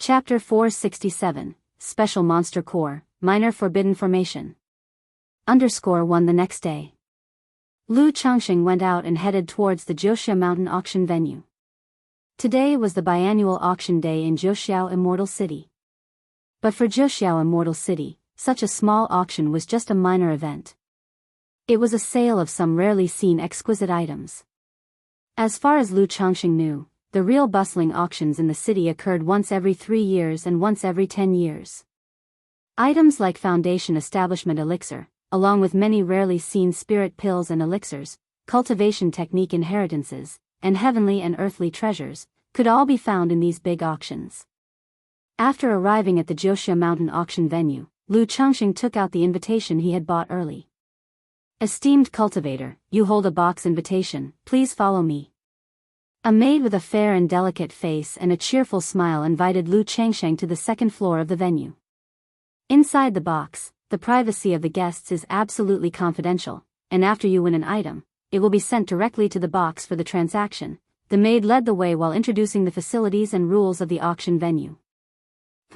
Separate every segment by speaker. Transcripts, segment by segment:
Speaker 1: Chapter 467, Special Monster Core, Minor Forbidden Formation. _1 The next day. Lu Changxing went out and headed towards the Jiuxiao Mountain auction venue. Today was the biannual auction day in Jiuxiao Immortal City. But for Jiuxiao Immortal City, such a small auction was just a minor event. It was a sale of some rarely seen exquisite items. As far as Lu Changxing knew, the real bustling auctions in the city occurred once every 3 years and once every 10 years. Items like Foundation Establishment Elixir, along with many rarely seen spirit pills and elixirs, cultivation technique inheritances, and heavenly and earthly treasures, could all be found in these big auctions. After arriving at the Jiuxiao Mountain auction venue, Lu Changxing took out the invitation he had bought early. Esteemed cultivator, you hold a box invitation, please follow me. A maid with a fair and delicate face and a cheerful smile invited Lu Changxing to the second floor of the venue. Inside the box, the privacy of the guests is absolutely confidential, and after you win an item, it will be sent directly to the box for the transaction. The maid led the way while introducing the facilities and rules of the auction venue.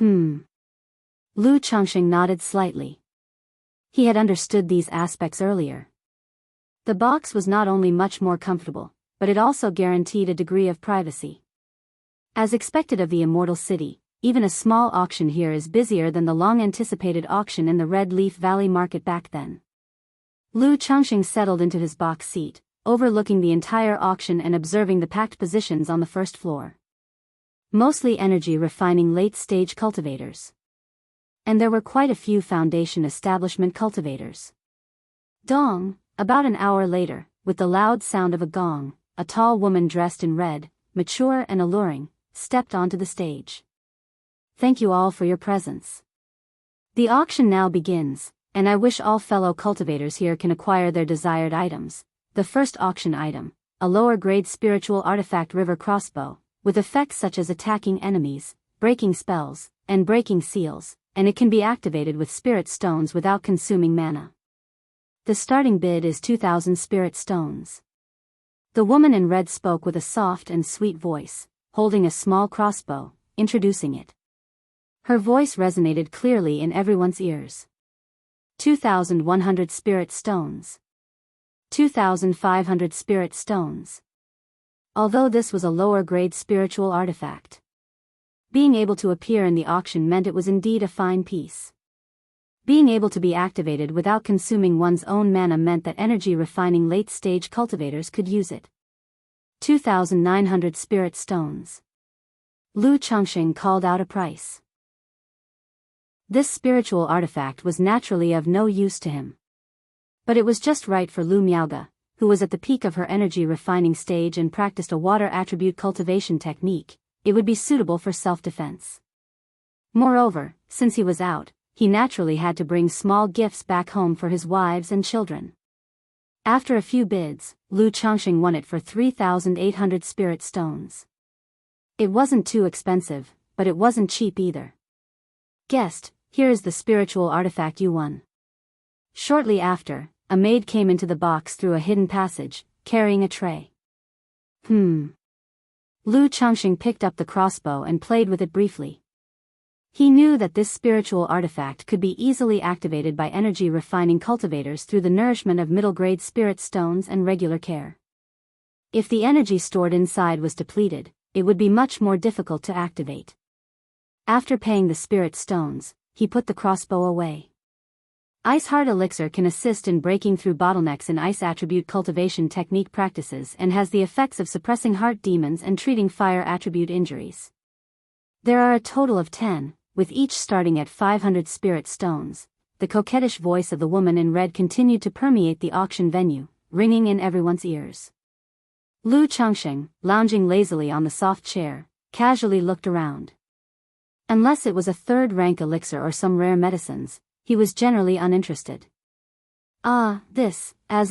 Speaker 1: Lu Changxing nodded slightly. He had understood these aspects earlier. The box was not only much more comfortable, but it also guaranteed a degree of privacy. As expected of the Immortal City, even a small auction here is busier than the long-anticipated auction in the Red Leaf Valley Market back then. Lu Changxing settled into his box seat, overlooking the entire auction and observing the packed positions on the first floor. Mostly energy refining late-stage cultivators. And there were quite a few Foundation Establishment cultivators. Dong, about an hour later, with the loud sound of a gong, a tall woman dressed in red, mature and alluring, stepped onto the stage. Thank you all for your presence. The auction now begins, and I wish all fellow cultivators here can acquire their desired items. The first auction item, a lower-grade spiritual artifact river crossbow, with effects such as attacking enemies, breaking spells, and breaking seals, and it can be activated with spirit stones without consuming mana. The starting bid is 2,000 spirit stones. The woman in red spoke with a soft and sweet voice, holding a small crossbow, introducing it. Her voice resonated clearly in everyone's ears. 2,100 spirit stones. 2,500 spirit stones. Although this was a lower-grade spiritual artifact, being able to appear in the auction meant it was indeed a fine piece. Being able to be activated without consuming one's own mana meant that energy-refining late-stage cultivators could use it. 2,900 spirit stones. Lu Changxing called out a price. This spiritual artifact was naturally of no use to him. But it was just right for Lu Miaoge, who was at the peak of her energy-refining stage and practiced a water attribute cultivation technique. It would be suitable for self-defense. Moreover, since he was out, he naturally had to bring small gifts back home for his wives and children. After a few bids, Lu Changxing won it for 3,800 spirit stones. It wasn't too expensive, but it wasn't cheap either. Guest, here is the spiritual artifact you won. Shortly after, a maid came into the box through a hidden passage, carrying a tray. Lu Changxing picked up the crossbow and played with it briefly. He knew that this spiritual artifact could be easily activated by energy-refining cultivators through the nourishment of middle-grade spirit stones and regular care. If the energy stored inside was depleted, it would be much more difficult to activate. After paying the spirit stones, he put the crossbow away. Ice Heart Elixir can assist in breaking through bottlenecks in ice attribute cultivation technique practices and has the effects of suppressing heart demons and treating fire attribute injuries. There are a total of 10, with each starting at 500 spirit stones. The coquettish voice of the woman in red continued to permeate the auction venue, ringing in everyone's ears. Lu Changxing, lounging lazily on the soft chair, casually looked around. Unless it was a third-rank elixir or some rare medicines, he was generally uninterested. As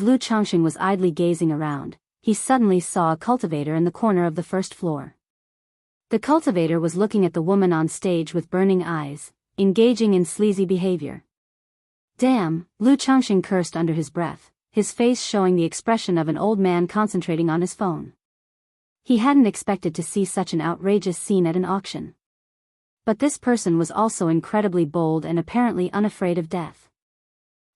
Speaker 1: Lu Changxing was idly gazing around, he suddenly saw a cultivator in the corner of the first floor. The cultivator was looking at the woman on stage with burning eyes, engaging in sleazy behavior. Damn, Lu Changxing cursed under his breath, his face showing the expression of an old man concentrating on his phone. He hadn't expected to see such an outrageous scene at an auction. But this person was also incredibly bold and apparently unafraid of death.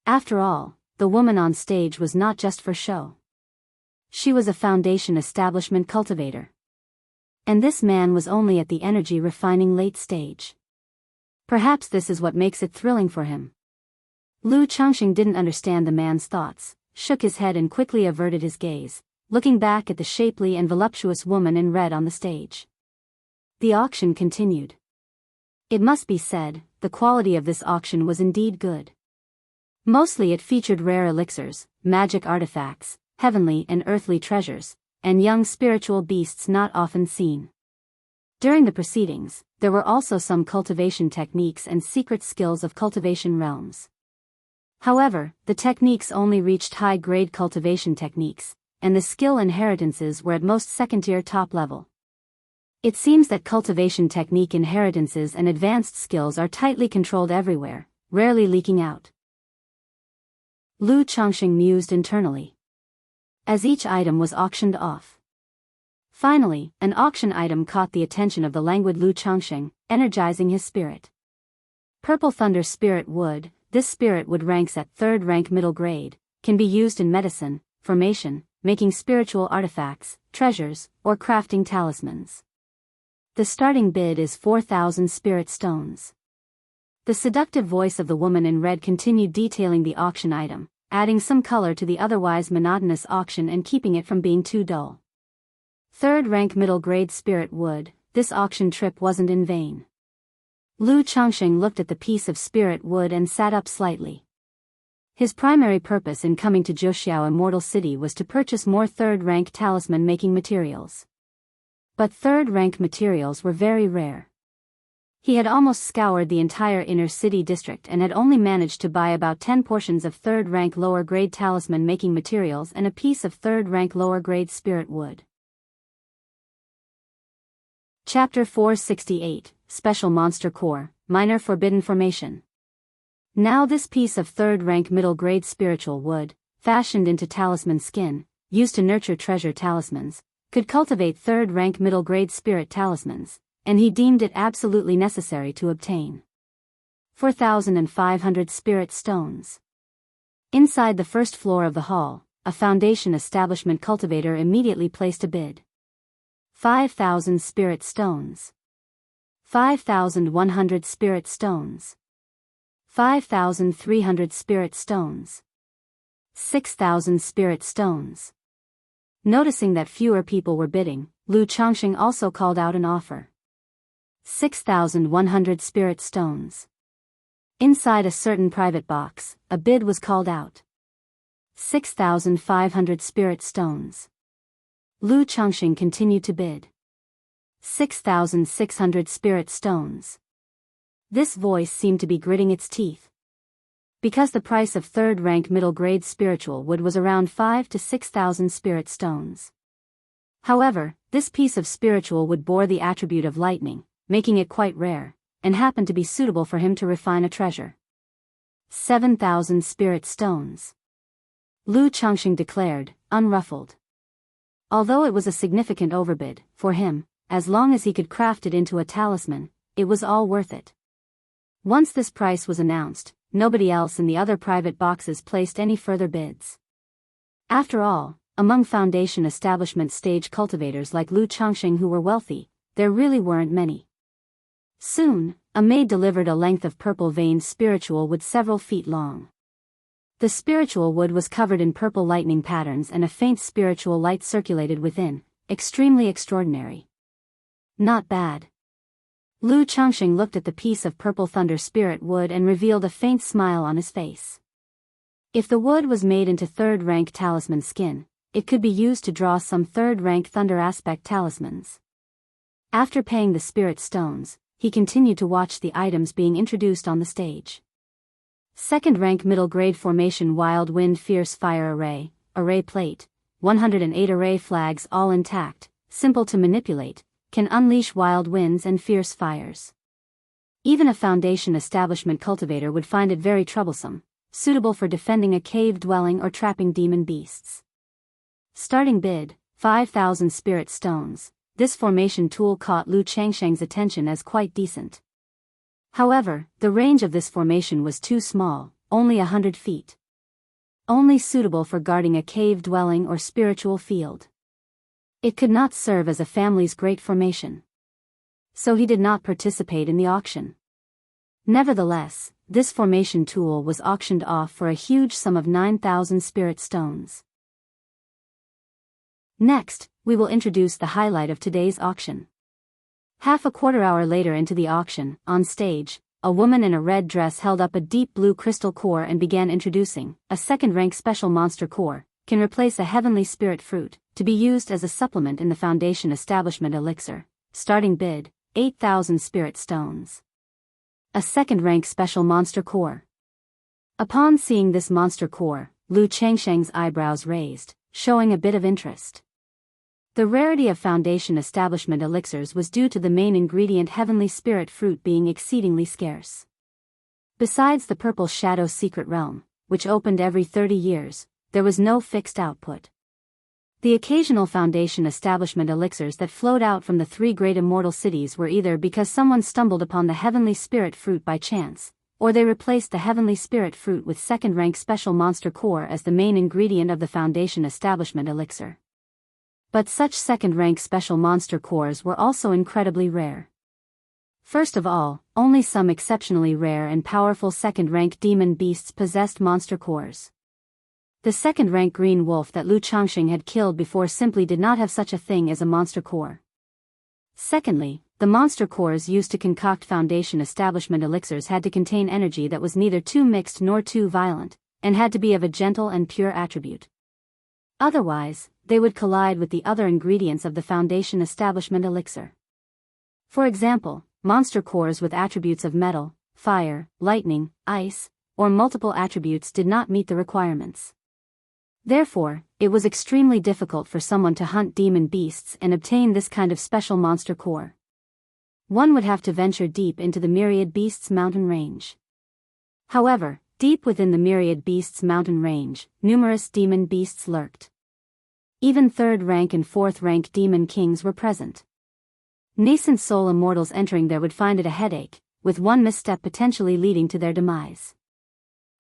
Speaker 1: After all, the woman on stage was not just for show. She was a foundation establishment cultivator. And this man was only at the energy refining late stage. Perhaps this is what makes it thrilling for him. Lu Changxing didn't understand the man's thoughts, shook his head and quickly averted his gaze, looking back at the shapely and voluptuous woman in red on the stage. The auction continued. It must be said, the quality of this auction was indeed good. Mostly it featured rare elixirs, magic artifacts, heavenly and earthly treasures, and young spiritual beasts not often seen. During the proceedings, there were also some cultivation techniques and secret skills of cultivation realms. However, the techniques only reached high-grade cultivation techniques, and the skill inheritances were at most second-tier top level. It seems that cultivation technique inheritances and advanced skills are tightly controlled everywhere, rarely leaking out. Lu Changxing mused internally. As each item was auctioned off. Finally, an auction item caught the attention of the languid Lu Changxing, energizing his spirit. Purple Thunder Spirit Wood. This spirit wood ranks at 3rd rank middle grade, can be used in medicine, formation, making spiritual artifacts, treasures, or crafting talismans. The starting bid is 4,000 spirit stones. The seductive voice of the woman in red continued detailing the auction item, adding some color to the otherwise monotonous auction and keeping it from being too dull. 3rd rank middle grade spirit wood. This auction trip wasn't in vain. Lu Changxing looked at the piece of spirit wood and sat up slightly. His primary purpose in coming to Zhoushiao Immortal City was to purchase more 3rd rank talisman making materials. But 3rd rank materials were very rare. He had almost scoured the entire inner city district and had only managed to buy about 10 portions of 3rd rank lower grade talisman making materials and a piece of 3rd rank lower grade spirit wood. Chapter 468, Special Monster Core, Minor Forbidden Formation. Now this piece of 3rd rank middle grade spiritual wood, fashioned into talisman skin, used to nurture treasure talismans, could cultivate 3rd rank middle grade spirit talismans, and he deemed it absolutely necessary to obtain 4,500 spirit stones. Inside the first floor of the hall, a foundation establishment cultivator immediately placed a bid. 5,000 spirit stones. 5,100 spirit stones. 5,300 spirit stones. 6,000 spirit stones. Noticing that fewer people were bidding, Lu Changxing also called out an offer. 6,100 spirit stones. Inside a certain private box, a bid was called out. 6,500 spirit stones. Lu Changxing continued to bid. 6,600 spirit stones. This voice seemed to be gritting its teeth. Because the price of 3rd rank middle grade spiritual wood was around 5 to 6,000 spirit stones. However, this piece of spiritual wood bore the attribute of lightning, making it quite rare, and happened to be suitable for him to refine a treasure. 7,000 spirit stones. Lu Changxing declared, unruffled. Although it was a significant overbid, for him, as long as he could craft it into a talisman, it was all worth it. Once this price was announced, nobody else in the other private boxes placed any further bids. After all, among foundation establishment stage cultivators like Lu Changxing who were wealthy, there really weren't many. Soon, a maid delivered a length of purple-veined spiritual wood several feet long. The spiritual wood was covered in purple lightning patterns and a faint spiritual light circulated within, extremely extraordinary. Not bad. Lu Changxing looked at the piece of purple thunder spirit wood and revealed a faint smile on his face. If the wood was made into 3rd rank talisman skin, it could be used to draw some 3rd rank thunder aspect talismans. After paying the spirit stones, he continued to watch the items being introduced on the stage. 2nd rank middle grade formation Wild Wind Fierce Fire Array Plate, 108 array flags all intact, simple to manipulate, can unleash wild winds and fierce fires. Even a foundation establishment cultivator would find it very troublesome, suitable for defending a cave dwelling or trapping demon beasts. Starting bid, 5,000 spirit stones. This formation tool caught Lu Changxing's attention as quite decent. However, the range of this formation was too small, only 100 feet. Only suitable for guarding a cave dwelling or spiritual field. It could not serve as a family's great formation. So he did not participate in the auction. Nevertheless, this formation tool was auctioned off for a huge sum of 9,000 spirit stones. Next, we will introduce the highlight of today's auction. Half a quarter hour later into the auction, on stage, a woman in a red dress held up a deep blue crystal core and began introducing, a second-rank special monster core, can replace a heavenly spirit fruit, to be used as a supplement in the Foundation Establishment elixir. Starting bid, 8,000 spirit stones. A second-rank special monster core. Upon seeing this monster core, Lu Changsheng's eyebrows raised, showing a bit of interest. The rarity of Foundation Establishment elixirs was due to the main ingredient heavenly spirit fruit being exceedingly scarce. Besides the purple shadow secret realm, which opened every 30 years, there was no fixed output. The occasional Foundation Establishment elixirs that flowed out from the three great immortal cities were either because someone stumbled upon the heavenly spirit fruit by chance, or they replaced the heavenly spirit fruit with second-rank special monster core as the main ingredient of the Foundation Establishment elixir. But such second-rank special monster cores were also incredibly rare. First of all, only some exceptionally rare and powerful second-rank demon beasts possessed monster cores. The second-rank green wolf that Lu Changxing had killed before simply did not have such a thing as a monster core. Secondly, the monster cores used to concoct Foundation Establishment elixirs had to contain energy that was neither too mixed nor too violent, and had to be of a gentle and pure attribute. Otherwise, they would collide with the other ingredients of the Foundation Establishment elixir. For example, monster cores with attributes of metal, fire, lightning, ice, or multiple attributes did not meet the requirements. Therefore, it was extremely difficult for someone to hunt demon beasts and obtain this kind of special monster core. One would have to venture deep into the Myriad Beasts mountain range. However, deep within the Myriad Beasts mountain range, numerous demon beasts lurked. Even third-rank and fourth-rank demon kings were present. Nascent soul immortals entering there would find it a headache, with one misstep potentially leading to their demise.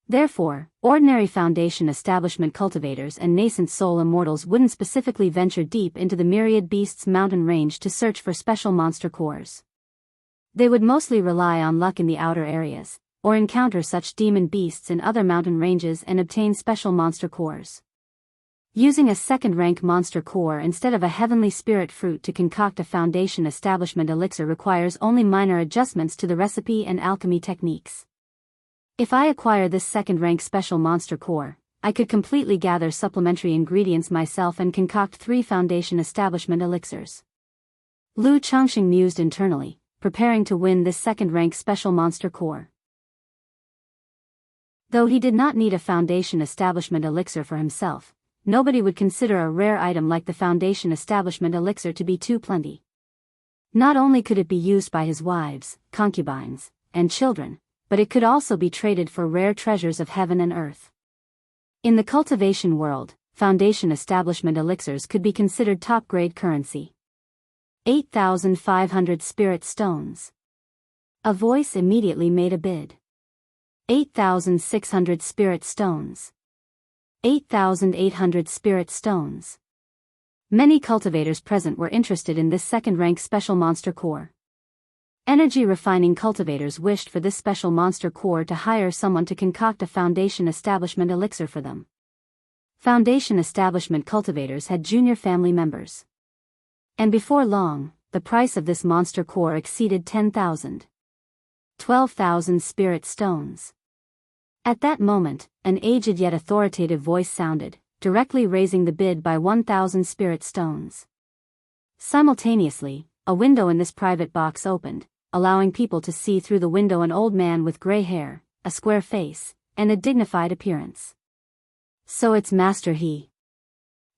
Speaker 1: Therefore, ordinary Foundation Establishment cultivators and nascent soul immortals wouldn't specifically venture deep into the Myriad Beasts mountain range to search for special monster cores. They would mostly rely on luck in the outer areas, or encounter such demon beasts in other mountain ranges and obtain special monster cores. Using a second-rank monster core instead of a heavenly spirit fruit to concoct a Foundation Establishment elixir requires only minor adjustments to the recipe and alchemy techniques. If I acquire this second-rank special monster core, I could completely gather supplementary ingredients myself and concoct 3 Foundation Establishment elixirs. Lu Changxing mused internally, preparing to win this second-rank special monster core. Though he did not need a Foundation Establishment elixir for himself, nobody would consider a rare item like the Foundation Establishment elixir to be too plenty. Not only could it be used by his wives, concubines, and children, but it could also be traded for rare treasures of heaven and earth. In the cultivation world, Foundation Establishment elixirs could be considered top-grade currency. 8,500 spirit stones. A voice immediately made a bid. 8,600 spirit stones. 8,800 spirit stones. Many cultivators present were interested in this second-rank special monster core. Energy refining cultivators wished for this special monster core to hire someone to concoct a Foundation Establishment elixir for them. Foundation Establishment cultivators had junior family members. And before long, the price of this monster core exceeded 10,000. 12,000 spirit stones. At that moment, an aged yet authoritative voice sounded, directly raising the bid by 1,000 spirit stones. Simultaneously, a window in this private box opened, allowing people to see through the window an old man with gray hair, a square face, and a dignified appearance. So it's Master He.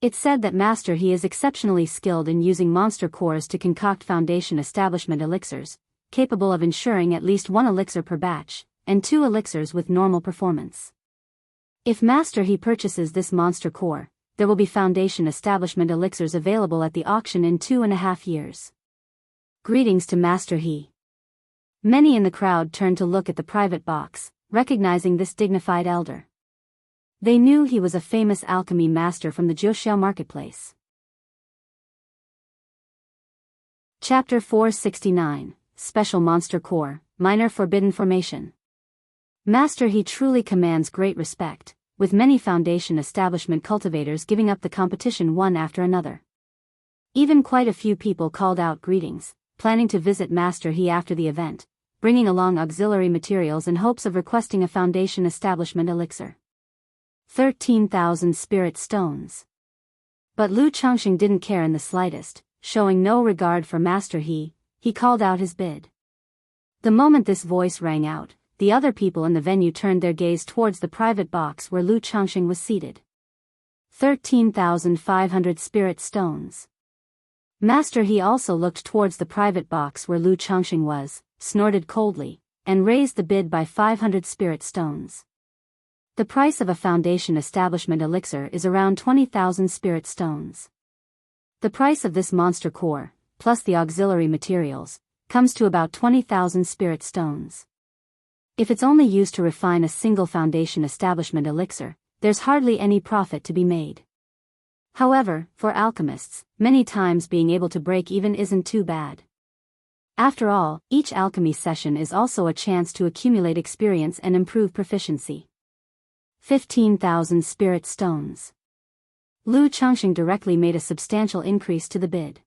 Speaker 1: It's said that Master He is exceptionally skilled in using monster cores to concoct Foundation Establishment elixirs, capable of ensuring at least 1 elixir per batch, and 2 elixirs with normal performance. If Master He purchases this monster core, there will be Foundation Establishment elixirs available at the auction in 2.5 years. Greetings to Master He. Many in the crowd turned to look at the private box, recognizing this dignified elder. They knew he was a famous alchemy master from the Jiuxiao marketplace. Chapter 469, Special Monster Core, Minor Forbidden Formation. Master He truly commands great respect, with many foundation establishment cultivators giving up the competition one after another. Even quite a few people called out greetings, planning to visit Master He after the event, bringing along auxiliary materials in hopes of requesting a foundation establishment elixir. 13,000 spirit stones. But Lu Changxing didn't care in the slightest, showing no regard for Master He called out his bid. The moment this voice rang out, the other people in the venue turned their gaze towards the private box where Lu Changxing was seated. 13,500 spirit stones. Master He also looked towards the private box where Lu Changxing was, snorted coldly, and raised the bid by 500 spirit stones. The price of a foundation establishment elixir is around 20,000 spirit stones. The price of this monster core, plus the auxiliary materials, comes to about 20,000 spirit stones. If it's only used to refine a single foundation establishment elixir, there's hardly any profit to be made. However, for alchemists, many times being able to break even isn't too bad. After all, each alchemy session is also a chance to accumulate experience and improve proficiency. 15,000 spirit stones. Lu Changxing directly made a substantial increase to the bid.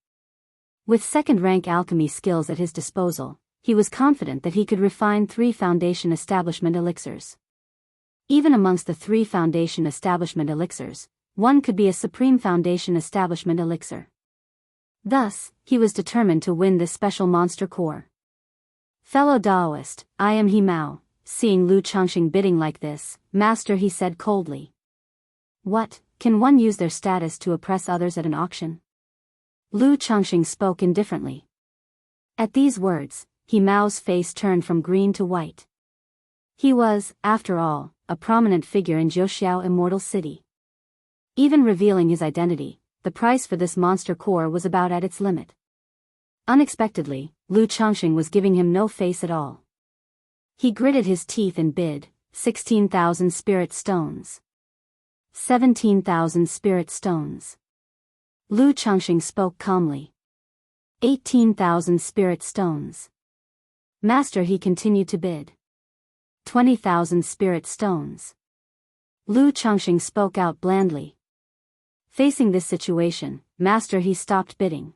Speaker 1: With second-rank alchemy skills at his disposal, he was confident that he could refine 3 foundation establishment elixirs. Even amongst the 3 foundation establishment elixirs, one could be a supreme foundation establishment elixir. Thus, he was determined to win this special monster core. Fellow Daoist, I am He Mao. Seeing Lu Changxing bidding like this, Master He said coldly. What, can one use their status to oppress others at an auction? Lu Changxing spoke indifferently. At these words, He Mao's face turned from green to white. He was, after all, a prominent figure in Jiuxiao Immortal City. Even revealing his identity, the price for this monster core was about at its limit. Unexpectedly, Lu Changxing was giving him no face at all. He gritted his teeth and bid, 16,000 spirit stones. 17,000 spirit stones. Lu Changxing spoke calmly. 18,000 spirit stones. Master He continued to bid. 20,000 spirit stones. Lu Changxing spoke out blandly. Facing this situation, Master He stopped bidding.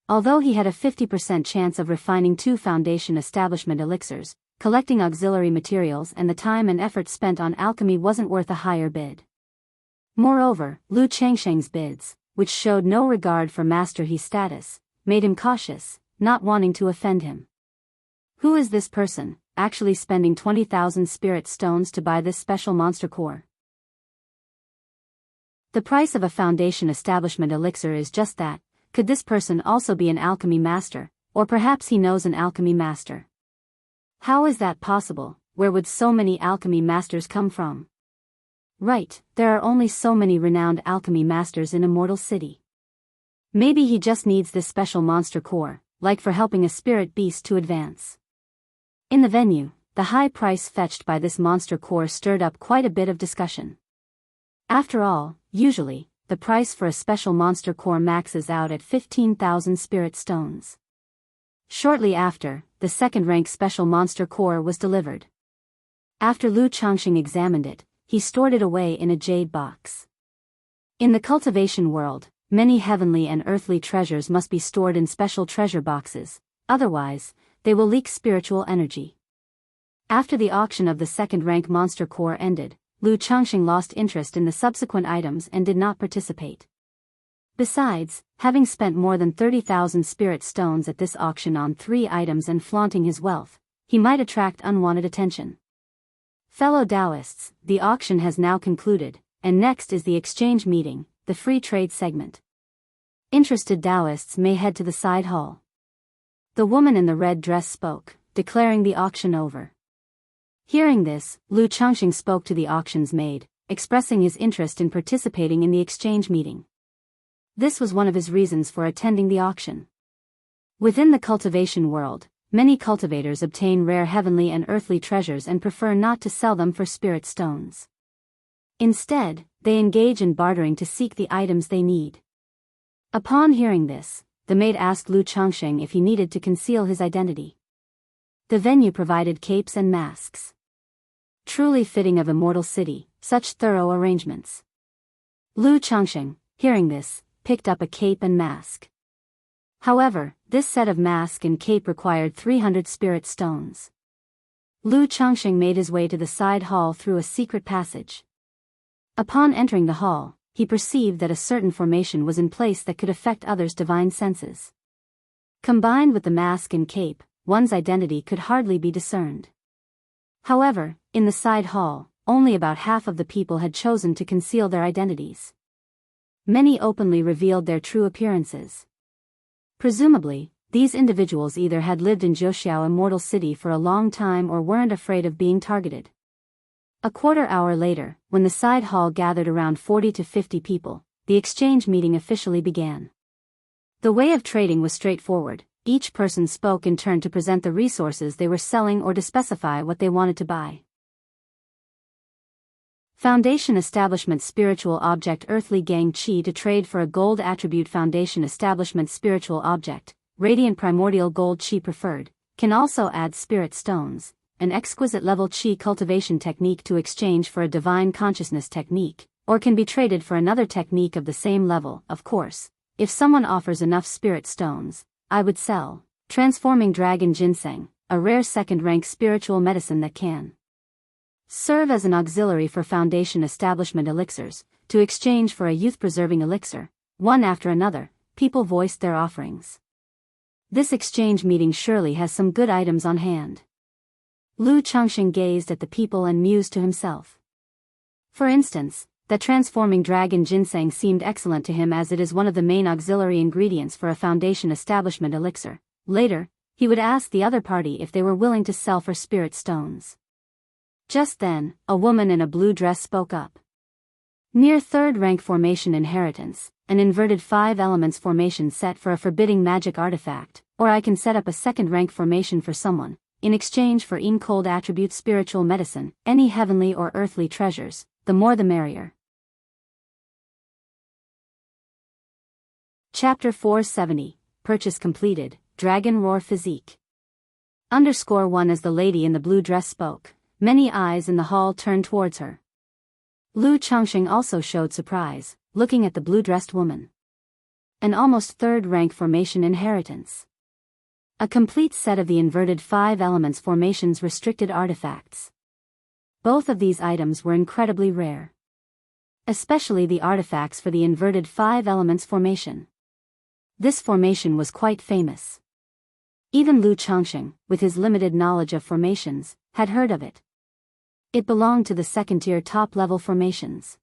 Speaker 1: Although he had a 50% chance of refining 2 foundation establishment elixirs, collecting auxiliary materials and the time and effort spent on alchemy wasn't worth a higher bid. Moreover, Lu Changxing's bids, which showed no regard for Master He's status, made him cautious, not wanting to offend him. Who is this person, actually spending 20,000 spirit stones to buy this special monster core? The price of a foundation establishment elixir is just that. Could this person also be an alchemy master, or perhaps he knows an alchemy master? How is that possible? Where would so many alchemy masters come from? Right, there are only so many renowned alchemy masters in Immortal City. Maybe he just needs this special monster core, like for helping a spirit beast to advance. In the venue, the high price fetched by this monster core stirred up quite a bit of discussion. After all, usually, the price for a special monster core maxes out at 15,000 spirit stones. Shortly after, the second-rank special monster core was delivered. After Lu Changxing examined it, he stored it away in a jade box. In the cultivation world, many heavenly and earthly treasures must be stored in special treasure boxes, otherwise, they will leak spiritual energy. After the auction of the second-rank monster core ended, Lu Changxing lost interest in the subsequent items and did not participate. Besides, having spent more than 30,000 spirit stones at this auction on 3 items and flaunting his wealth, he might attract unwanted attention. Fellow Taoists, the auction has now concluded, and next is the exchange meeting, the free trade segment. Interested Taoists may head to the side hall. The woman in the red dress spoke, declaring the auction over. Hearing this, Lu Changxing spoke to the auction's maid, expressing his interest in participating in the exchange meeting. This was one of his reasons for attending the auction. Within the cultivation world, many cultivators obtain rare heavenly and earthly treasures and prefer not to sell them for spirit stones. Instead, they engage in bartering to seek the items they need. Upon hearing this, the maid asked Lu Changsheng if he needed to conceal his identity. The venue provided capes and masks. Truly fitting of Immortal City, such thorough arrangements. Lu Changsheng, hearing this, picked up a cape and mask. However, this set of mask and cape required 300 spirit stones. Lu Changsheng made his way to the side hall through a secret passage. Upon entering the hall, he perceived that a certain formation was in place that could affect others' divine senses. Combined with the mask and cape, one's identity could hardly be discerned. However, in the side hall, only about half of the people had chosen to conceal their identities. Many openly revealed their true appearances. Presumably, these individuals either had lived in Zhoushiao Immortal City for a long time or weren't afraid of being targeted. A quarter hour later, when the side hall gathered around 40 to 50 people, the exchange meeting officially began. The way of trading was straightforward. Each person spoke in turn to present the resources they were selling or to specify what they wanted to buy. Foundation Establishment Spiritual Object Earthly Gang Chi to trade for a gold attribute. Foundation Establishment Spiritual Object, Radiant Primordial Gold Chi preferred, can also add spirit stones, an exquisite level Chi cultivation technique to exchange for a divine consciousness technique, or can be traded for another technique of the same level. Of course, if someone offers enough spirit stones, I would sell Transforming Dragon Ginseng, a rare second-rank spiritual medicine that can serve as an auxiliary for Foundation Establishment elixirs, to exchange for a youth-preserving elixir. One after another, people voiced their offerings. This exchange meeting surely has some good items on hand. Lu Changsheng gazed at the people and mused to himself. For instance, that Transforming Dragon Ginseng seemed excellent to him, as it is one of the main auxiliary ingredients for a Foundation Establishment elixir. Later, he would ask the other party if they were willing to sell for spirit stones. Just then, a woman in a blue dress spoke up. Near third rank formation inheritance, an inverted 5 elements formation set for a forbidding magic artifact, or I can set up a second rank formation for someone, in exchange for cold attribute spiritual medicine, any heavenly or earthly treasures, the more the merrier. Chapter 470, Purchase completed, Dragon Roar Physique. _1 As the lady in the blue dress spoke, many eyes in the hall turned towards her. Lu Changsheng also showed surprise, looking at the blue-dressed woman. An almost third-rank formation inheritance. A complete set of the inverted 5 elements formation's restricted artifacts. Both of these items were incredibly rare. Especially the artifacts for the inverted 5 elements formation. This formation was quite famous. Even Lu Changsheng, with his limited knowledge of formations, had heard of it. It belonged to the second-tier top-level formations.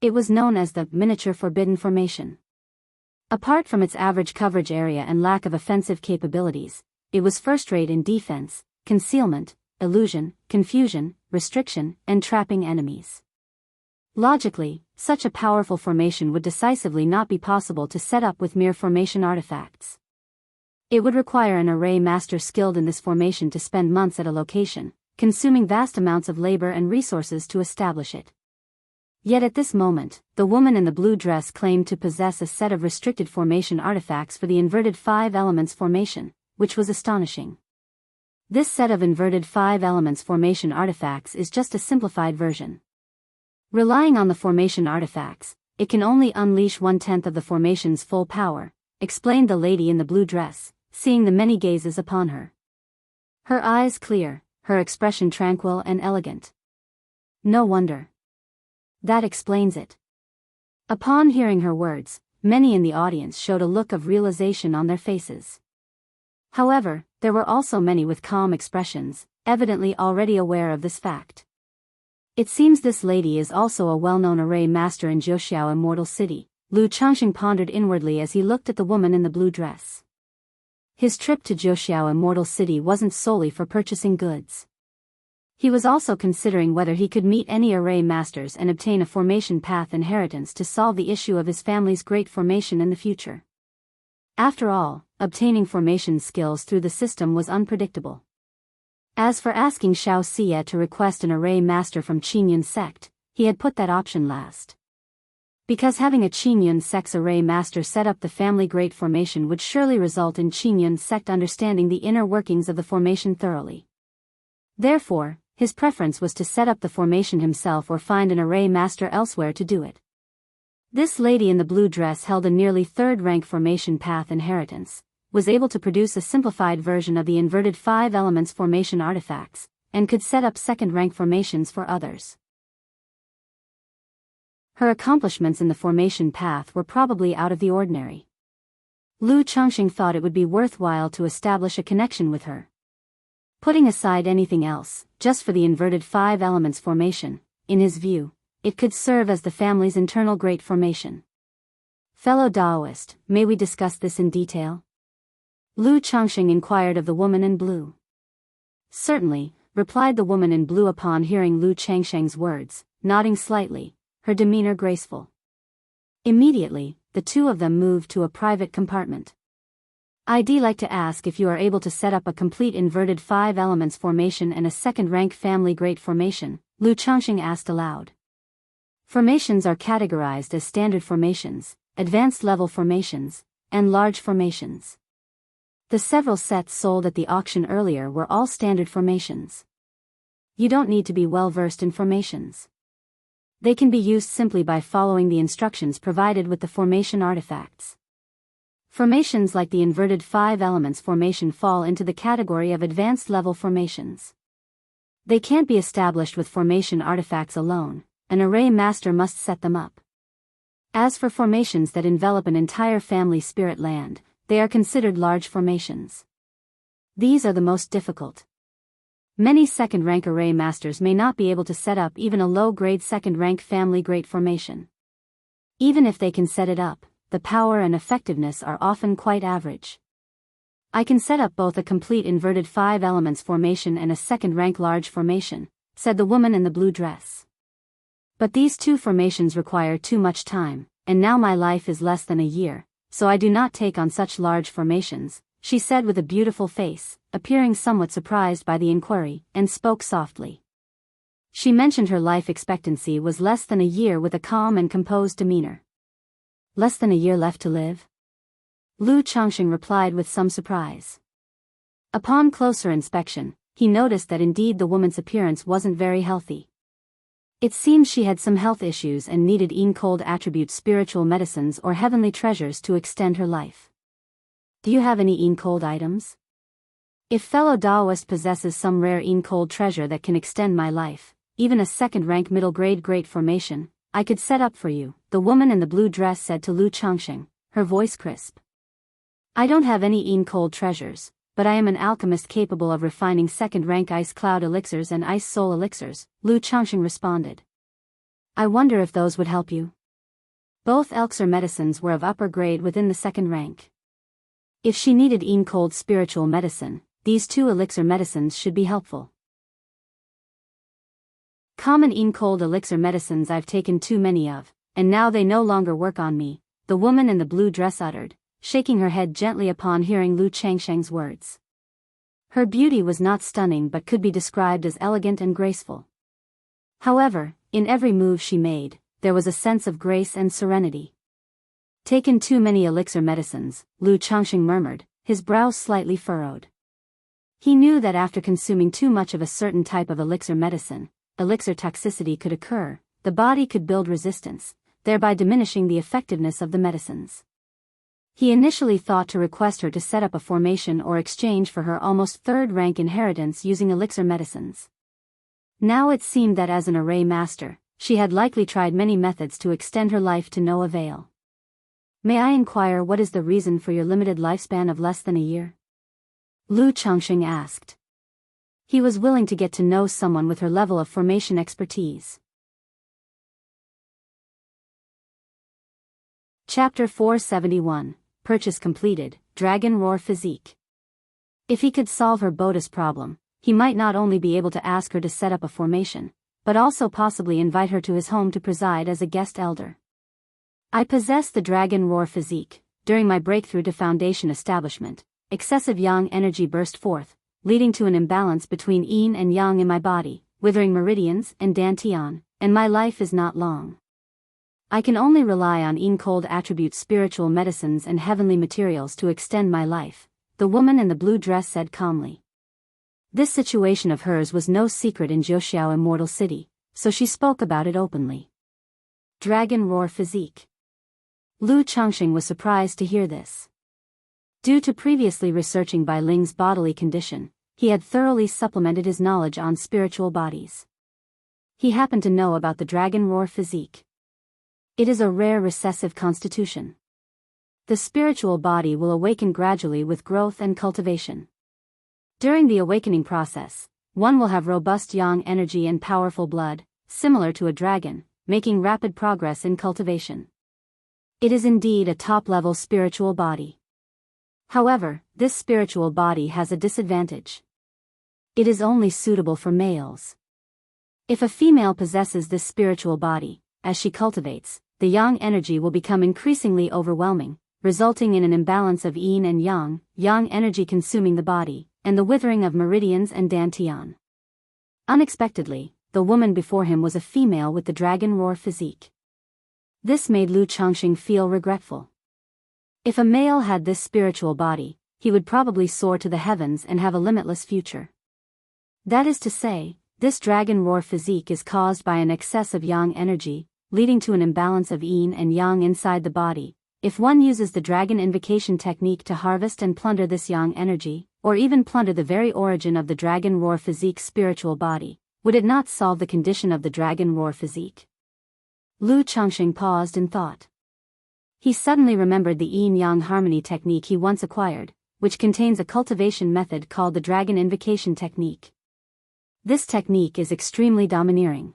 Speaker 1: It was known as the Miniature Forbidden Formation. Apart from its average coverage area and lack of offensive capabilities, it was first-rate in defense, concealment, illusion, confusion, restriction, and trapping enemies. Logically, such a powerful formation would decisively not be possible to set up with mere formation artifacts. It would require an array master skilled in this formation to spend months at a location, consuming vast amounts of labor and resources to establish it. Yet at this moment, the woman in the blue dress claimed to possess a set of restricted formation artifacts for the inverted 5 elements formation, which was astonishing. This set of inverted 5 elements formation artifacts is just a simplified version. Relying on the formation artifacts, it can only unleash 1/10 of the formation's full power, explained the lady in the blue dress, seeing the many gazes upon her. Her eyes clear, her expression tranquil and elegant. No wonder. That explains it. Upon hearing her words, many in the audience showed a look of realization on their faces. However, there were also many with calm expressions, evidently already aware of this fact. It seems this lady is also a well-known array master in Zhoushiao Immortal City, Lu Changsheng pondered inwardly as he looked at the woman in the blue dress. His trip to Zhoushiao Immortal City wasn't solely for purchasing goods. He was also considering whether he could meet any array masters and obtain a formation path inheritance to solve the issue of his family's great formation in the future. After all, obtaining formation skills through the system was unpredictable. As for asking Xiao Xie to request an array master from Qingyun sect, he had put that option last. Because having a Qingyun sect's array master set up the family great formation would surely result in Qingyun sect understanding the inner workings of the formation thoroughly. Therefore, his preference was to set up the formation himself or find an array master elsewhere to do it. This lady in the blue dress held a nearly third-rank formation path inheritance, was able to produce a simplified version of the inverted 5 elements formation artifacts, and could set up second-rank formations for others. Her accomplishments in the formation path were probably out of the ordinary. Lu Changxing thought it would be worthwhile to establish a connection with her. Putting aside anything else, just for the inverted 5 elements formation, in his view, it could serve as the family's internal great formation. Fellow Daoist, may we discuss this in detail? Lu Changxing inquired of the woman in blue. Certainly, replied the woman in blue upon hearing Lu Changxing's words, nodding slightly, her demeanor graceful. Immediately, the two of them moved to a private compartment. I'd like to ask if you are able to set up a complete inverted 5 elements formation and a second-rank family great formation, Lu Changxing asked aloud. Formations are categorized as standard formations, advanced level formations, and large formations. The several sets sold at the auction earlier were all standard formations. You don't need to be well versed in formations. They can be used simply by following the instructions provided with the formation artifacts. Formations like the inverted 5 elements formation fall into the category of advanced level formations. They can't be established with formation artifacts alone, an array master must set them up. As for formations that envelop an entire family spirit land, they are considered large formations. These are the most difficult. Many second-rank array masters may not be able to set up even a low-grade second-rank family great formation. Even if they can set it up, the power and effectiveness are often quite average. I can set up both a complete inverted 5 elements formation and a second-rank large formation, said the woman in the blue dress. But these two formations require too much time, and now my life is less than a year, so I do not take on such large formations, she said with a beautiful face, appearing somewhat surprised by the inquiry, and spoke softly. She mentioned her life expectancy was less than a year with a calm and composed demeanor. Less than a year left to live? Lu Changxing replied with some surprise. Upon closer inspection, he noticed that indeed the woman's appearance wasn't very healthy. It seemed she had some health issues and needed cold attribute spiritual medicines or heavenly treasures to extend her life. Do you have any cold items? If fellow Daoist possesses some rare cold treasure that can extend my life, even a second-rank middle-grade great formation, I could set up for you, the woman in the blue dress said to Lu Changxing, her voice crisp. I don't have any cold treasures, but I am an alchemist capable of refining second-rank ice cloud elixirs and ice soul elixirs, Lu Changxing responded. I wonder if those would help you. Both elixir medicines were of upper grade within the second rank. If she needed cold spiritual medicine, these two elixir medicines should be helpful. Common cold elixir medicines I've taken too many of, and now they no longer work on me, the woman in the blue dress uttered, shaking her head gently upon hearing Lu Changxing's words. Her beauty was not stunning but could be described as elegant and graceful. However, in every move she made, there was a sense of grace and serenity. Taken too many elixir medicines, Lu Changxing murmured, his brows slightly furrowed. He knew that after consuming too much of a certain type of elixir medicine, elixir toxicity could occur, the body could build resistance, thereby diminishing the effectiveness of the medicines. He initially thought to request her to set up a formation or exchange for her almost third-rank inheritance using elixir medicines. Now it seemed that as an array master, she had likely tried many methods to extend her life to no avail. May I inquire what is the reason for your limited lifespan of less than a year? Lu Changxing asked. He was willing to get to know someone with her level of formation expertise. Chapter 471, Purchase completed, Dragon Roar Physique. If he could solve her Bodis problem, he might not only be able to ask her to set up a formation, but also possibly invite her to his home to preside as a guest elder. I possess the Dragon Roar Physique, during my breakthrough to foundation establishment, excessive yang energy burst forth, leading to an imbalance between yin and yang in my body, withering meridians and dantian, and my life is not long. I can only rely on yin cold attributes, spiritual medicines and heavenly materials to extend my life, the woman in the blue dress said calmly. This situation of hers was no secret in Jiuxiao Immortal City, so she spoke about it openly. Dragon roar physique. Lu Changxing was surprised to hear this. Due to previously researching Bai Ling's bodily condition, he had thoroughly supplemented his knowledge on spiritual bodies. He happened to know about the dragon roar physique. It is a rare recessive constitution. The spiritual body will awaken gradually with growth and cultivation. During the awakening process, one will have robust yang energy and powerful blood, similar to a dragon, making rapid progress in cultivation. It is indeed a top-level spiritual body. However, this spiritual body has a disadvantage. It is only suitable for males. If a female possesses this spiritual body, as she cultivates, the yang energy will become increasingly overwhelming, resulting in an imbalance of yin and yang energy consuming the body, and the withering of meridians and dantian. Unexpectedly, the woman before him was a female with the dragon roar physique. This made Lu Changxing feel regretful. If a male had this spiritual body, he would probably soar to the heavens and have a limitless future. That is to say, this dragon roar physique is caused by an excess of yang energy, leading to an imbalance of yin and yang inside the body. If one uses the dragon invocation technique to harvest and plunder this yang energy, or even plunder the very origin of the dragon roar physique's spiritual body, would it not solve the condition of the dragon roar physique? Lu Changxing paused in thought. He suddenly remembered the yin-yang harmony technique he once acquired, which contains a cultivation method called the dragon invocation technique. This technique is extremely domineering.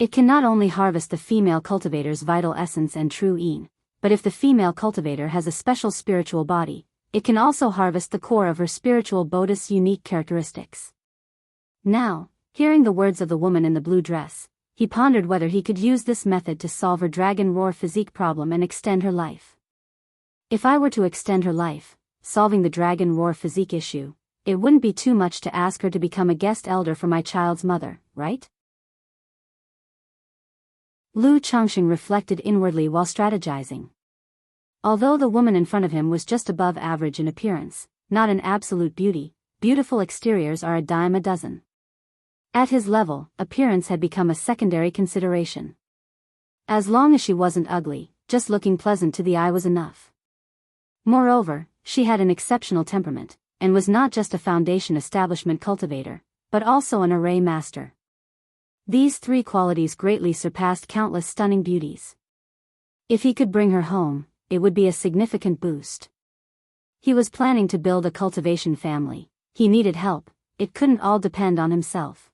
Speaker 1: It can not only harvest the female cultivator's vital essence and true yin, but if the female cultivator has a special spiritual body, it can also harvest the core of her spiritual bodice's unique characteristics. Now, hearing the words of the woman in the blue dress, he pondered whether he could use this method to solve her dragon roar physique problem and extend her life. If I were to extend her life, solving the dragon roar physique issue, it wouldn't be too much to ask her to become a guest elder for my child's mother, right? Lu Changxing reflected inwardly while strategizing. Although the woman in front of him was just above average in appearance, not an absolute beauty, beautiful exteriors are a dime a dozen. At his level, appearance had become a secondary consideration. As long as she wasn't ugly, just looking pleasant to the eye was enough. Moreover, she had an exceptional temperament, and was not just a foundation establishment cultivator, but also an array master. These three qualities greatly surpassed countless stunning beauties. If he could bring her home, it would be a significant boost. He was planning to build a cultivation family. He needed help. It couldn't all depend on himself.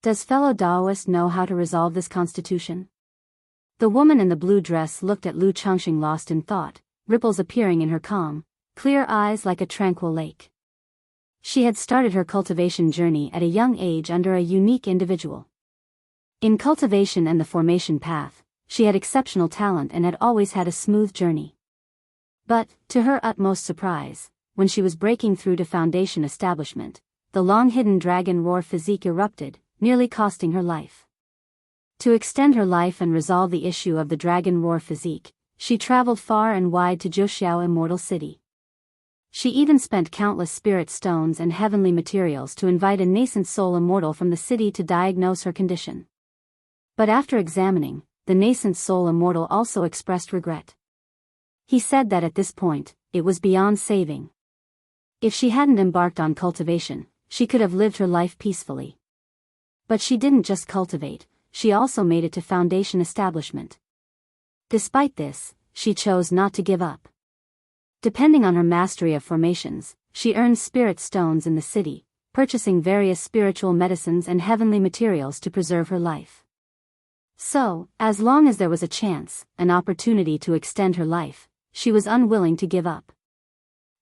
Speaker 1: Does fellow Taoist know how to resolve this constitution? The woman in the blue dress looked at Lu Changxing lost in thought, ripples appearing in her calm, clear eyes like a tranquil lake. She had started her cultivation journey at a young age under a unique individual. In cultivation and the formation path, she had exceptional talent and had always had a smooth journey. But, to her utmost surprise, when she was breaking through to foundation establishment, the long-hidden dragon roar physique erupted, nearly costing her life. To extend her life and resolve the issue of the dragon roar physique, she traveled far and wide to Jiuxiao Immortal City. She even spent countless spirit stones and heavenly materials to invite a nascent soul immortal from the city to diagnose her condition. But after examining, the nascent soul immortal also expressed regret. He said that at this point, it was beyond saving. If she hadn't embarked on cultivation, she could have lived her life peacefully. But she didn't just cultivate, she also made it to foundation establishment. Despite this, she chose not to give up. Depending on her mastery of formations, she earned spirit stones in the city, purchasing various spiritual medicines and heavenly materials to preserve her life. So, as long as there was a chance, an opportunity to extend her life, she was unwilling to give up.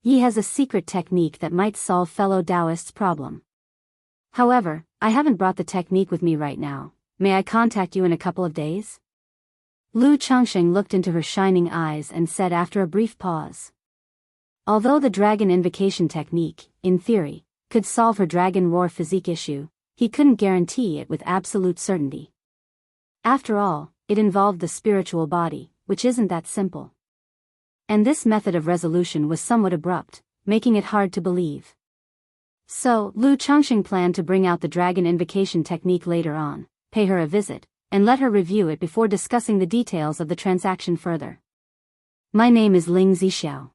Speaker 1: Yi has a secret technique that might solve fellow Taoist's problem. However, I haven't brought the technique with me right now. May I contact you in a couple of days? Lu Changxing looked into her shining eyes and said after a brief pause. Although the dragon invocation technique, in theory, could solve her dragon roar physique issue, he couldn't guarantee it with absolute certainty. After all, it involved the spiritual body, which isn't that simple. And this method of resolution was somewhat abrupt, making it hard to believe. So, Lu Changxing planned to bring out the dragon invocation technique later on, pay her a visit, and let her review it before discussing the details of the transaction further. My name is Ling Zixiao.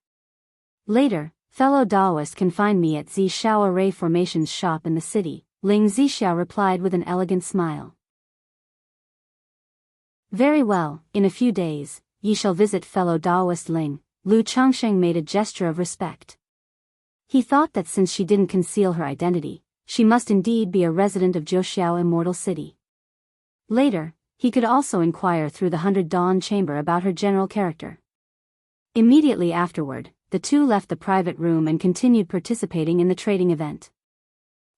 Speaker 1: Later, fellow Daoist can find me at Zixiao Array Formations shop in the city, Ling Zixiao replied with an elegant smile. Very well, in a few days, ye shall visit fellow Daoist Ling. Lu Changxing made a gesture of respect. He thought that since she didn't conceal her identity, she must indeed be a resident of Zhouxiao Immortal City. Later, he could also inquire through the 100 Dawn Chamber about her general character. Immediately afterward, the two left the private room and continued participating in the trading event.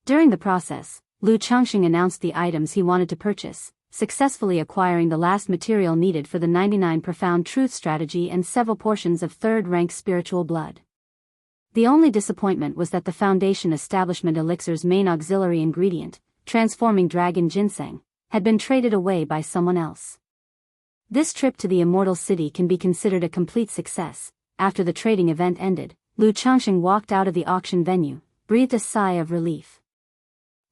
Speaker 1: During the process, Lu Changxing announced the items he wanted to purchase, successfully acquiring the last material needed for the 99 Profound Truth strategy and several portions of third-rank spiritual blood. The only disappointment was that the Foundation Establishment Elixir's main auxiliary ingredient, transforming dragon ginseng, had been traded away by someone else. This trip to the Immortal City can be considered a complete success. After the trading event ended, Lu Changxing walked out of the auction venue, breathed a sigh of relief.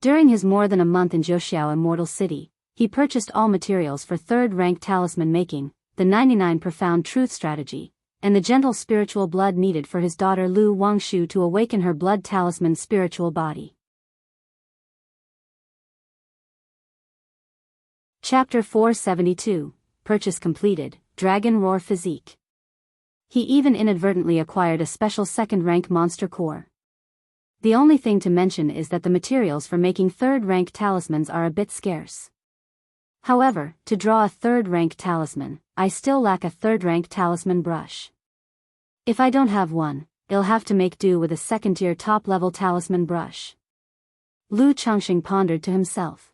Speaker 1: During his more than a month in Zhouxiao Immortal City, he purchased all materials for third-rank talisman making, the 99 Profound Truth strategy, and the gentle spiritual blood needed for his daughter Lu Wangshu to awaken her blood talisman spiritual body. Chapter 472, Purchase completed, Dragon Roar Physique. He even inadvertently acquired a special second-rank monster core. The only thing to mention is that the materials for making third-rank talismans are a bit scarce. However, to draw a third-rank talisman, I still lack a third-rank talisman brush. If I don't have one, I'll have to make do with a second-tier top-level talisman brush. Lu Changxing pondered to himself.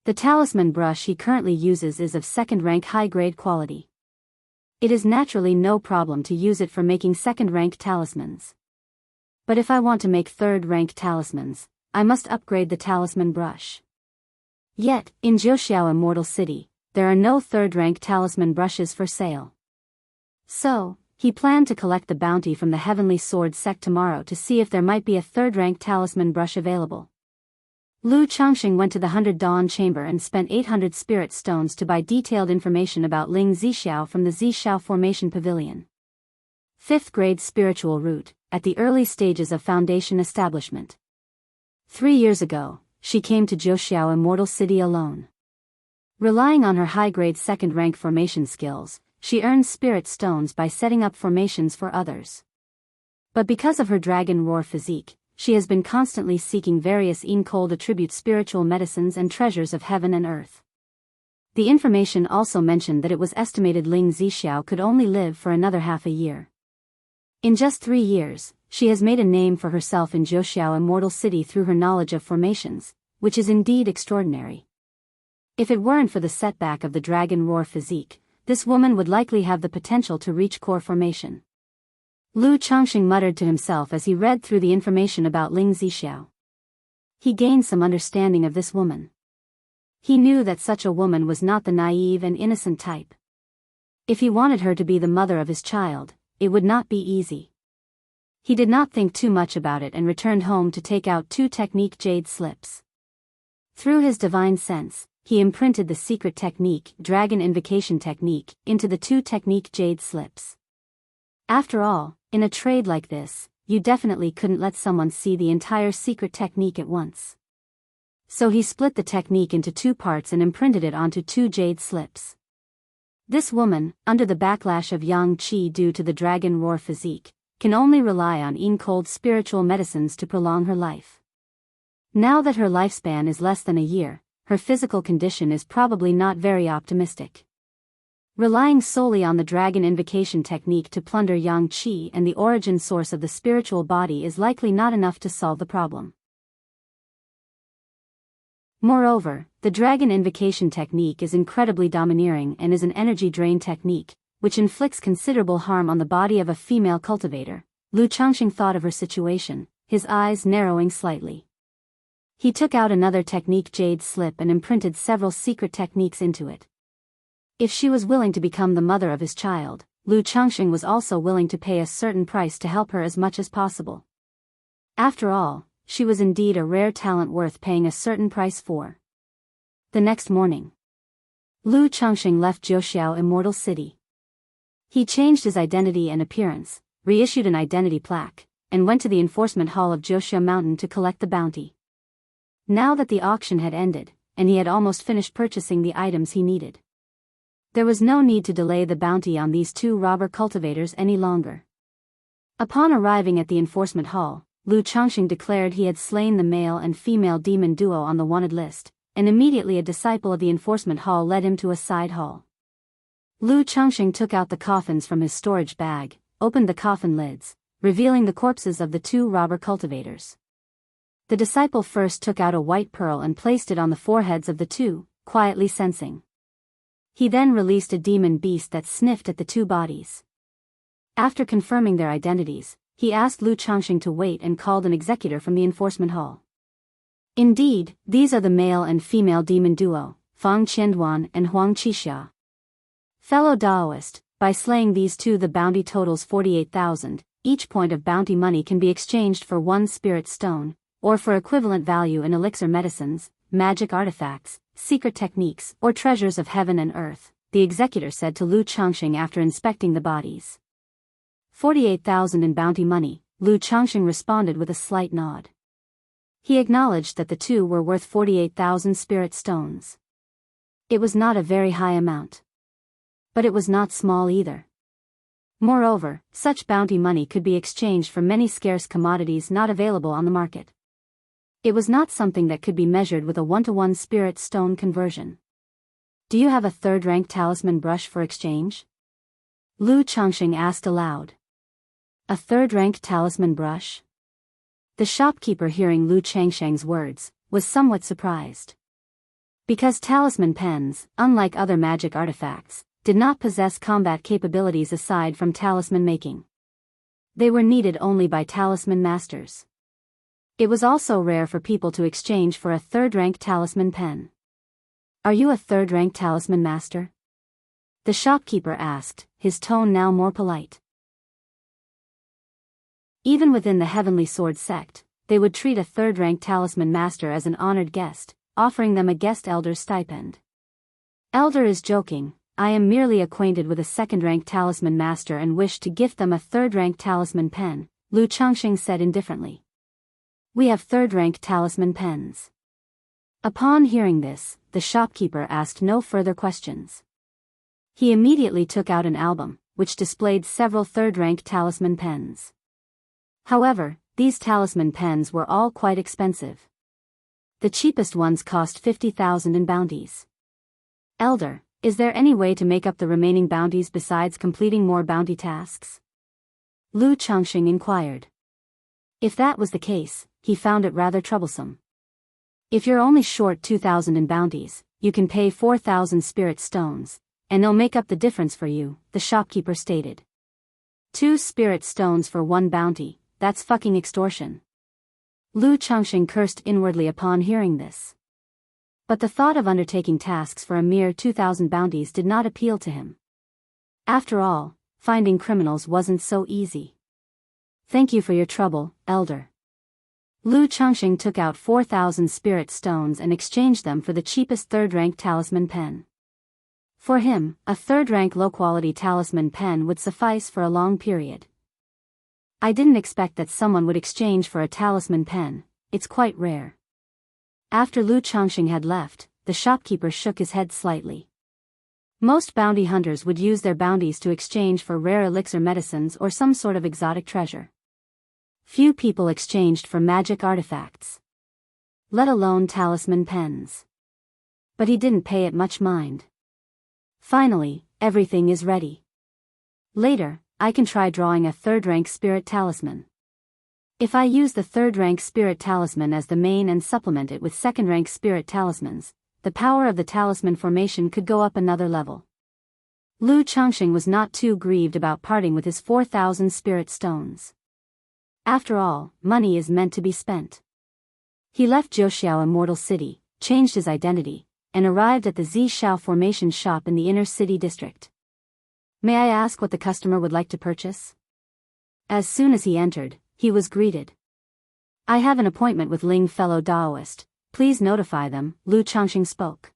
Speaker 1: The talisman brush he currently uses is of second-rank high-grade quality. It is naturally no problem to use it for making second-rank talismans. But if I want to make third-rank talismans, I must upgrade the talisman brush. Yet, in Zhouxiao Immortal City, there are no third-rank talisman brushes for sale. So, he planned to collect the bounty from the Heavenly Sword sect tomorrow to see if there might be a third-rank talisman brush available. Lu Changxing went to the 100 Dawn Chamber and spent 800 spirit stones to buy detailed information about Ling Zixiao from the Zixiao Formation Pavilion. 5th grade spiritual root, at the early stages of Foundation establishment. 3 years ago, she came to Zhouxiao Immortal City alone. Relying on her high-grade second-rank formation skills, she earned spirit stones by setting up formations for others. But because of her dragon roar physique, she has been constantly seeking various cold attribute spiritual medicines and treasures of heaven and earth. The information also mentioned that it was estimated Ling Zixiao could only live for another half a year. In just 3 years, she has made a name for herself in Zhouxiao Immortal City through her knowledge of formations, which is indeed extraordinary. If it weren't for the setback of the dragon roar physique, this woman would likely have the potential to reach core formation. Lu Changxing muttered to himself as he read through the information about Ling Zixiao. He gained some understanding of this woman. He knew that such a woman was not the naive and innocent type. If he wanted her to be the mother of his child, it would not be easy. He did not think too much about it and returned home to take out 2 technique jade slips. Through his divine sense, he imprinted the secret technique, Dragon Invocation Technique, into the 2 technique jade slips. After all, in a trade like this, you definitely couldn't let someone see the entire secret technique at once. So he split the technique into 2 parts and imprinted it onto 2 jade slips. This woman, under the backlash of yang qi due to the dragon roar physique, can only rely on cold spiritual medicines to prolong her life. Now that her lifespan is less than a year, her physical condition is probably not very optimistic. Relying solely on the dragon invocation technique to plunder yang qi and the origin source of the spiritual body is likely not enough to solve the problem. Moreover, the dragon invocation technique is incredibly domineering and is an energy drain technique, which inflicts considerable harm on the body of a female cultivator. Lu Changxing thought of her situation, his eyes narrowing slightly. He took out another technique jade slip and imprinted several secret techniques into it. If she was willing to become the mother of his child, Lu Changxing was also willing to pay a certain price to help her as much as possible. After all, she was indeed a rare talent worth paying a certain price for. The next morning, Lu Changxing left Jiuxiao Immortal City. He changed his identity and appearance, reissued an identity plaque, and went to the enforcement hall of Jiuxiao Mountain to collect the bounty. Now that the auction had ended, and he had almost finished purchasing the items he needed, there was no need to delay the bounty on these two robber cultivators any longer. Upon arriving at the enforcement hall, Lu Changxing declared he had slain the male and female demon duo on the wanted list, and immediately a disciple of the enforcement hall led him to a side hall. Lu Changxing took out the coffins from his storage bag, opened the coffin lids, revealing the corpses of the two robber cultivators. The disciple first took out a white pearl and placed it on the foreheads of the two, quietly sensing. He then released a demon beast that sniffed at the two bodies. After confirming their identities, he asked Lu Changxing to wait and called an executor from the enforcement hall. Indeed, these are the male and female demon duo, Fang Qianduan and Huang Qixia. Fellow Daoist, by slaying these two the bounty totals 48,000, each point of bounty money can be exchanged for one spirit stone, or for equivalent value in elixir medicines, magic artifacts, secret techniques, or treasures of heaven and earth, the executor said to Lu Changxing after inspecting the bodies. 48,000 in bounty money, Lu Changxing responded with a slight nod. He acknowledged that the two were worth 48,000 spirit stones. It was not a very high amount. But it was not small either. Moreover, such bounty money could be exchanged for many scarce commodities not available on the market. It was not something that could be measured with a one-to-one spirit stone conversion. Do you have a third-rank talisman brush for exchange? Lu Changxing asked aloud. A third-rank talisman brush? The shopkeeper, hearing Lu Changxing's words, was somewhat surprised. Because talisman pens, unlike other magic artifacts, did not possess combat capabilities aside from talisman making. They were needed only by talisman masters. It was also rare for people to exchange for a third-rank talisman pen. Are you a third-rank talisman master? The shopkeeper asked, his tone now more polite. Even within the Heavenly Sword sect, they would treat a third-rank talisman master as an honored guest, offering them a guest elder's stipend. Elder is joking, I am merely acquainted with a second-rank talisman master and wish to gift them a third-rank talisman pen, Lu Changxing said indifferently. We have third-rank talisman pens. Upon hearing this, the shopkeeper asked no further questions. He immediately took out an album, which displayed several third-rank talisman pens. However, these talisman pens were all quite expensive. The cheapest ones cost 50,000 in bounties. Elder, is there any way to make up the remaining bounties besides completing more bounty tasks? Lu Changxing inquired. If that was the case, he found it rather troublesome. If you're only short 2,000 in bounties, you can pay 4,000 spirit stones, and they'll make up the difference for you, the shopkeeper stated. 2 spirit stones for 1 bounty, that's fucking extortion. Lu Changxing cursed inwardly upon hearing this. But the thought of undertaking tasks for a mere 2,000 bounties did not appeal to him. After all, finding criminals wasn't so easy. Thank you for your trouble, Elder. Lu Changxing took out 4,000 spirit stones and exchanged them for the cheapest third-rank talisman pen. For him, a third-rank low-quality talisman pen would suffice for a long period. I didn't expect that someone would exchange for a talisman pen, it's quite rare. After Lu Changxing had left, the shopkeeper shook his head slightly. Most bounty hunters would use their bounties to exchange for rare elixir medicines or some sort of exotic treasure. Few people exchanged for magic artifacts, let alone talisman pens. But he didn't pay it much mind. Finally, everything is ready. Later, I can try drawing a third-rank spirit talisman. If I use the third-rank spirit talisman as the main and supplement it with second-rank spirit talismans, the power of the talisman formation could go up another level. Lu Changxing was not too grieved about parting with his 4,000 spirit stones. After all, money is meant to be spent. He left Zhouxiao Immortal City, changed his identity, and arrived at the Zhixiao Formation shop in the inner city district. May I ask what the customer would like to purchase? As soon as he entered, he was greeted. I have an appointment with Ling fellow Daoist, please notify them, Lu Changxing spoke.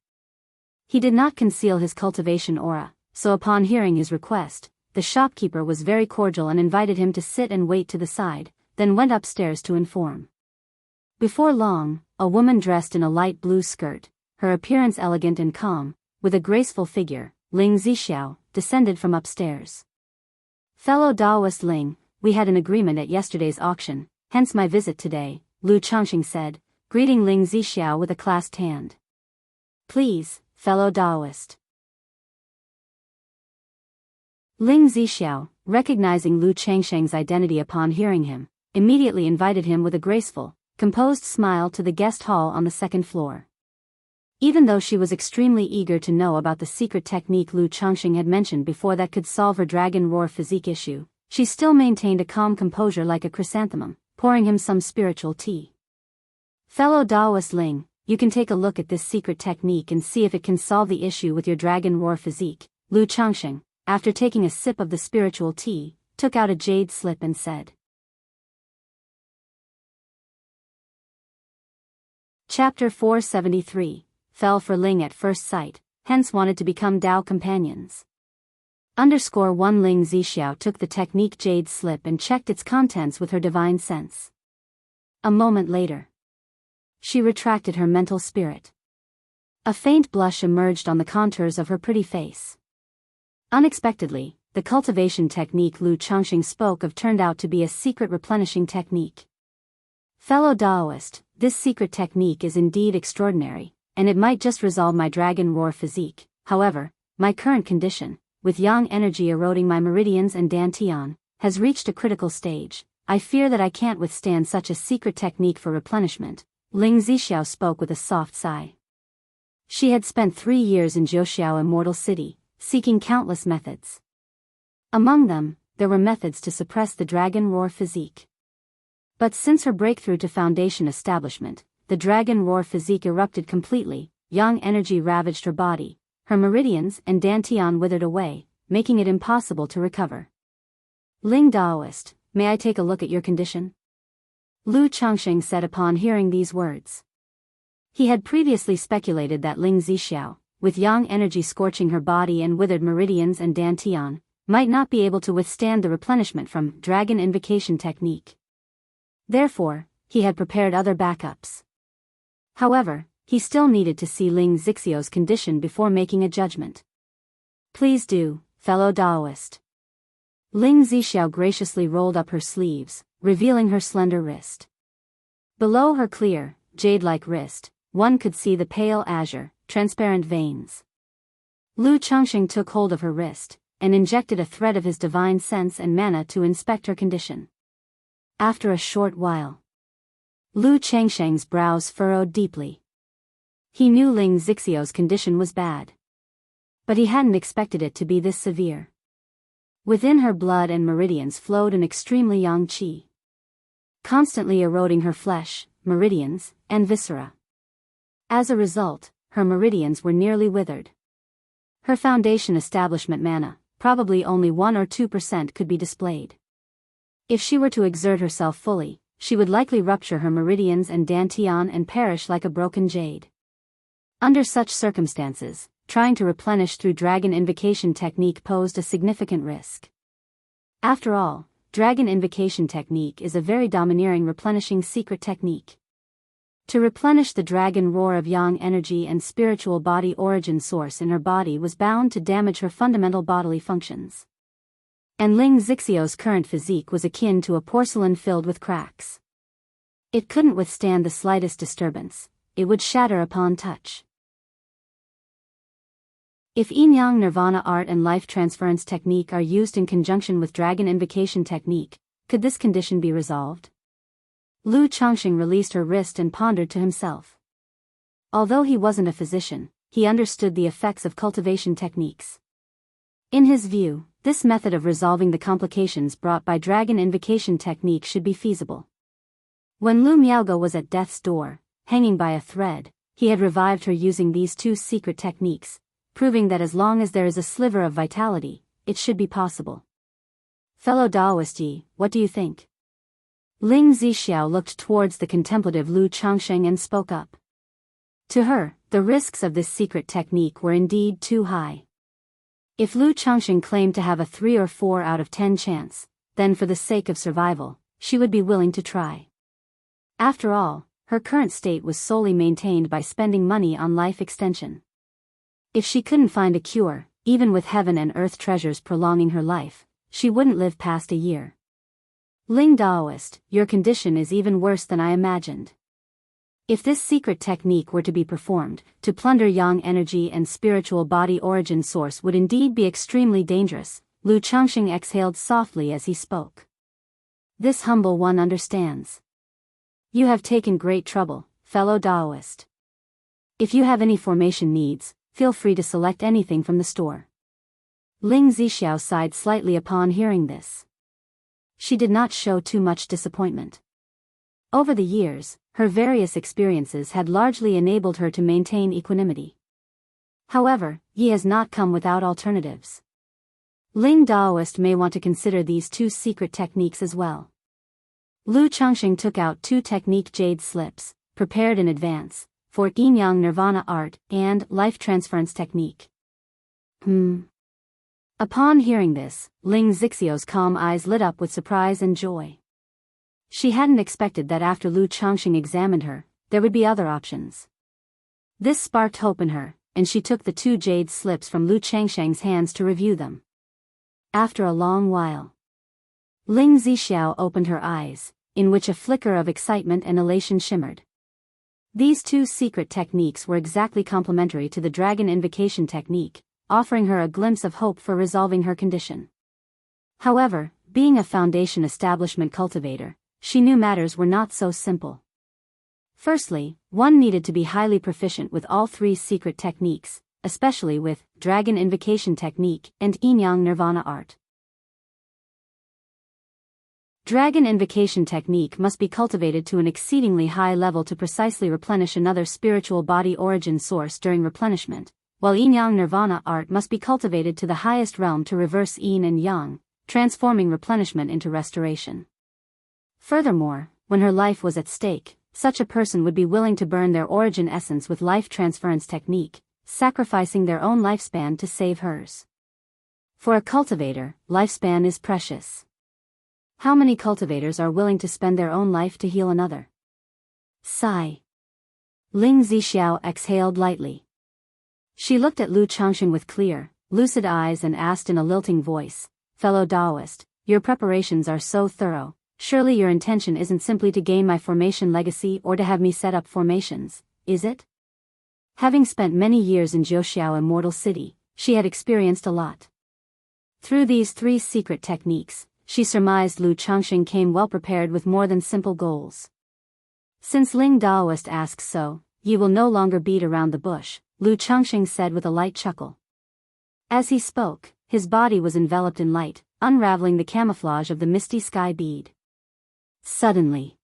Speaker 1: He did not conceal his cultivation aura, so upon hearing his request, the shopkeeper was very cordial and invited him to sit and wait to the side, then went upstairs to inform. Before long, a woman dressed in a light blue skirt, her appearance elegant and calm, with a graceful figure, Ling Zixiao, descended from upstairs. Fellow Daoist Ling, we had an agreement at yesterday's auction, hence my visit today, Lu Changxing said, greeting Ling Zixiao with a clasped hand. Please, fellow Daoist. Ling Zixiao, recognizing Lu Changxing's identity upon hearing him, immediately invited him with a graceful, composed smile to the guest hall on the second floor. Even though she was extremely eager to know about the secret technique Lu Changxing had mentioned before that could solve her dragon roar physique issue, she still maintained a calm composure like a chrysanthemum, pouring him some spiritual tea. Fellow Daoist Ling, you can take a look at this secret technique and see if it can solve the issue with your dragon roar physique, Lu Changxing, after taking a sip of the spiritual tea, took out a jade slip and said. Chapter 473, fell for Ling at first sight, hence wanted to become Dao companions. _1 Ling Zixiao took the technique jade slip and checked its contents with her divine sense. A moment later, she retracted her mental spirit. A faint blush emerged on the contours of her pretty face. Unexpectedly, the cultivation technique Lu Changxing spoke of turned out to be a secret replenishing technique. Fellow Daoist, this secret technique is indeed extraordinary, and it might just resolve my dragon roar physique. However, my current condition, with yang energy eroding my meridians and dantian, has reached a critical stage. I fear that I can't withstand such a secret technique for replenishment, Ling Zixiao spoke with a soft sigh. She had spent 3 years in Zhouxiao Immortal City, seeking countless methods. Among them, there were methods to suppress the dragon roar physique. But since her breakthrough to foundation establishment, the dragon roar physique erupted completely, yang energy ravaged her body, her meridians and dantian withered away, making it impossible to recover. Ling Daoist, may I take a look at your condition? Lu Changxing said upon hearing these words. He had previously speculated that Ling Zixiao, with yang energy scorching her body and withered meridians and dantian, might not be able to withstand the replenishment from dragon invocation technique. Therefore, he had prepared other backups. However, he still needed to see Ling Zixiao's condition before making a judgment. Please do, fellow Daoist. Ling Zixiao graciously rolled up her sleeves, revealing her slender wrist. Below her clear, jade-like wrist, one could see the pale azure, transparent veins. Lu Changxing took hold of her wrist, and injected a thread of his divine sense and mana to inspect her condition. After a short while, Lu Changxing's brows furrowed deeply. He knew Ling Zixiao's condition was bad. But he hadn't expected it to be this severe. Within her blood and meridians flowed an extremely yang qi, constantly eroding her flesh, meridians, and viscera. As a result, her meridians were nearly withered. Her foundation establishment mana, probably only 1 or 2% could be displayed. If she were to exert herself fully, she would likely rupture her meridians and dantian and perish like a broken jade. Under such circumstances, trying to replenish through dragon invocation technique posed a significant risk. After all, dragon invocation technique is a very domineering replenishing secret technique. To replenish the dragon roar of yang energy and spiritual body origin source in her body was bound to damage her fundamental bodily functions. And Ling Zixiao's current physique was akin to a porcelain filled with cracks. It couldn't withstand the slightest disturbance, it would shatter upon touch. If yin-yang nirvana art and life transference technique are used in conjunction with dragon invocation technique, could this condition be resolved? Lu Changxing released her wrist and pondered to himself. Although he wasn't a physician, he understood the effects of cultivation techniques. In his view, this method of resolving the complications brought by dragon invocation technique should be feasible. When Lu Miaoge was at death's door, hanging by a thread, he had revived her using these two secret techniques, proving that as long as there is a sliver of vitality, it should be possible. Fellow Daoist Yi, what do you think? Ling Zixiao looked towards the contemplative Lu Changxing and spoke up. To her, the risks of this secret technique were indeed too high. If Lu Changxing claimed to have a 3 or 4 out of 10 chance, then for the sake of survival, she would be willing to try. After all, her current state was solely maintained by spending money on life extension. If she couldn't find a cure, even with heaven and earth treasures prolonging her life, she wouldn't live past a year. Ling Daoist, your condition is even worse than I imagined. If this secret technique were to be performed, to plunder yang energy and spiritual body origin source would indeed be extremely dangerous. Lu Changxing exhaled softly as he spoke. This humble one understands. You have taken great trouble, fellow Daoist. If you have any formation needs, feel free to select anything from the store. Ling Zixiao sighed slightly upon hearing this. She did not show too much disappointment. Over the years, her various experiences had largely enabled her to maintain equanimity. However, Yi has not come without alternatives. Ling Daoist may want to consider these two secret techniques as well. Lu Changxing took out 2 technique jade slips, prepared in advance, for Yin-Yang Nirvana art and life transference technique. Upon hearing this, Ling Zixiao's calm eyes lit up with surprise and joy. She hadn't expected that after Lu Changxing examined her, there would be other options. This sparked hope in her, and she took the 2 jade slips from Lu Changxing's hands to review them. After a long while, Ling Zixiao opened her eyes, in which a flicker of excitement and elation shimmered. These 2 secret techniques were exactly complementary to the dragon invocation technique, offering her a glimpse of hope for resolving her condition. However, being a foundation establishment cultivator, she knew matters were not so simple. Firstly, one needed to be highly proficient with all 3 secret techniques, especially with dragon invocation technique and Yin-Yang Nirvana art. Dragon invocation technique must be cultivated to an exceedingly high level to precisely replenish another spiritual body origin source during replenishment, while Yin-Yang Nirvana art must be cultivated to the highest realm to reverse yin and yang, transforming replenishment into restoration. Furthermore, when her life was at stake, such a person would be willing to burn their origin essence with life transference technique, sacrificing their own lifespan to save hers. For a cultivator, lifespan is precious. How many cultivators are willing to spend their own life to heal another? Sigh. Ling Zixiao exhaled lightly. She looked at Lu Changxing with clear, lucid eyes and asked in a lilting voice, Fellow Daoist, your preparations are so thorough, surely your intention isn't simply to gain my formation legacy or to have me set up formations, is it? Having spent many years in Jiuxiao Immortal City, she had experienced a lot. Through these 3 secret techniques, she surmised Lu Changxing came well prepared with more than simple goals. Since Ling Daoist asks so, Yi will no longer beat around the bush, Lu Changxing said with a light chuckle. As he spoke, his body was enveloped in light, unraveling the camouflage of the misty sky bead. Suddenly,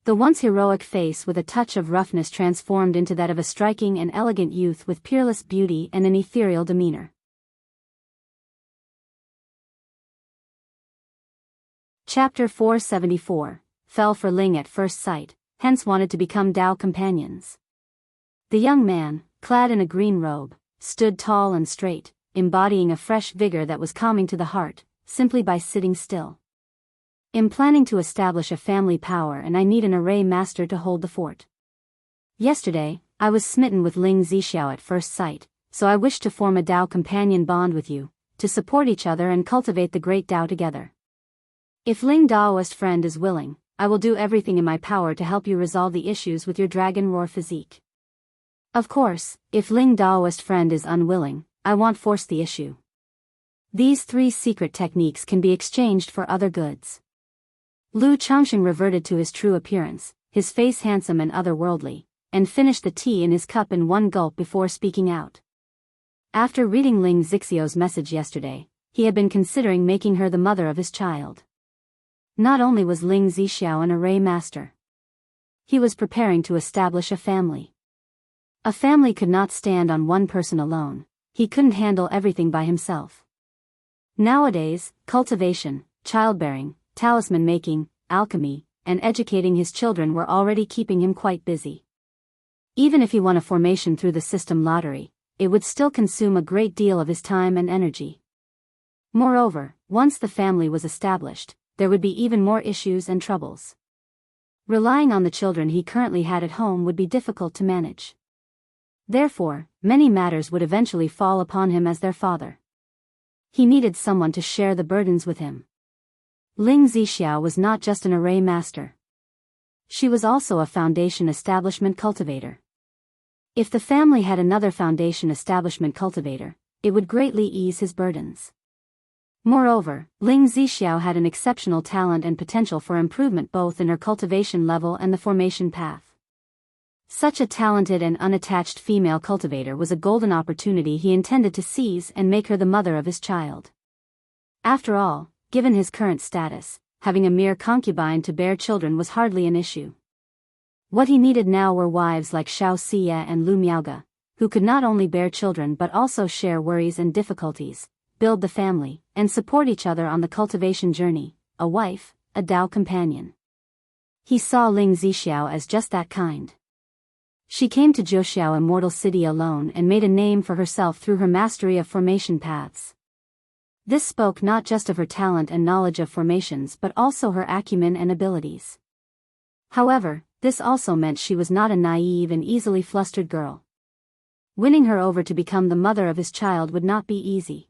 Speaker 1: the once heroic face with a touch of roughness transformed into that of a striking and elegant youth with peerless beauty and an ethereal demeanor. Chapter 474, fell for Ling at first sight, hence wanted to become Dao companions. The young man, clad in a green robe, stood tall and straight, embodying a fresh vigor that was calming to the heart, simply by sitting still. I'm planning to establish a family power and I need an array master to hold the fort. Yesterday, I was smitten with Ling Zixiao at first sight, so I wish to form a Dao companion bond with you, to support each other and cultivate the great Dao together. If Ling Daoist friend is willing, I will do everything in my power to help you resolve the issues with your dragon roar physique. Of course, if Ling Daoist friend is unwilling, I won't force the issue. These 3 secret techniques can be exchanged for other goods. Lu Changxing reverted to his true appearance, his face handsome and otherworldly, and finished the tea in his cup in one gulp before speaking out. After reading Ling Zixio's message yesterday, he had been considering making her the mother of his child. Not only was Ling Zixiao an array master, he was preparing to establish a family. A family could not stand on one person alone, he couldn't handle everything by himself. Nowadays, cultivation, childbearing, talisman making, alchemy, and educating his children were already keeping him quite busy. Even if he won a formation through the system lottery, it would still consume a great deal of his time and energy. Moreover, once the family was established, there would be even more issues and troubles. Relying on the children he currently had at home would be difficult to manage. Therefore, many matters would eventually fall upon him as their father. He needed someone to share the burdens with him. Ling Zixiao was not just an array master. She was also a foundation establishment cultivator. If the family had another foundation establishment cultivator, it would greatly ease his burdens. Moreover, Ling Zixiao had an exceptional talent and potential for improvement both in her cultivation level and the formation path. Such a talented and unattached female cultivator was a golden opportunity he intended to seize and make her the mother of his child. After all, given his current status, having a mere concubine to bear children was hardly an issue. What he needed now were wives like Xiao Xie and Lu Miaoge, who could not only bear children but also share worries and difficulties, build the family, and support each other on the cultivation journey, a wife, a Dao companion. He saw Ling Zixiao as just that kind. She came to Zhouxiao Immortal City alone and made a name for herself through her mastery of formation paths. This spoke not just of her talent and knowledge of formations but also her acumen and abilities. However, this also meant she was not a naive and easily flustered girl. Winning her over to become the mother of his child would not be easy.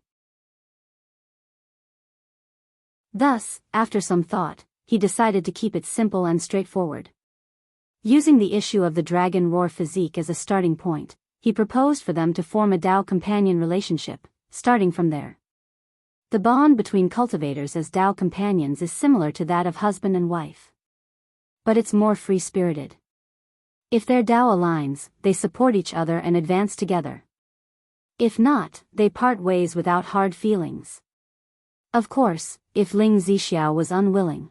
Speaker 1: Thus, after some thought, he decided to keep it simple and straightforward. Using the issue of the dragon roar physique as a starting point, he proposed for them to form a Dao companion relationship, starting from there. The bond between cultivators as Dao companions is similar to that of husband and wife. But it's more free-spirited. If their Dao aligns, they support each other and advance together. If not, they part ways without hard feelings. Of course, if Ling Zixiao was unwilling,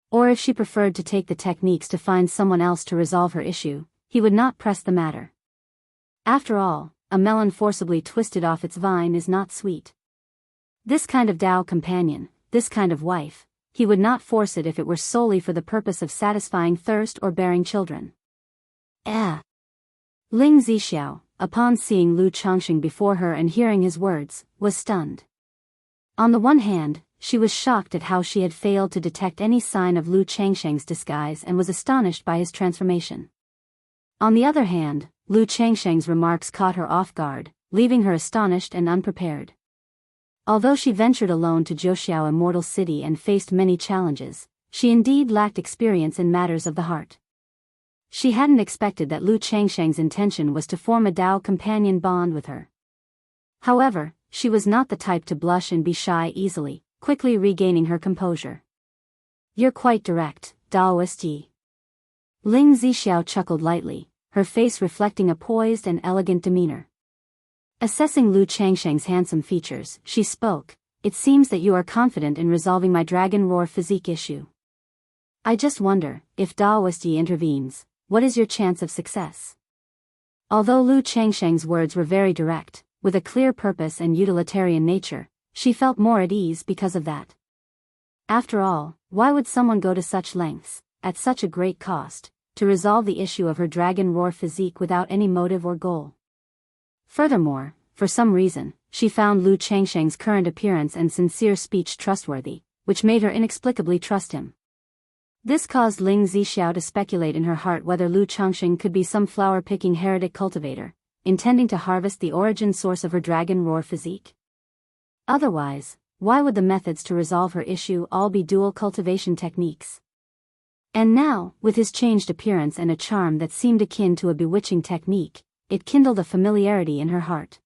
Speaker 1: or if she preferred to take the techniques to find someone else to resolve her issue, he would not press the matter. After all, a melon forcibly twisted off its vine is not sweet. This kind of Dao companion, this kind of wife, he would not force it if it were solely for the purpose of satisfying thirst or bearing children. Ling Zixiao, upon seeing Lu Changxing before her and hearing his words, was stunned. On the one hand, she was shocked at how she had failed to detect any sign of Lu Changxing's disguise and was astonished by his transformation. On the other hand, Lu Changxing's remarks caught her off guard, leaving her astonished and unprepared. Although she ventured alone to Zhouxiao Immortal City and faced many challenges, she indeed lacked experience in matters of the heart. She hadn't expected that Lu Changxing's intention was to form a Dao companion bond with her. However, she was not the type to blush and be shy easily, quickly regaining her composure. "You're quite direct, Daoist Yi." Ling Zixiao chuckled lightly, her face reflecting a poised and elegant demeanor. Assessing Lu Changxing's handsome features, she spoke, "It seems that you are confident in resolving my dragon roar physique issue. I just wonder, if Daoist Yi intervenes, what is your chance of success?" Although Lu Changxing's words were very direct, with a clear purpose and utilitarian nature, she felt more at ease because of that. After all, why would someone go to such lengths, at such a great cost, to resolve the issue of her dragon roar physique without any motive or goal? Furthermore, for some reason, she found Lu Changxing's current appearance and sincere speech trustworthy, which made her inexplicably trust him. This caused Ling Zixiao to speculate in her heart whether Lu Changxing could be some flower-picking heretic cultivator, intending to harvest the origin source of her dragon roar physique. Otherwise, why would the methods to resolve her issue all be dual cultivation techniques? And now, with his changed appearance and a charm that seemed akin to a bewitching technique, it kindled a familiarity in her heart.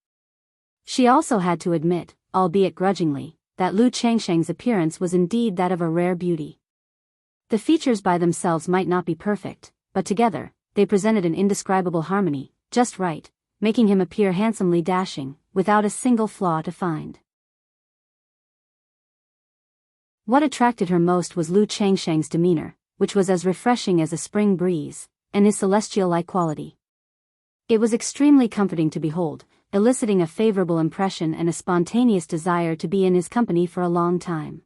Speaker 1: She also had to admit, albeit grudgingly, that Lu Changxing's appearance was indeed that of a rare beauty. The features by themselves might not be perfect, but together, they presented an indescribable harmony, just right, making him appear handsomely dashing, without a single flaw to find. What attracted her most was Lu Changsheng's demeanor, which was as refreshing as a spring breeze, and his celestial-like quality. It was extremely comforting to behold, eliciting a favorable impression and a spontaneous desire to be in his company for a long time.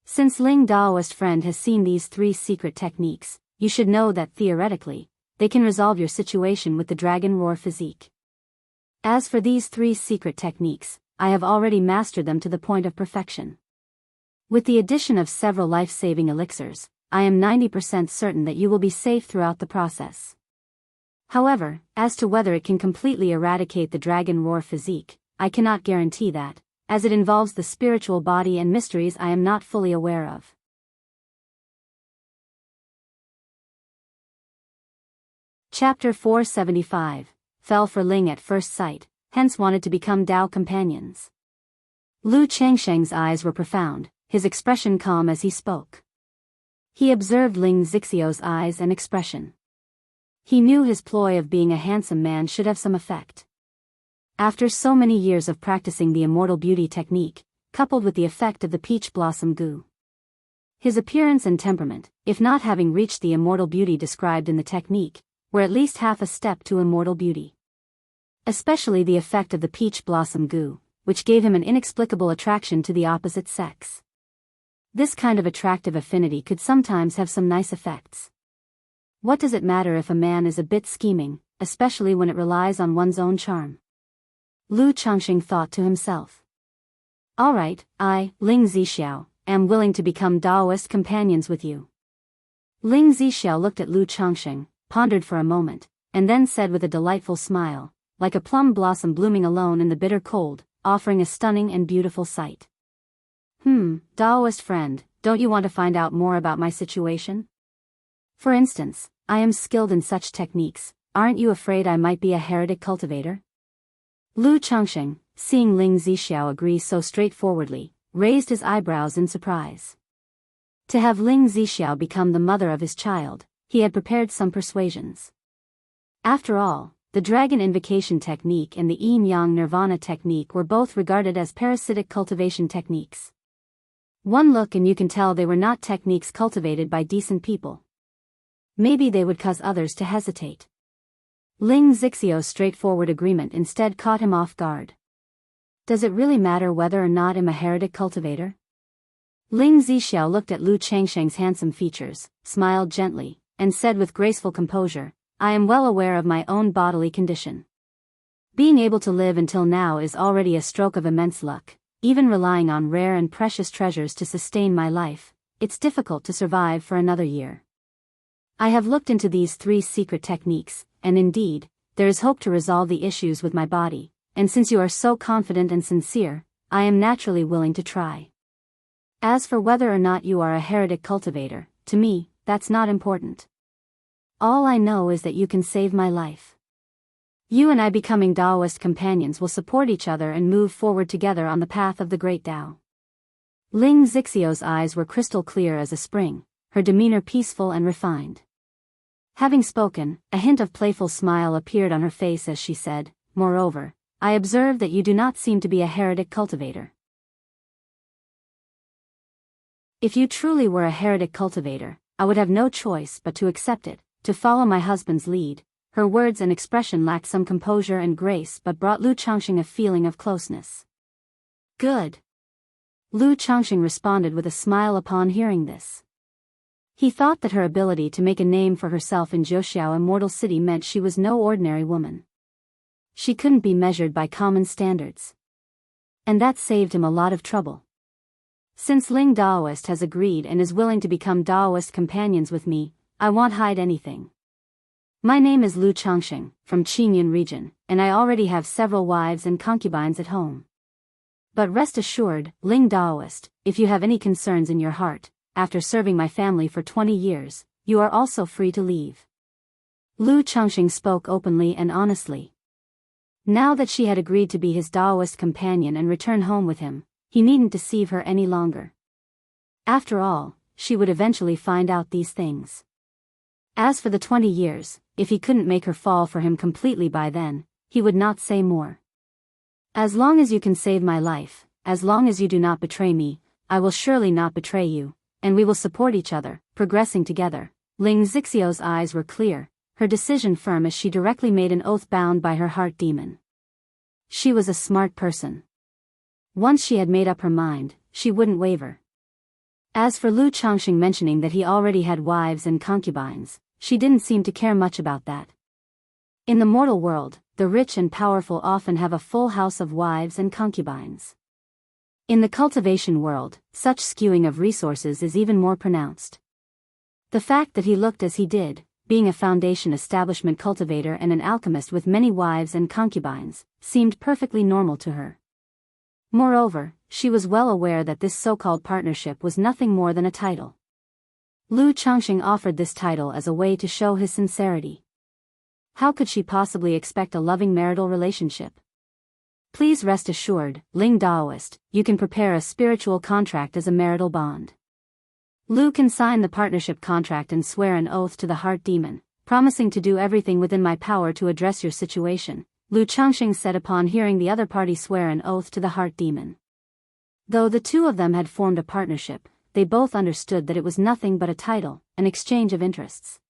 Speaker 1: Since Ling Daoist friend has seen these 3 secret techniques, you should know that theoretically, they can resolve your situation with the dragon roar physique. As for these 3 secret techniques, I have already mastered them to the point of perfection. With the addition of several life-saving elixirs, I am 90% certain that you will be safe throughout the process. However, as to whether it can completely eradicate the dragon roar physique, I cannot guarantee that, as it involves the spiritual body and mysteries I am not fully aware of. Chapter 475, Fell for Ling at first sight, hence wanted to become Tao companions. Lu Changsheng's eyes were profound, his expression calm as he spoke. He observed Ling Zixio's eyes and expression. He knew his ploy of being a handsome man should have some effect. After so many years of practicing the immortal beauty technique, coupled with the effect of the peach blossom goo, his appearance and temperament, if not having reached the immortal beauty described in the technique, were at least half a step to immortal beauty. Especially the effect of the peach blossom goo, which gave him an inexplicable attraction to the opposite sex. This kind of attractive affinity could sometimes have some nice effects. What does it matter if a man is a bit scheming, especially when it relies on one's own charm? Lu Changsheng thought to himself. All right, I, Ling Zixiao, am willing to become Daoist companions with you. Ling Zixiao looked at Lu Changsheng, pondered for a moment, and then said with a delightful smile, like a plum blossom blooming alone in the bitter cold, offering a stunning and beautiful sight. Daoist friend, don't you want to find out more about my situation? For instance, I am skilled in such techniques, aren't you afraid I might be a heretic cultivator? Lu Changsheng, seeing Ling Zixiao agree so straightforwardly, raised his eyebrows in surprise. To have Ling Zixiao become the mother of his child, he had prepared some persuasions. After all, the Dragon Invocation technique and the Yin-Yang Nirvana technique were both regarded as parasitic cultivation techniques. One look and you can tell they were not techniques cultivated by decent people. Maybe they would cause others to hesitate. Ling Zixio's straightforward agreement instead caught him off guard. Does it really matter whether or not I'm a heretic cultivator? Ling Zixiao looked at Lu Changsheng's handsome features, smiled gently, and said with graceful composure, I am well aware of my own bodily condition. Being able to live until now is already a stroke of immense luck. Even relying on rare and precious treasures to sustain my life, it's difficult to survive for another year. I have looked into these 3 secret techniques, and indeed, there is hope to resolve the issues with my body, and since you are so confident and sincere, I am naturally willing to try. As for whether or not you are a heretic cultivator, to me, that's not important. All I know is that you can save my life. You and I becoming Daoist companions will support each other and move forward together on the path of the great Tao. Ling Zixio's eyes were crystal clear as a spring, her demeanor peaceful and refined. Having spoken, a hint of playful smile appeared on her face as she said, Moreover, I observe that you do not seem to be a heretic cultivator. If you truly were a heretic cultivator, I would have no choice but to accept it, to follow my husband's lead. Her words and expression lacked some composure and grace but brought Lu Changsheng a feeling of closeness. Good. Lu Changsheng responded with a smile upon hearing this. He thought that her ability to make a name for herself in Zhoushiao Immortal City meant she was no ordinary woman. She couldn't be measured by common standards. And that saved him a lot of trouble. Since Ling Daoist has agreed and is willing to become Daoist companions with me, I won't hide anything. My name is Lu Changsheng, from Qingyun region, and I already have several wives and concubines at home. But rest assured, Ling Daoist, if you have any concerns in your heart, after serving my family for 20 years, you are also free to leave. Lu Changsheng spoke openly and honestly. Now that she had agreed to be his Daoist companion and return home with him, he needn't deceive her any longer. After all, she would eventually find out these things. As for the 20 years, if he couldn't make her fall for him completely by then, he would not say more. As long as you can save my life, as long as you do not betray me, I will surely not betray you, and we will support each other, progressing together. Ling Zixio's eyes were clear, her decision firm as she directly made an oath bound by her heart demon. She was a smart person. Once she had made up her mind, she wouldn't waver. As for Lu Changxing mentioning that he already had wives and concubines, she didn't seem to care much about that. In the mortal world, the rich and powerful often have a full house of wives and concubines. In the cultivation world, such skewing of resources is even more pronounced. The fact that he looked as he did, being a foundation establishment cultivator and an alchemist with many wives and concubines, seemed perfectly normal to her. Moreover, she was well aware that this so-called partnership was nothing more than a title. Lu Changxing offered this title as a way to show his sincerity. How could she possibly expect a loving marital relationship? Please rest assured, Ling Daoist, you can prepare a spiritual contract as a marital bond. Lu can sign the partnership contract and swear an oath to the heart demon, promising to do everything within my power to address your situation, Lu Changxing said upon hearing the other party swear an oath to the heart demon. Though the two of them had formed a partnership, they both understood that it was nothing but a title, an exchange of interests.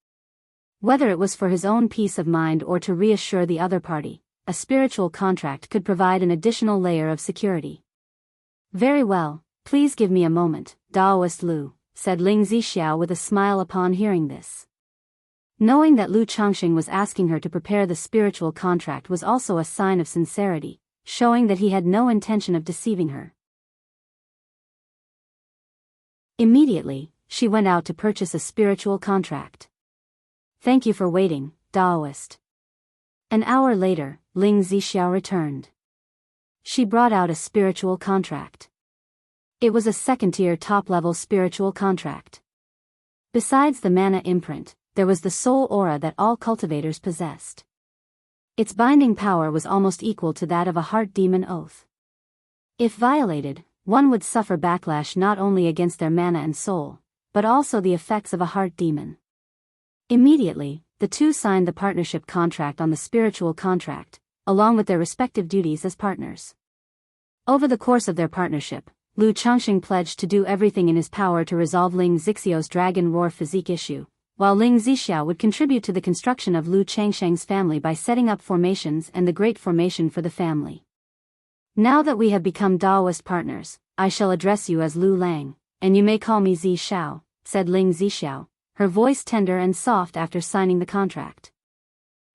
Speaker 1: Whether it was for his own peace of mind or to reassure the other party, a spiritual contract could provide an additional layer of security. Very well, please give me a moment, Daoist Lu, said Ling Zixiao with a smile upon hearing this. Knowing that Lu Changxing was asking her to prepare the spiritual contract was also a sign of sincerity, showing that he had no intention of deceiving her. Immediately, she went out to purchase a spiritual contract. Thank you for waiting, Daoist. An hour later, Ling Zixiao returned. She brought out a spiritual contract. It was a second-tier top-level spiritual contract. Besides the mana imprint, there was the soul aura that all cultivators possessed. Its binding power was almost equal to that of a heart demon oath. If violated, one would suffer backlash not only against their mana and soul, but also the effects of a heart demon. Immediately, the two signed the partnership contract on the spiritual contract, along with their respective duties as partners. Over the course of their partnership, Lu Changxing pledged to do everything in his power to resolve Ling Zixio's dragon roar physique issue, while Ling Zixiao would contribute to the construction of Lu Changsheng's family by setting up formations and the Great Formation for the family. Now that we have become Daoist partners, I shall address you as Lu Lang, and you may call me Zi Xiao, said Ling Zixiao, her voice tender and soft after signing the contract.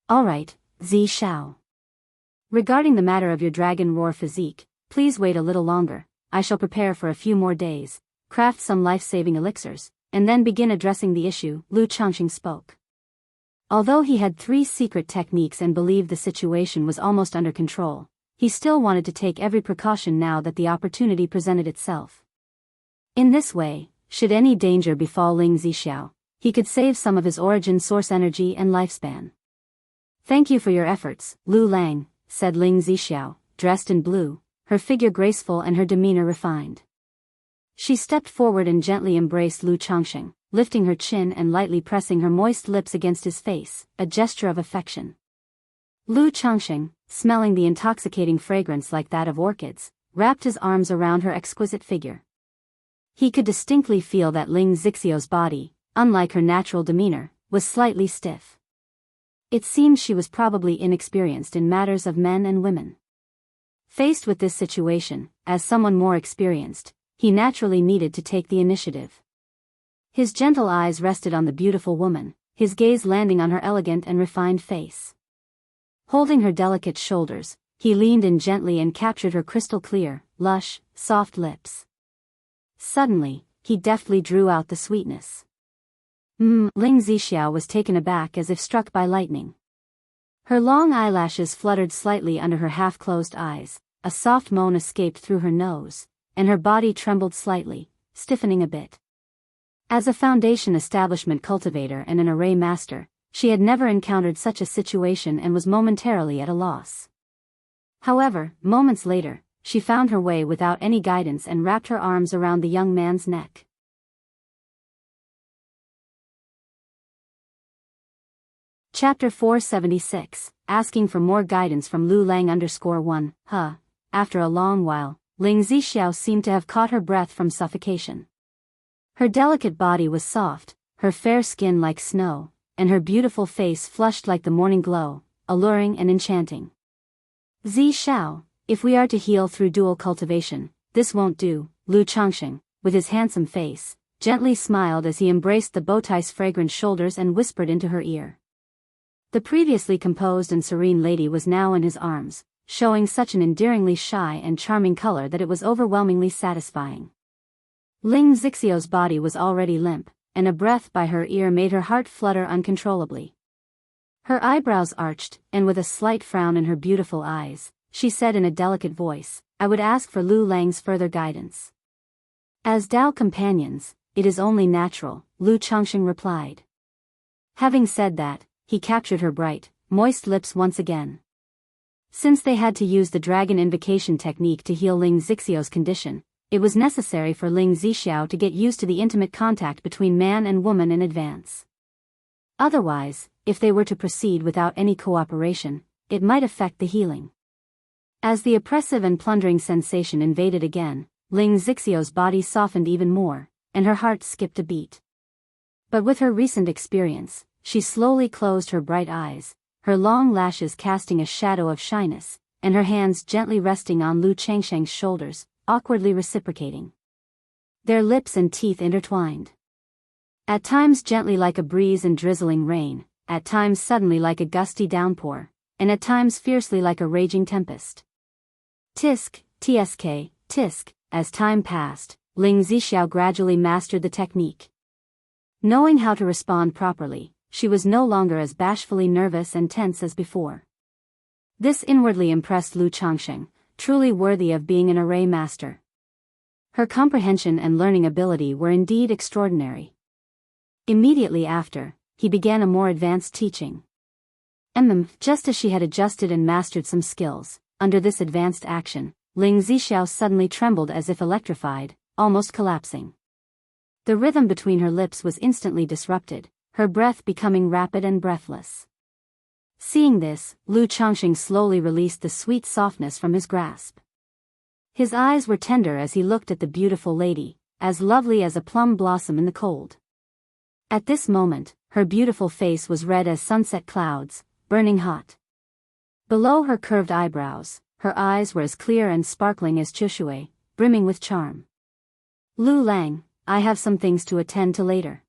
Speaker 1: All right, Zi Xiao. Regarding the matter of your dragon roar physique, please wait a little longer. I shall prepare for a few more days, craft some life-saving elixirs, and then begin addressing the issue, Lu Changxing spoke. Although he had 3 secret techniques and believed the situation was almost under control, he still wanted to take every precaution now that the opportunity presented itself. In this way, should any danger befall Ling Zixiao, he could save some of his origin source energy and lifespan. Thank you for your efforts, Lu Lang, said Ling Zixiao, dressed in blue, her figure graceful and her demeanor refined. She stepped forward and gently embraced Lu Changxing, lifting her chin and lightly pressing her moist lips against his face, a gesture of affection. Lu Changxing, smelling the intoxicating fragrance like that of orchids, wrapped his arms around her exquisite figure. He could distinctly feel that Ling Zixio's body, unlike her natural demeanor, was slightly stiff. It seemed she was probably inexperienced in matters of men and women. Faced with this situation, as someone more experienced, he naturally needed to take the initiative. His gentle eyes rested on the beautiful woman, his gaze landing on her elegant and refined face. Holding her delicate shoulders, he leaned in gently and captured her crystal-clear, lush, soft lips. Suddenly, he deftly drew out the sweetness. Ling Zixiao was taken aback as if struck by lightning. Her long eyelashes fluttered slightly under her half-closed eyes, a soft moan escaped through her nose, and her body trembled slightly, stiffening a bit. As a foundation establishment cultivator and an array master, she had never encountered such a situation and was momentarily at a loss. However, moments later, she found her way without any guidance and wrapped her arms around the young man's neck. Chapter 476, Asking for more guidance from Lu Lang _1, After a long while, Ling Zixiao seemed to have caught her breath from suffocation. Her delicate body was soft, her fair skin like snow, and her beautiful face flushed like the morning glow, alluring and enchanting. Zixiao, if we are to heal through dual cultivation, this won't do, Lu Changxing, with his handsome face, gently smiled as he embraced the bowtie's fragrant shoulders and whispered into her ear. The previously composed and serene lady was now in his arms, showing such an endearingly shy and charming color that it was overwhelmingly satisfying. Ling Zixiao's body was already limp, and a breath by her ear made her heart flutter uncontrollably. Her eyebrows arched, and with a slight frown in her beautiful eyes, she said in a delicate voice, "I would ask for Lu Lang's further guidance." "As Dao companions, it is only natural," Lu Changxing replied. Having said that, he captured her bright, moist lips once again. Since they had to use the dragon invocation technique to heal Ling Zixiao's condition, it was necessary for Ling Zixiao to get used to the intimate contact between man and woman in advance. Otherwise, if they were to proceed without any cooperation, it might affect the healing. As the oppressive and plundering sensation invaded again, Ling Zixiao's body softened even more, and her heart skipped a beat. But with her recent experience, she slowly closed her bright eyes, her long lashes casting a shadow of shyness, and her hands gently resting on Lu Changsheng's shoulders, awkwardly reciprocating. Their lips and teeth intertwined. At times gently like a breeze and drizzling rain, at times suddenly like a gusty downpour, and at times fiercely like a raging tempest. Tisk, tsk, tisk, as time passed, Ling Zixiao gradually mastered the technique. Knowing how to respond properly, she was no longer as bashfully nervous and tense as before. This inwardly impressed Lu Changxing, truly worthy of being an array master. Her comprehension and learning ability were indeed extraordinary. Immediately after, he began a more advanced teaching. Just as she had adjusted and mastered some skills, under this advanced action, Ling Zixiao suddenly trembled as if electrified, almost collapsing. The rhythm between her lips was instantly disrupted, her breath becoming rapid and breathless. Seeing this, Lu Changxing slowly released the sweet softness from his grasp. His eyes were tender as he looked at the beautiful lady, as lovely as a plum blossom in the cold. At this moment, her beautiful face was red as sunset clouds, burning hot. Below her curved eyebrows, her eyes were as clear and sparkling as Chushui, brimming with charm. "Lu Lang, I have some things to attend to later.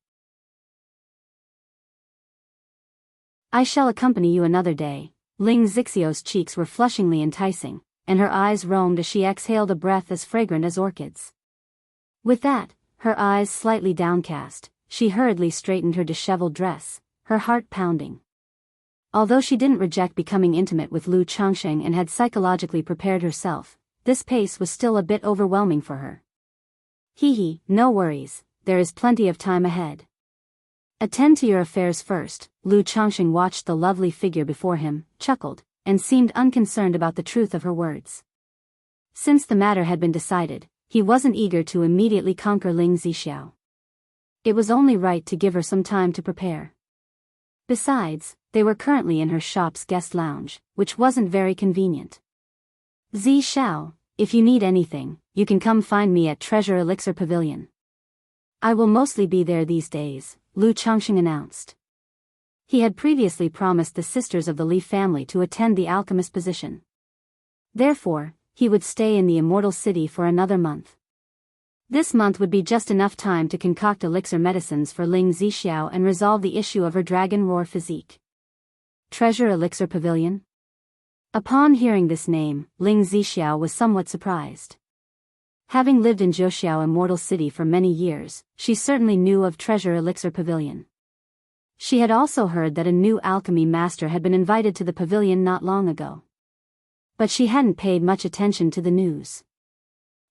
Speaker 1: I shall accompany you another day." Ling Zixiao's cheeks were flushingly enticing, and her eyes roamed as she exhaled a breath as fragrant as orchids. With that, her eyes slightly downcast, she hurriedly straightened her disheveled dress, her heart pounding. Although she didn't reject becoming intimate with Lu Changxing and had psychologically prepared herself, this pace was still a bit overwhelming for her. No worries, there is plenty of time ahead. Attend to your affairs first." Lu Changxing watched the lovely figure before him, chuckled, and seemed unconcerned about the truth of her words. Since the matter had been decided, he wasn't eager to immediately conquer Ling Zixiao. It was only right to give her some time to prepare. Besides, they were currently in her shop's guest lounge, which wasn't very convenient. "Zixiao, if you need anything, you can come find me at Treasure Elixir Pavilion. I will mostly be there these days," Lu Changxing announced. He had previously promised the sisters of the Li family to attend the alchemist position. Therefore, he would stay in the Immortal City for another month. This month would be just enough time to concoct elixir medicines for Ling Zixiao and resolve the issue of her dragon roar physique. Treasure Elixir Pavilion? Upon hearing this name, Ling Zixiao was somewhat surprised. Having lived in Zhoxiao Immortal City for many years, she certainly knew of Treasure Elixir Pavilion. She had also heard that a new alchemy master had been invited to the pavilion not long ago. But she hadn't paid much attention to the news.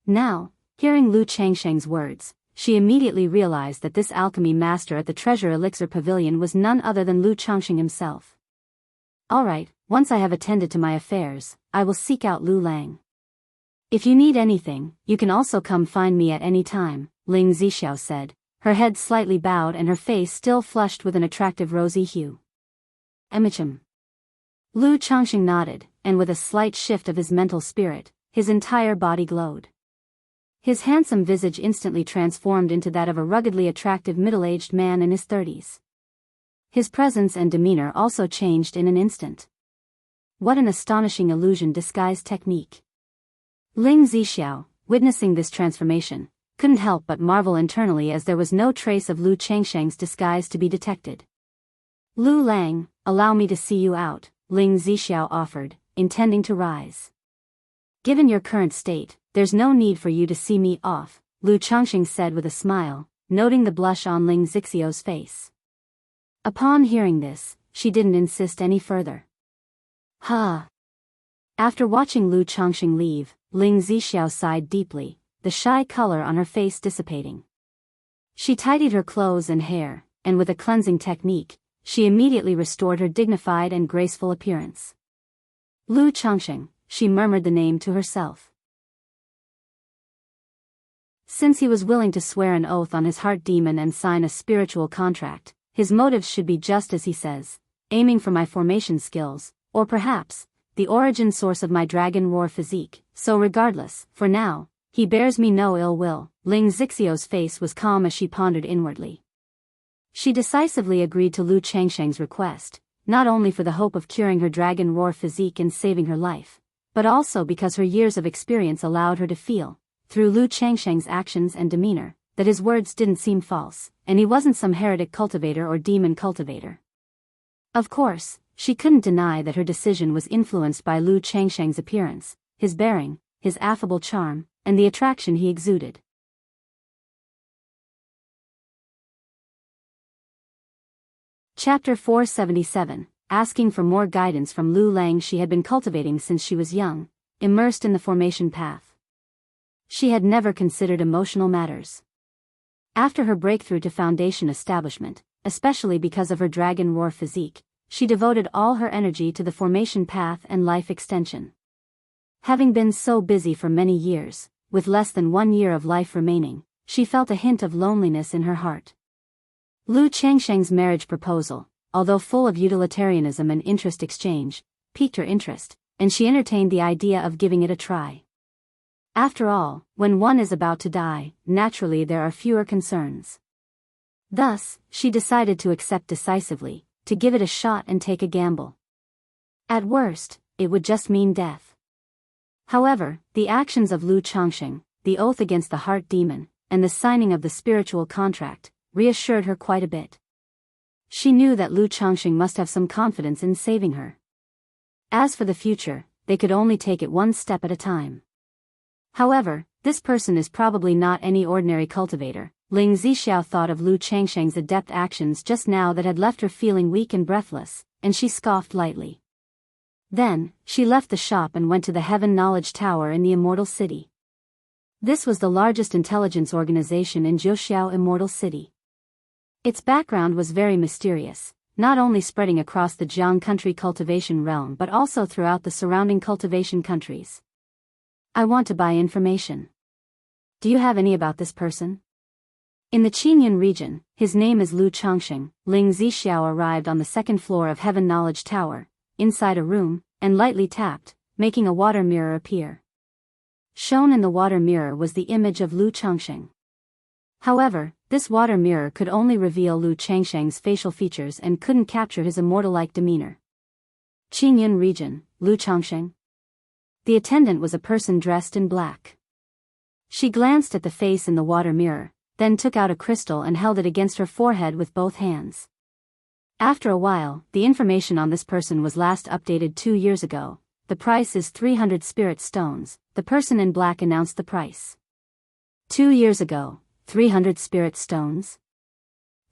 Speaker 1: Now, hearing Lu Changsheng's words, she immediately realized that this alchemy master at the Treasure Elixir Pavilion was none other than Lu Changsheng himself. "All right, once I have attended to my affairs, I will seek out Lu Lang. If you need anything, you can also come find me at any time," Ling Zixiao said, her head slightly bowed and her face still flushed with an attractive rosy hue. Emichim. Lu Changxing nodded, and with a slight shift of his mental spirit, his entire body glowed. His handsome visage instantly transformed into that of a ruggedly attractive middle-aged man in his 30s. His presence and demeanor also changed in an instant. What an astonishing illusion disguise technique. Ling Zixiao, witnessing this transformation, couldn't help but marvel internally as there was no trace of Lu Changsheng's disguise to be detected. Lu Lang, allow me to see you out, Ling Zixiao offered, intending to rise. Given your current state, there's no need for you to see me off, Lu Changxing said with a smile, noting the blush on Ling Zixiao's face. Upon hearing this, she didn't insist any further. After watching Lu Changxing leave, Ling Zixiao sighed deeply, the shy color on her face dissipating. She tidied her clothes and hair, and with a cleansing technique, she immediately restored her dignified and graceful appearance. Lu Changxing, she murmured the name to herself. Since he was willing to swear an oath on his heart demon and sign a spiritual contract, his motives should be just as he says, aiming for my formation skills, or perhaps, the origin source of my dragon roar physique, so regardless, for now, he bears me no ill will. Ling Zixiao's face was calm as she pondered inwardly. She decisively agreed to Lu Changsheng's request, not only for the hope of curing her dragon roar physique and saving her life, but also because her years of experience allowed her to feel, through Lu Changsheng's actions and demeanor, that his words didn't seem false, and he wasn't some heretic cultivator or demon cultivator. Of course, she couldn't deny that her decision was influenced by Lu Changsheng's appearance, his bearing, his affable charm, and the attraction he exuded. Chapter 477, asking for more guidance from Lu Lang. She had been cultivating since she was young, immersed in the formation path. She had never considered emotional matters. After her breakthrough to foundation establishment, especially because of her dragon roar physique, she devoted all her energy to the formation path and life extension. Having been so busy for many years, with less than 1 year of life remaining, she felt a hint of loneliness in her heart. Lu Changsheng's marriage proposal, although full of utilitarianism and interest exchange, piqued her interest, and she entertained the idea of giving it a try. After all, when one is about to die, naturally there are fewer concerns. Thus, she decided to accept decisively, to give it a shot and take a gamble. At worst, it would just mean death. However, the actions of Lu Changxing, the oath against the heart demon, and the signing of the spiritual contract, reassured her quite a bit. She knew that Lu Changxing must have some confidence in saving her. As for the future, they could only take it one step at a time. However, this person is probably not any ordinary cultivator. Ling Zixiao thought of Lu Changsheng's adept actions just now that had left her feeling weak and breathless, and she scoffed lightly. Then, she left the shop and went to the Heaven Knowledge Tower in the Immortal City. This was the largest intelligence organization in Zhouxiao Immortal City. Its background was very mysterious, not only spreading across the Jiang country cultivation realm but also throughout the surrounding cultivation countries. I want to buy information. Do you have any about this person? In the Qingyun region, his name is Lu Changxing. Ling Zixiao arrived on the second floor of Heaven Knowledge Tower, inside a room, and lightly tapped, making a water mirror appear. Shown in the water mirror was the image of Lu Changxing. However, this water mirror could only reveal Lu Changsheng's facial features and couldn't capture his immortal-like demeanor. Qingyun region, Lu Changxing. The attendant was a person dressed in black. She glanced at the face in the water mirror, then took out a crystal and held it against her forehead with both hands. After a while, the information on this person was last updated 2 years ago. The price is 300 spirit stones. The person in black announced the price. 2 years ago, 300 spirit stones?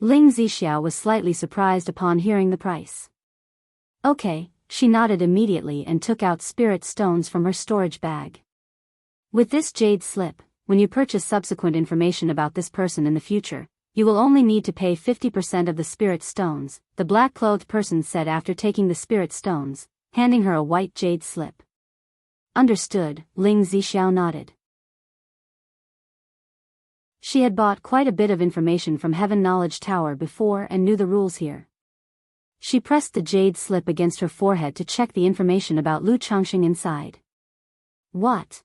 Speaker 1: Ling Zixiao was slightly surprised upon hearing the price. Okay, she nodded immediately and took out spirit stones from her storage bag. With this jade slip, when you purchase subsequent information about this person in the future, you will only need to pay 50% of the spirit stones, the black-clothed person said after taking the spirit stones, handing her a white jade slip. Understood, Ling Zixiao nodded. She had bought quite a bit of information from Heaven Knowledge Tower before and knew the rules here. She pressed the jade slip against her forehead to check the information about Lu Changxing inside. What?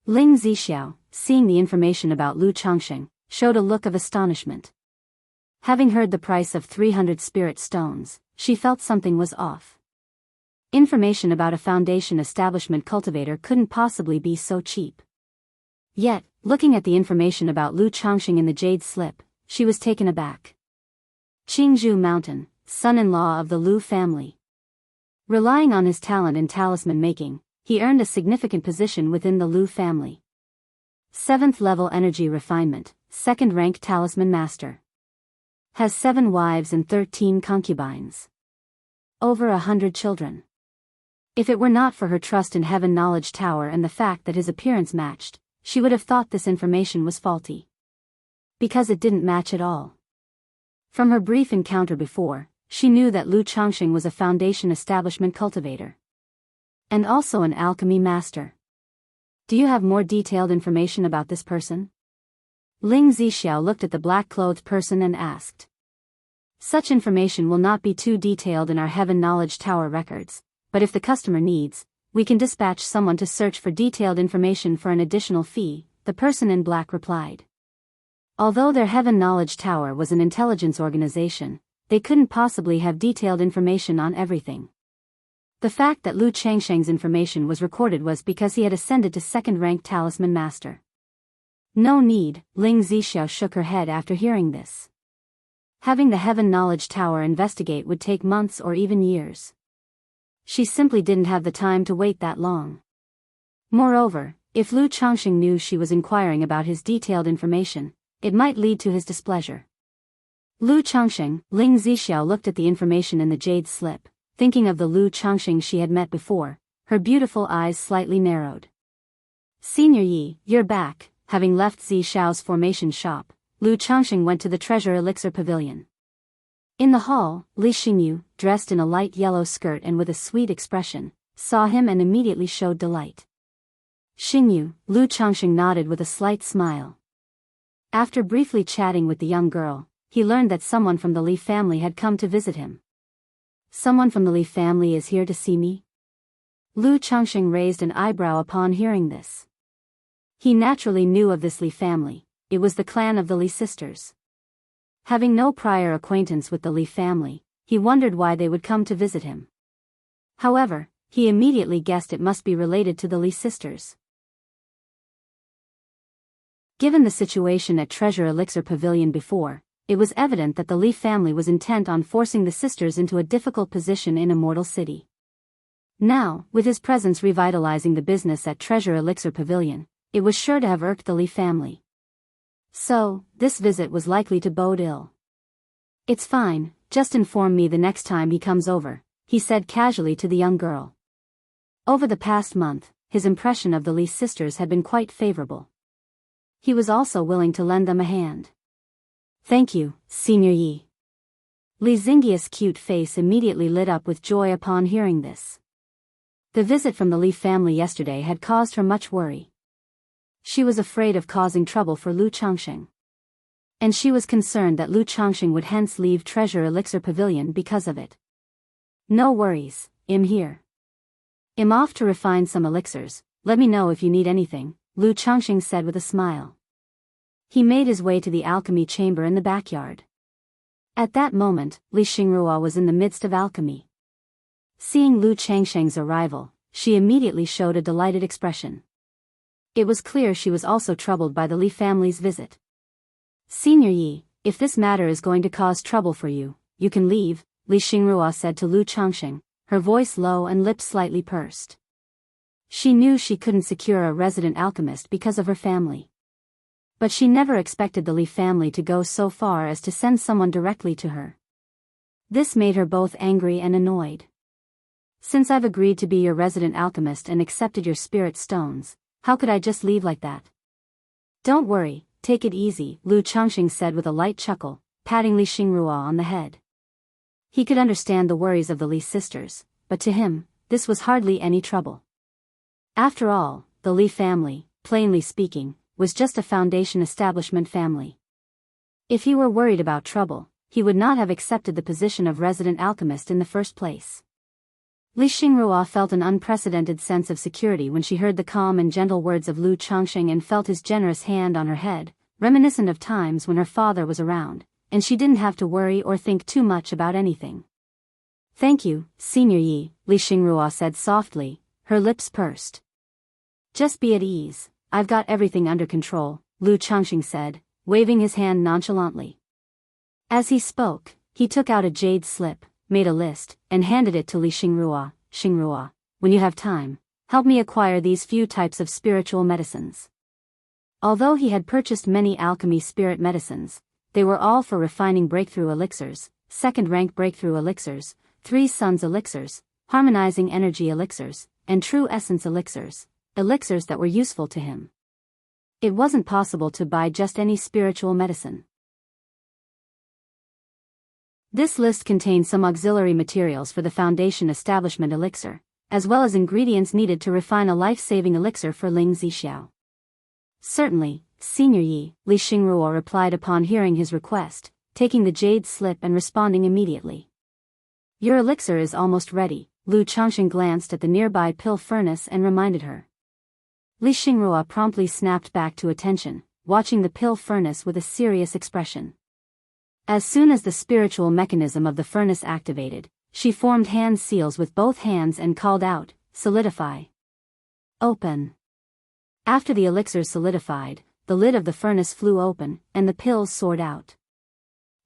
Speaker 1: Ling Zixiao, seeing the information about Lu Changxing, showed a look of astonishment. Having heard the price of 300 spirit stones, she felt something was off. Information about a foundation establishment cultivator couldn't possibly be so cheap. Yet, looking at the information about Lu Changxing in the jade slip, she was taken aback. Qingzhou Mountain, son-in-law of the Lu family. Relying on his talent in talisman making, he earned a significant position within the Lu family. 7th level energy refinement, 2nd rank talisman master. Has 7 wives and 13 concubines. Over 100 children. If it were not for her trust in Heaven Knowledge Tower and the fact that his appearance matched, she would have thought this information was faulty. Because it didn't match at all. From her brief encounter before, she knew that Lu Changxing was a foundation establishment cultivator. And also an alchemy master. Do you have more detailed information about this person? Ling Zixiao looked at the black-clothed person and asked. Such information will not be too detailed in our Heaven Knowledge Tower records, but if the customer needs, we can dispatch someone to search for detailed information for an additional fee, the person in black replied. Although their Heaven Knowledge Tower was an intelligence organization, they couldn't possibly have detailed information on everything. The fact that Lu Changxing's information was recorded was because he had ascended to 2nd rank talisman master. No need, Ling Zixiao shook her head after hearing this. Having the Heaven Knowledge Tower investigate would take months or even years. She simply didn't have the time to wait that long. Moreover, if Lu Changxing knew she was inquiring about his detailed information, it might lead to his displeasure. Lu Changxing, Ling Zixiao looked at the information in the jade slip, thinking of the Lu Changxing she had met before, her beautiful eyes slightly narrowed. Senior Yi, you're back. Having left Zixiao's formation shop, Lu Changxing went to the Treasure Elixir Pavilion. In the hall, Li Xingyu, dressed in a light yellow skirt and with a sweet expression, saw him and immediately showed delight. Xingyu, Lu Changxing nodded with a slight smile. After briefly chatting with the young girl, he learned that someone from the Li family had come to visit him. Someone from the Li family is here to see me? Lu Changxing raised an eyebrow upon hearing this. He naturally knew of this Li family, it was the clan of the Li sisters. Having no prior acquaintance with the Li family, he wondered why they would come to visit him. However, he immediately guessed it must be related to the Li sisters. Given the situation at Treasure Elixir Pavilion before, it was evident that the Li family was intent on forcing the sisters into a difficult position in Immortal City. Now, with his presence revitalizing the business at Treasure Elixir Pavilion, it was sure to have irked the Li family. So, this visit was likely to bode ill. It's fine, just inform me the next time he comes over, he said casually to the young girl. Over the past month, his impression of the Li sisters had been quite favorable. He was also willing to lend them a hand. Thank you, Senior Yi. Li Xingyi's cute face immediately lit up with joy upon hearing this. The visit from the Li family yesterday had caused her much worry. She was afraid of causing trouble for Lu Changxing. And she was concerned that Lu Changxing would hence leave Treasure Elixir Pavilion because of it. No worries, I'm here. I'm off to refine some elixirs, let me know if you need anything, Lu Changxing said with a smile. He made his way to the alchemy chamber in the backyard. At that moment, Li Xingrua was in the midst of alchemy. Seeing Lu Changxing's arrival, she immediately showed a delighted expression. It was clear she was also troubled by the Li family's visit. Senior Yi, if this matter is going to cause trouble for you, you can leave, Li Xingrua said to Lu Changxing, her voice low and lips slightly pursed. She knew she couldn't secure a resident alchemist because of her family. But she never expected the Li family to go so far as to send someone directly to her. This made her both angry and annoyed. Since I've agreed to be your resident alchemist and accepted your spirit stones, how could I just leave like that? Don't worry, take it easy, Lu Changxing said with a light chuckle, patting Li Xingrua on the head. He could understand the worries of the Li sisters, but to him, this was hardly any trouble. After all, the Li family, plainly speaking, was just a foundation establishment family. If he were worried about trouble, he would not have accepted the position of resident alchemist in the first place. Li Xingrua felt an unprecedented sense of security when she heard the calm and gentle words of Lu Changxing and felt his generous hand on her head, reminiscent of times when her father was around, and she didn't have to worry or think too much about anything. "Thank you, Senior Yi," Li Xingrua said softly, her lips pursed. "Just be at ease, I've got everything under control," Lu Changxing said, waving his hand nonchalantly. As he spoke, he took out a jade slip, made a list, and handed it to Li Xingrua. "Xingrua, when you have time, help me acquire these few types of spiritual medicines." Although he had purchased many alchemy spirit medicines, they were all for refining breakthrough elixirs, second-rank breakthrough elixirs, three suns elixirs, harmonizing energy elixirs, and true essence elixirs, elixirs that were useful to him. It wasn't possible to buy just any spiritual medicine. This list contained some auxiliary materials for the Foundation Establishment elixir, as well as ingredients needed to refine a life-saving elixir for Ling Zixiao. "Certainly, Senior Yi," Li Xingrua replied upon hearing his request, taking the jade slip and responding immediately. "Your elixir is almost ready," Lu Changxing glanced at the nearby pill furnace and reminded her. Li Xingrua promptly snapped back to attention, watching the pill furnace with a serious expression. As soon as the spiritual mechanism of the furnace activated, she formed hand seals with both hands and called out, "Solidify. Open." After the elixir solidified, the lid of the furnace flew open, and the pills soared out.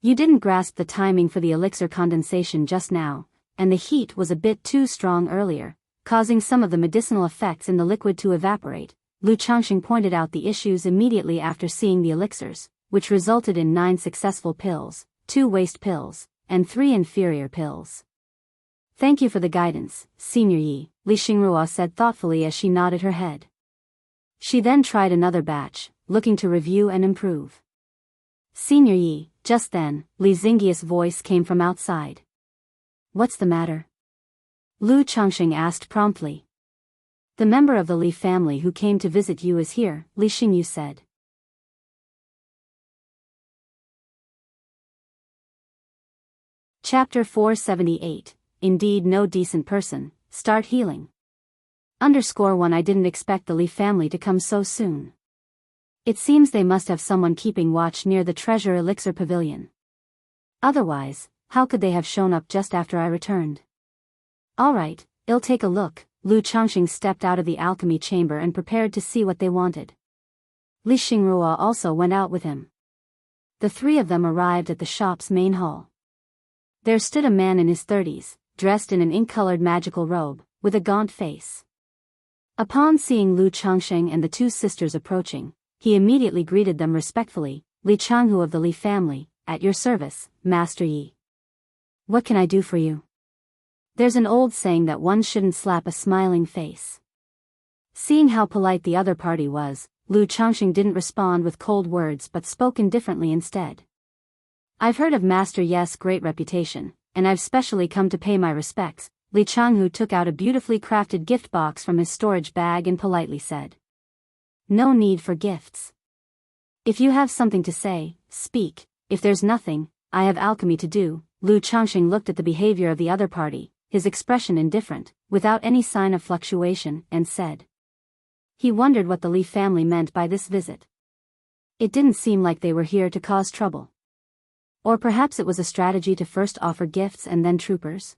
Speaker 1: You didn't grasp the timing for the elixir condensation just now, and the heat was a bit too strong earlier, causing some of the medicinal effects in the liquid to evaporate. Lu Changxing pointed out the issues immediately after seeing the elixirs, which resulted in 9 successful pills, 2 waste pills, and 3 inferior pills. "Thank you for the guidance, Senior Yi," Li Xingrua said thoughtfully as she nodded her head. She then tried another batch, looking to review and improve. "Senior Yi," just then, Li Xingyi's voice came from outside. "What's the matter?" Lu Changxing asked promptly. "The member of the Li family who came to visit you is here," Li Xingyu said. Chapter 478, Indeed No Decent Person, Start Healing. _1 I didn't expect the Li family to come so soon. It seems they must have someone keeping watch near the treasure elixir pavilion. Otherwise, how could they have shown up just after I returned? Alright, I'll take a look. Lu Changxing stepped out of the alchemy chamber and prepared to see what they wanted. Li Xingrua also went out with him. The three of them arrived at the shop's main hall. There stood a man in his 30s, dressed in an ink-colored magical robe, with a gaunt face. Upon seeing Lu Changxing and the two sisters approaching, he immediately greeted them respectfully. "Li Changhu of the Li family, at your service, Master Yi. What can I do for you?" There's an old saying that one shouldn't slap a smiling face. Seeing how polite the other party was, Lu Changxing didn't respond with cold words but spoke indifferently instead. "I've heard of Master Yi's great reputation, and I've specially come to pay my respects." Li Changhu took out a beautifully crafted gift box from his storage bag and politely said. "No need for gifts. If you have something to say, speak. If there's nothing, I have alchemy to do." Lu Changxing looked at the behavior of the other party, his expression indifferent, without any sign of fluctuation, and said. He wondered what the Li family meant by this visit. It didn't seem like they were here to cause trouble. Or perhaps it was a strategy to first offer gifts and then troopers?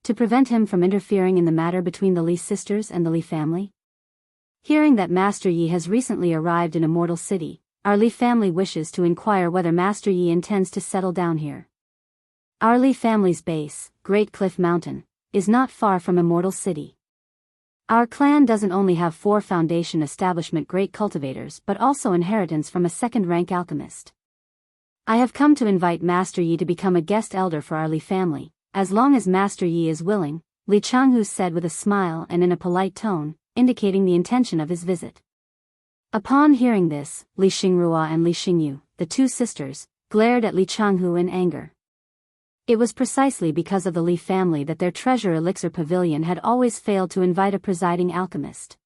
Speaker 1: To prevent him from interfering in the matter between the Li sisters and the Li family? Hearing that Master Yi has recently arrived in Immortal City, our Li family wishes to inquire whether Master Yi intends to settle down here. Our Li family's base, Great Cliff Mountain, is not far from Immortal City. Our clan doesn't only have 4 Foundation Establishment great cultivators but also inheritance from a second-rank alchemist. I have come to invite Master Yi to become a guest elder for our Li family, as long as Master Yi is willing, Li Changhu said with a smile and in a polite tone, indicating the intention of his visit. Upon hearing this, Li Xingrua and Li Xingyu, the two sisters, glared at Li Changhu in anger. It was precisely because of the Li family that their treasure elixir pavilion had always failed to invite a presiding alchemist.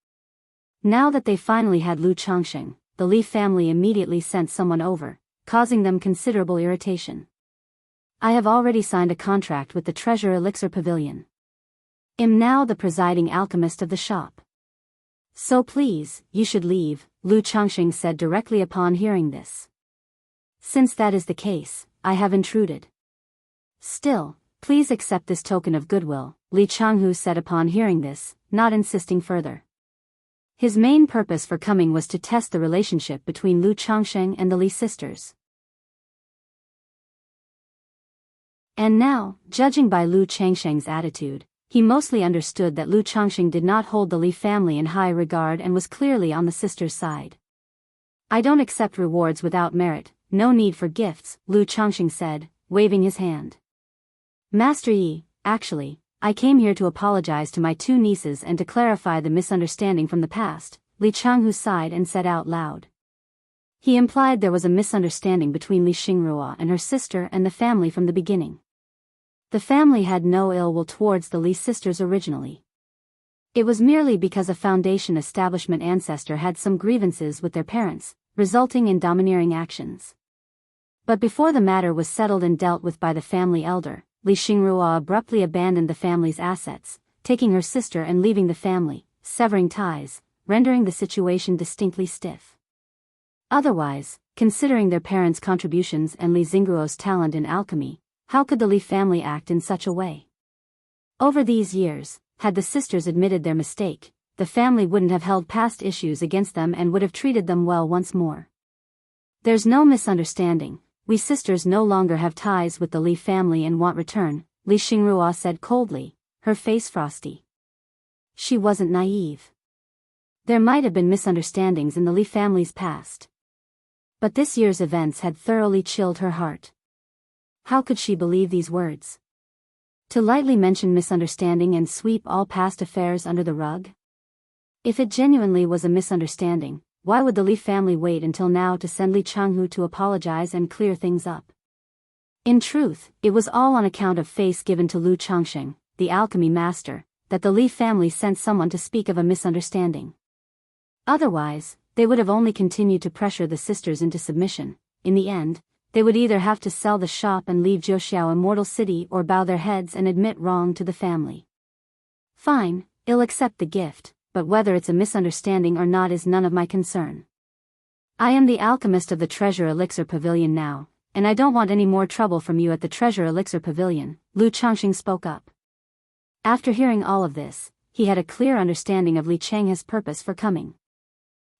Speaker 1: Now that they finally had Lu Changxing, the Li family immediately sent someone over, causing them considerable irritation. I have already signed a contract with the Treasure Elixir Pavilion. Am now the presiding alchemist of the shop. So please, you should leave, Lu Changxing said directly upon hearing this. Since that is the case, I have intruded. Still, please accept this token of goodwill, Li Changhu said upon hearing this, not insisting further. His main purpose for coming was to test the relationship between Lu Changxing and the Li sisters. And now, judging by Lu Changxing's attitude, he mostly understood that Lu Changxing did not hold the Li family in high regard and was clearly on the sisters' side. I don't accept rewards without merit, no need for gifts, Lu Changxing said, waving his hand. Master Yi, actually, I came here to apologize to my two nieces and to clarify the misunderstanding from the past, Li Changhu sighed and said out loud. He implied there was a misunderstanding between Li Xingrua and her sister and the family from the beginning. The family had no ill will towards the Li sisters originally. It was merely because a foundation establishment ancestor had some grievances with their parents, resulting in domineering actions. But before the matter was settled and dealt with by the family elder, Li Xingrua abruptly abandoned the family's assets, taking her sister and leaving the family, severing ties, rendering the situation distinctly stiff. Otherwise, considering their parents' contributions and Li Xingruo's talent in alchemy, how could the Li family act in such a way? Over these years, had the sisters admitted their mistake, the family wouldn't have held past issues against them and would have treated them well once more. There's no misunderstanding, we sisters no longer have ties with the Li family and want return, Li Xingrua said coldly, her face frosty. She wasn't naive. There might have been misunderstandings in the Li family's past. But this year's events had thoroughly chilled her heart. How could she believe these words? To lightly mention misunderstanding and sweep all past affairs under the rug? If it genuinely was a misunderstanding, why would the Li family wait until now to send Li Changhu to apologize and clear things up? In truth, it was all on account of face given to Lu Changxing, the alchemy master, that the Li family sent someone to speak of a misunderstanding. Otherwise, they would have only continued to pressure the sisters into submission. In the end, they would either have to sell the shop and leave Zhouxiao Immortal City or bow their heads and admit wrong to the family. Fine, I'll accept the gift, but whether it's a misunderstanding or not is none of my concern. I am the alchemist of the Treasure Elixir Pavilion now, and I don't want any more trouble from you at the Treasure Elixir Pavilion, Lu Changxing spoke up. After hearing all of this, he had a clear understanding of Li Changhe's purpose for coming.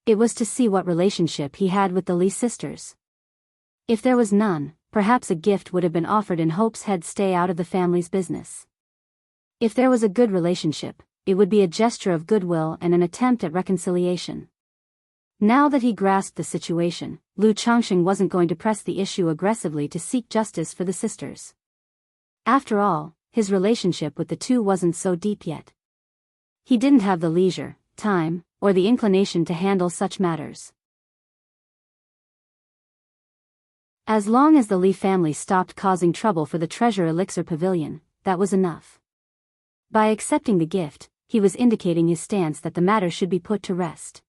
Speaker 1: It was to see what relationship he had with the Li sisters. If there was none, perhaps a gift would have been offered in hopes he'd stay out of the family's business. If there was a good relationship, it would be a gesture of goodwill and an attempt at reconciliation. Now that he grasped the situation, Lu Changxing wasn't going to press the issue aggressively to seek justice for the sisters. After all, his relationship with the two wasn't so deep yet. He didn't have the leisure, time, or the inclination to handle such matters. As long as the Li family stopped causing trouble for the Treasure Elixir Pavilion, that was enough. By accepting the gift, he was indicating his stance that the matter should be put to rest.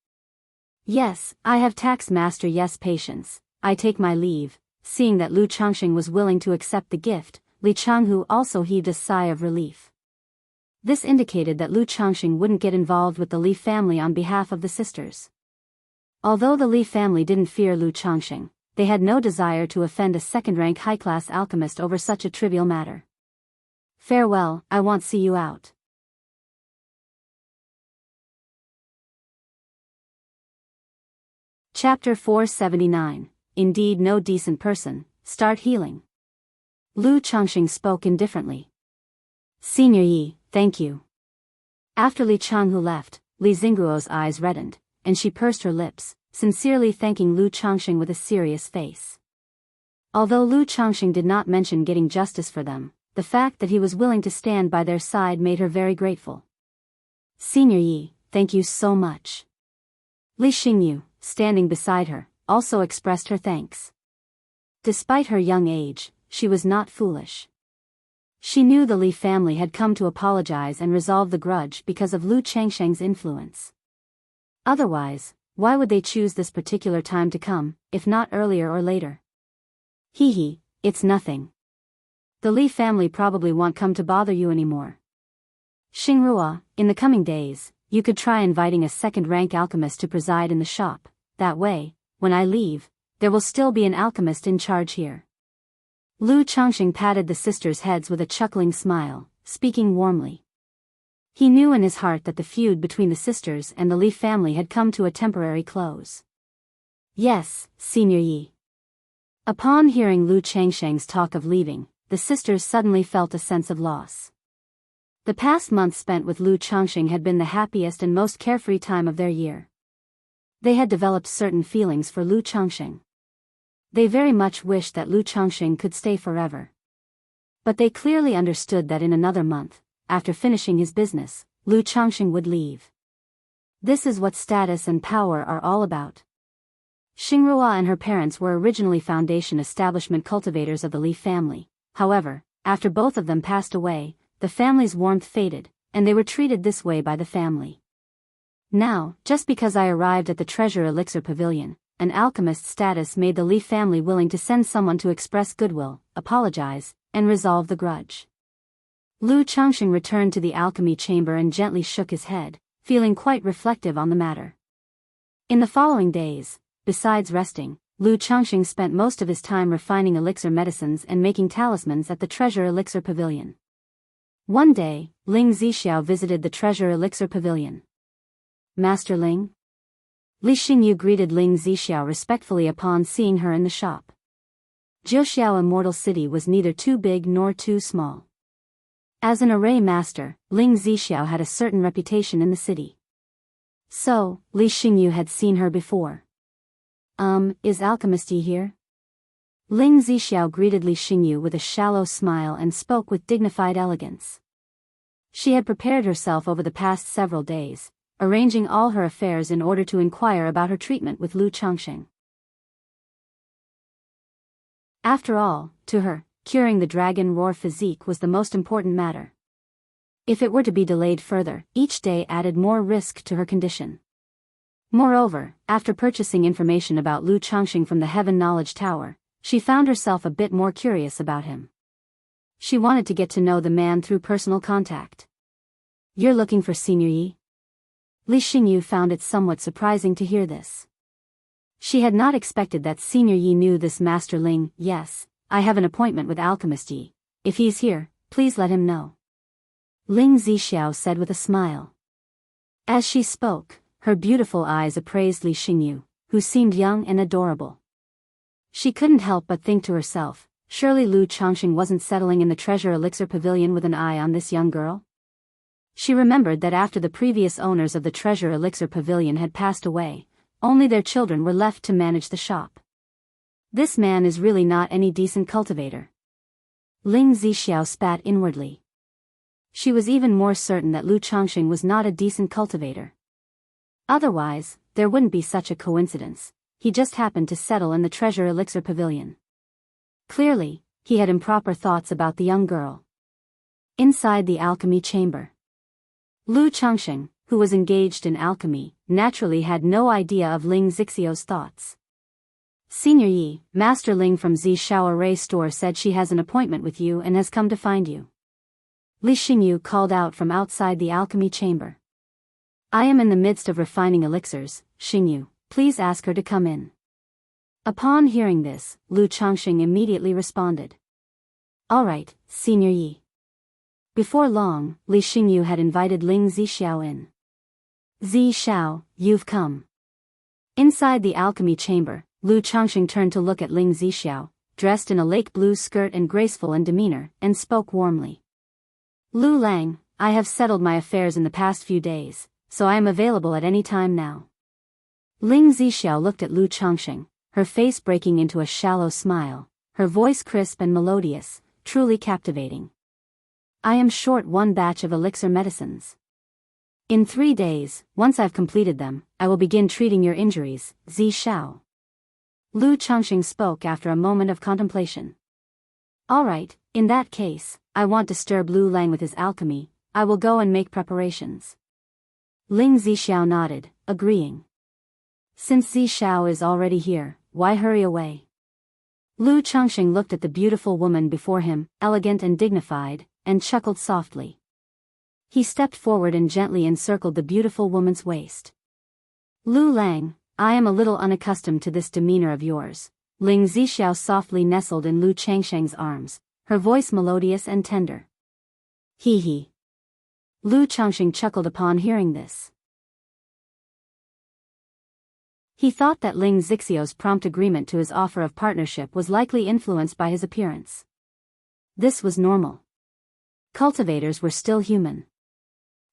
Speaker 1: Yes, I have tax master yes patience, I take my leave. Seeing that Lu Changxing was willing to accept the gift, Li Changhu also heaved a sigh of relief. This indicated that Lu Changxing wouldn't get involved with the Li family on behalf of the sisters. Although the Li family didn't fear Lu Changxing, they had no desire to offend a second-rank high-class alchemist over such a trivial matter. Farewell, I won't see you out. Chapter 479. Indeed no decent person, start healing. Lu Changxing spoke indifferently. Senior Yi, thank you. After Li Changhu left, Li Xingruo's eyes reddened, and she pursed her lips, sincerely thanking Lu Changxing with a serious face. Although Lu Changxing did not mention getting justice for them, the fact that he was willing to stand by their side made her very grateful. Senior Yi, thank you so much. Li Xingyu, standing beside her, also expressed her thanks. Despite her young age, she was not foolish. She knew the Li family had come to apologize and resolve the grudge because of Lu Changxing's influence. Otherwise, why would they choose this particular time to come, if not earlier or later? It's nothing. The Li family probably won't come to bother you anymore. Xingrua, in the coming days, you could try inviting a second-rank alchemist to preside in the shop. That way, when I leave, there will still be an alchemist in charge here. Lu Changxing patted the sisters' heads with a chuckling smile, speaking warmly. He knew in his heart that the feud between the sisters and the Li family had come to a temporary close. Yes, Senior Yi. Upon hearing Lu Changsheng's talk of leaving, the sisters suddenly felt a sense of loss. The past month spent with Lu Changxing had been the happiest and most carefree time of their year. They had developed certain feelings for Lu Changxing. They very much wished that Lu Changxing could stay forever. But they clearly understood that in another month, after finishing his business, Lu Changxing would leave. This is what status and power are all about. Xingrua and her parents were originally foundation establishment cultivators of the Li family. However, after both of them passed away, the family's warmth faded, and they were treated this way by the family. Now, just because I arrived at the Treasure Elixir Pavilion, an alchemist's status made the Li family willing to send someone to express goodwill, apologize, and resolve the grudge. Lu Changxing returned to the alchemy chamber and gently shook his head, feeling quite reflective on the matter. In the following days, besides resting, Lu Changxing spent most of his time refining elixir medicines and making talismans at the Treasure Elixir Pavilion. One day, Ling Zixiao visited the Treasure Elixir Pavilion. Master Ling? Li Xingyu greeted Ling Zixiao respectfully upon seeing her in the shop. Jiuxiao Immortal City was neither too big nor too small. As an array master, Ling Zixiao had a certain reputation in the city. So, Li Xingyu had seen her before. Is Alchemist Yi here? Ling Zixiao greeted Li Xingyu with a shallow smile and spoke with dignified elegance. She had prepared herself over the past several days, arranging all her affairs in order to inquire about her treatment with Lu Changxing. After all, to her, curing the dragon roar physique was the most important matter. If it were to be delayed further, each day added more risk to her condition. Moreover, after purchasing information about Lu Changxing from the Heaven Knowledge Tower, she found herself a bit more curious about him. She wanted to get to know the man through personal contact. You're looking for Senior Yi? Li Xingyu found it somewhat surprising to hear this. She had not expected that Senior Yi knew this Master Ling. Yes, I have an appointment with Alchemist Yi. If he's here, please let him know. Ling Zixiao said with a smile. As she spoke, her beautiful eyes appraised Li Xingyu, who seemed young and adorable. She couldn't help but think to herself, surely Lu Changxing wasn't settling in the Treasure Elixir Pavilion with an eye on this young girl? She remembered that after the previous owners of the Treasure Elixir Pavilion had passed away, only their children were left to manage the shop. This man is really not any decent cultivator. Ling Zixiao spat inwardly. She was even more certain that Lu Changxing was not a decent cultivator. Otherwise, there wouldn't be such a coincidence. He just happened to settle in the Treasure Elixir Pavilion. Clearly, he had improper thoughts about the young girl. Inside the alchemy chamber, Lu Changxing, who was engaged in alchemy, naturally had no idea of Ling Zixiao's thoughts. Senior Yi, Master Ling from Zishao Array Store said she has an appointment with you and has come to find you. Li Xingyu called out from outside the alchemy chamber. I am in the midst of refining elixirs, Xingyu, please ask her to come in. Upon hearing this, Lu Changxing immediately responded. All right, Senior Yi. Before long, Li Xingyu had invited Ling Zixiao in. Zixiao, you've come. Inside the alchemy chamber, Lu Changxing turned to look at Ling Zixiao, dressed in a lake blue skirt and graceful in demeanor, and spoke warmly. Lu Lang, I have settled my affairs in the past few days, so I am available at any time now. Ling Zixiao looked at Lu Changxing, her face breaking into a shallow smile, her voice crisp and melodious, truly captivating. I am short one batch of elixir medicines. In 3 days, once I've completed them, I will begin treating your injuries, Zixiao. Lu Changxing spoke after a moment of contemplation. All right, in that case, I won't disturb Lu Lang with his alchemy, I will go and make preparations. Ling Zixiao nodded, agreeing. Since Zixiao is already here, why hurry away? Lu Changxing looked at the beautiful woman before him, elegant and dignified, and chuckled softly. He stepped forward and gently encircled the beautiful woman's waist. Lu Lang, I am a little unaccustomed to this demeanor of yours. Ling Zixiao softly nestled in Lu Changsheng's arms, her voice melodious and tender. Hee hee. Lu Changxing chuckled upon hearing this. He thought that Ling Zixiao's prompt agreement to his offer of partnership was likely influenced by his appearance. This was normal. Cultivators were still human.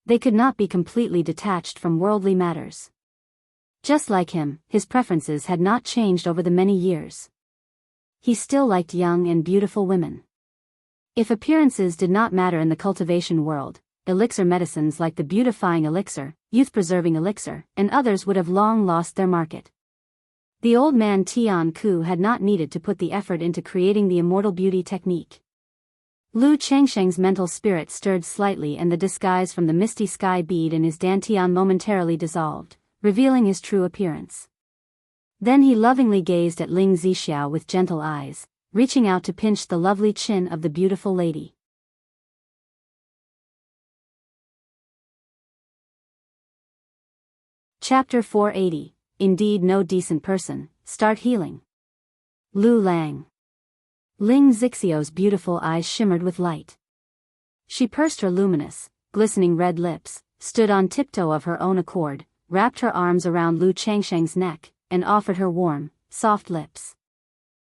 Speaker 1: They could not be completely detached from worldly matters. Just like him, his preferences had not changed over the many years. He still liked young and beautiful women. If appearances did not matter in the cultivation world, elixir medicines like the beautifying elixir, youth-preserving elixir, and others would have long lost their market. The old man Tian Ku had not needed to put the effort into creating the immortal beauty technique. Lu Changsheng's mental spirit stirred slightly and the disguise from the misty sky bead in his dantian momentarily dissolved, revealing his true appearance. Then he lovingly gazed at Ling Zixiao with gentle eyes, reaching out to pinch the lovely chin of the beautiful lady. Chapter 480, Indeed No Decent Person, Start Healing. Lu Lang. Ling Zixiao's beautiful eyes shimmered with light. She pursed her luminous, glistening red lips, stood on tiptoe of her own accord, wrapped her arms around Lu Changsheng's neck, and offered her warm, soft lips.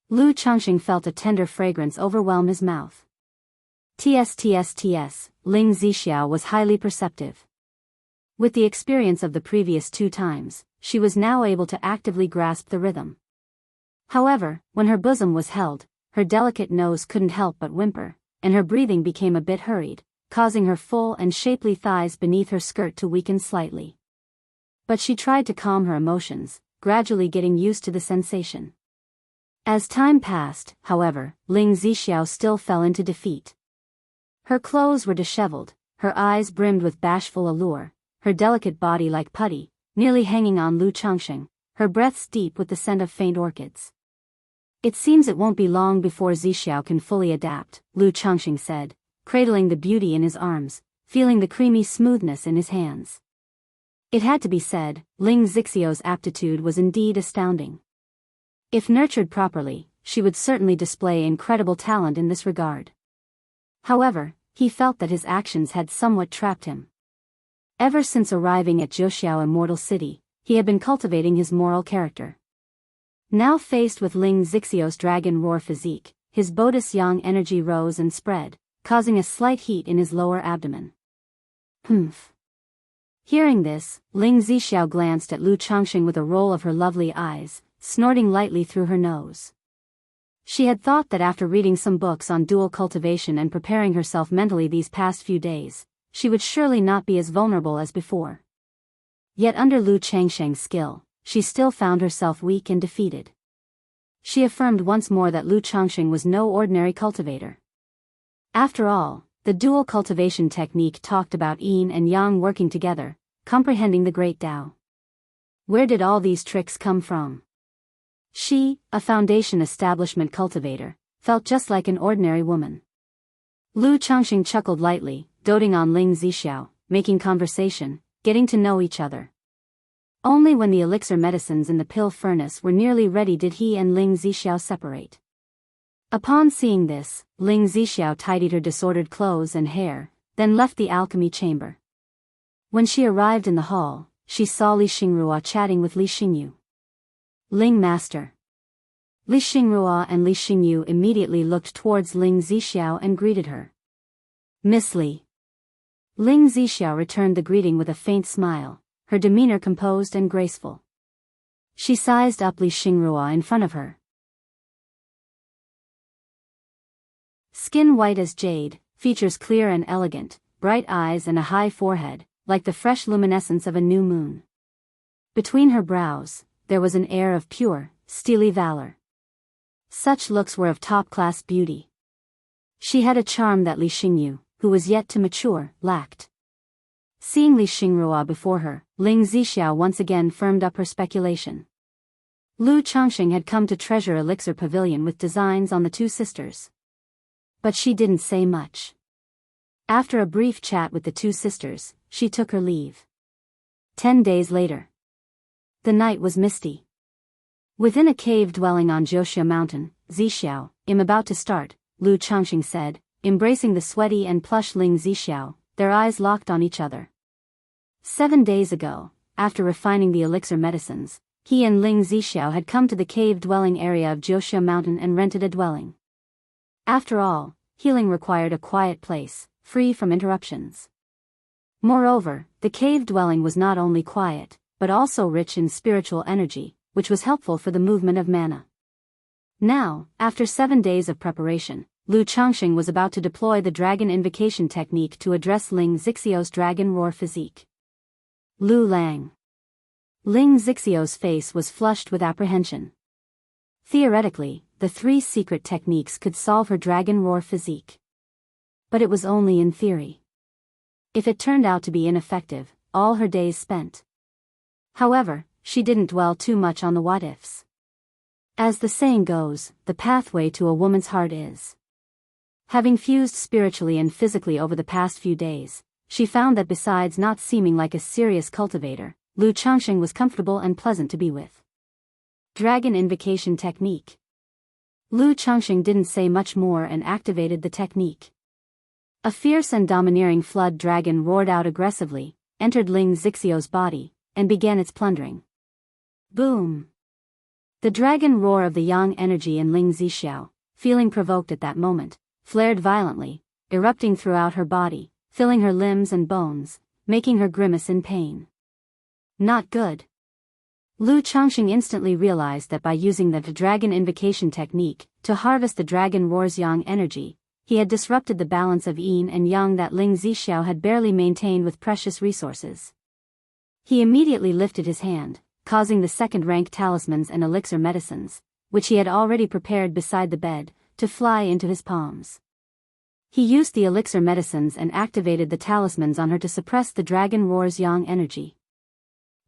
Speaker 1: Lu Changxing felt a tender fragrance overwhelm his mouth. Tss, Ling Zixiao was highly perceptive. With the experience of the previous 2 times, she was now able to actively grasp the rhythm. However, when her bosom was held, her delicate nose couldn't help but whimper, and her breathing became a bit hurried, causing her full and shapely thighs beneath her skirt to weaken slightly. But she tried to calm her emotions, gradually getting used to the sensation. As time passed, however, Ling Zixiao still fell into defeat. Her clothes were disheveled, her eyes brimmed with bashful allure, her delicate body like putty, nearly hanging on Lu Changxing, her breaths deep with the scent of faint orchids. It seems it won't be long before Zixiao can fully adapt, Lu Changxing said, cradling the beauty in his arms, feeling the creamy smoothness in his hands. It had to be said, Ling Zixiao's aptitude was indeed astounding. If nurtured properly, she would certainly display incredible talent in this regard. However, he felt that his actions had somewhat trapped him. Ever since arriving at Zhouxiao Immortal City, he had been cultivating his moral character. Now faced with Ling Zixiao's dragon roar physique, his Bodis yang energy rose and spread, causing a slight heat in his lower abdomen. Humph. Hearing this, Ling Zixiao glanced at Lu Changxing with a roll of her lovely eyes, snorting lightly through her nose. She had thought that after reading some books on dual cultivation and preparing herself mentally these past few days, she would surely not be as vulnerable as before. Yet under Lu Changsheng's skill, she still found herself weak and defeated. She affirmed once more that Lu Changxing was no ordinary cultivator. After all, the dual cultivation technique talked about yin and yang working together, comprehending the great Tao. Where did all these tricks come from? She, a foundation establishment cultivator, felt just like an ordinary woman. Lu Changxing chuckled lightly, doting on Ling Zixiao, making conversation, getting to know each other. Only when the elixir medicines in the pill furnace were nearly ready did he and Ling Zixiao separate. Upon seeing this, Ling Zixiao tidied her disordered clothes and hair, then left the alchemy chamber. When she arrived in the hall, she saw Li Xingrua chatting with Li Xingyu. Ling Master. Li Xingrua and Li Xingyu immediately looked towards Ling Zixiao and greeted her. Miss Li. Ling Zixiao returned the greeting with a faint smile, her demeanor composed and graceful. She sized up Li Xingrua in front of her. Skin white as jade, features clear and elegant, bright eyes and a high forehead, like the fresh luminescence of a new moon. Between her brows, there was an air of pure, steely valor. Such looks were of top-class beauty. She had a charm that Li Xingyu, who was yet to mature, lacked. Seeing Li Xingrua before her, Ling Zixiao once again firmed up her speculation. Lu Changxing had come to Treasure Elixir Pavilion with designs on the two sisters. But she didn't say much. After a brief chat with the two sisters, she took her leave. 10 days later. The night was misty. Within a cave dwelling on Jiuxia Mountain, Zixiao, "I'm about to start," Lu Changxing said, embracing the sweaty and plush Ling Zixiao, their eyes locked on each other. 7 days ago, after refining the elixir medicines, he and Ling Zixiao had come to the cave-dwelling area of Jiuxia Mountain and rented a dwelling. After all, healing required a quiet place, free from interruptions. Moreover, the cave-dwelling was not only quiet, but also rich in spiritual energy, which was helpful for the movement of mana. Now, after 7 days of preparation, Lu Changxing was about to deploy the dragon invocation technique to address Ling Zixiao's dragon roar physique. Lu Lang. Ling Zixiao's face was flushed with apprehension. Theoretically, the 3 secret techniques could solve her dragon roar physique. But it was only in theory. If it turned out to be ineffective, all her days spent. However, she didn't dwell too much on the what-ifs. As the saying goes, the pathway to a woman's heart is. Having fused spiritually and physically over the past few days, she found that besides not seeming like a serious cultivator, Lu Changxing was comfortable and pleasant to be with. Dragon Invocation Technique. Lu Changxing didn't say much more and activated the technique. A fierce and domineering flood dragon roared out aggressively, entered Ling Zixiao's body, and began its plundering. Boom! The dragon roar of the yang energy in Ling Zixiao, feeling provoked at that moment, flared violently, erupting throughout her body, filling her limbs and bones, making her grimace in pain. Not good. Lu Changxing instantly realized that by using the dragon invocation technique to harvest the dragon roar's yang energy, he had disrupted the balance of yin and yang that Ling Zixiao had barely maintained with precious resources. He immediately lifted his hand, causing the second-rank talismans and elixir medicines, which he had already prepared beside the bed, to fly into his palms. He used the elixir medicines and activated the talismans on her to suppress the dragon roar's yang energy.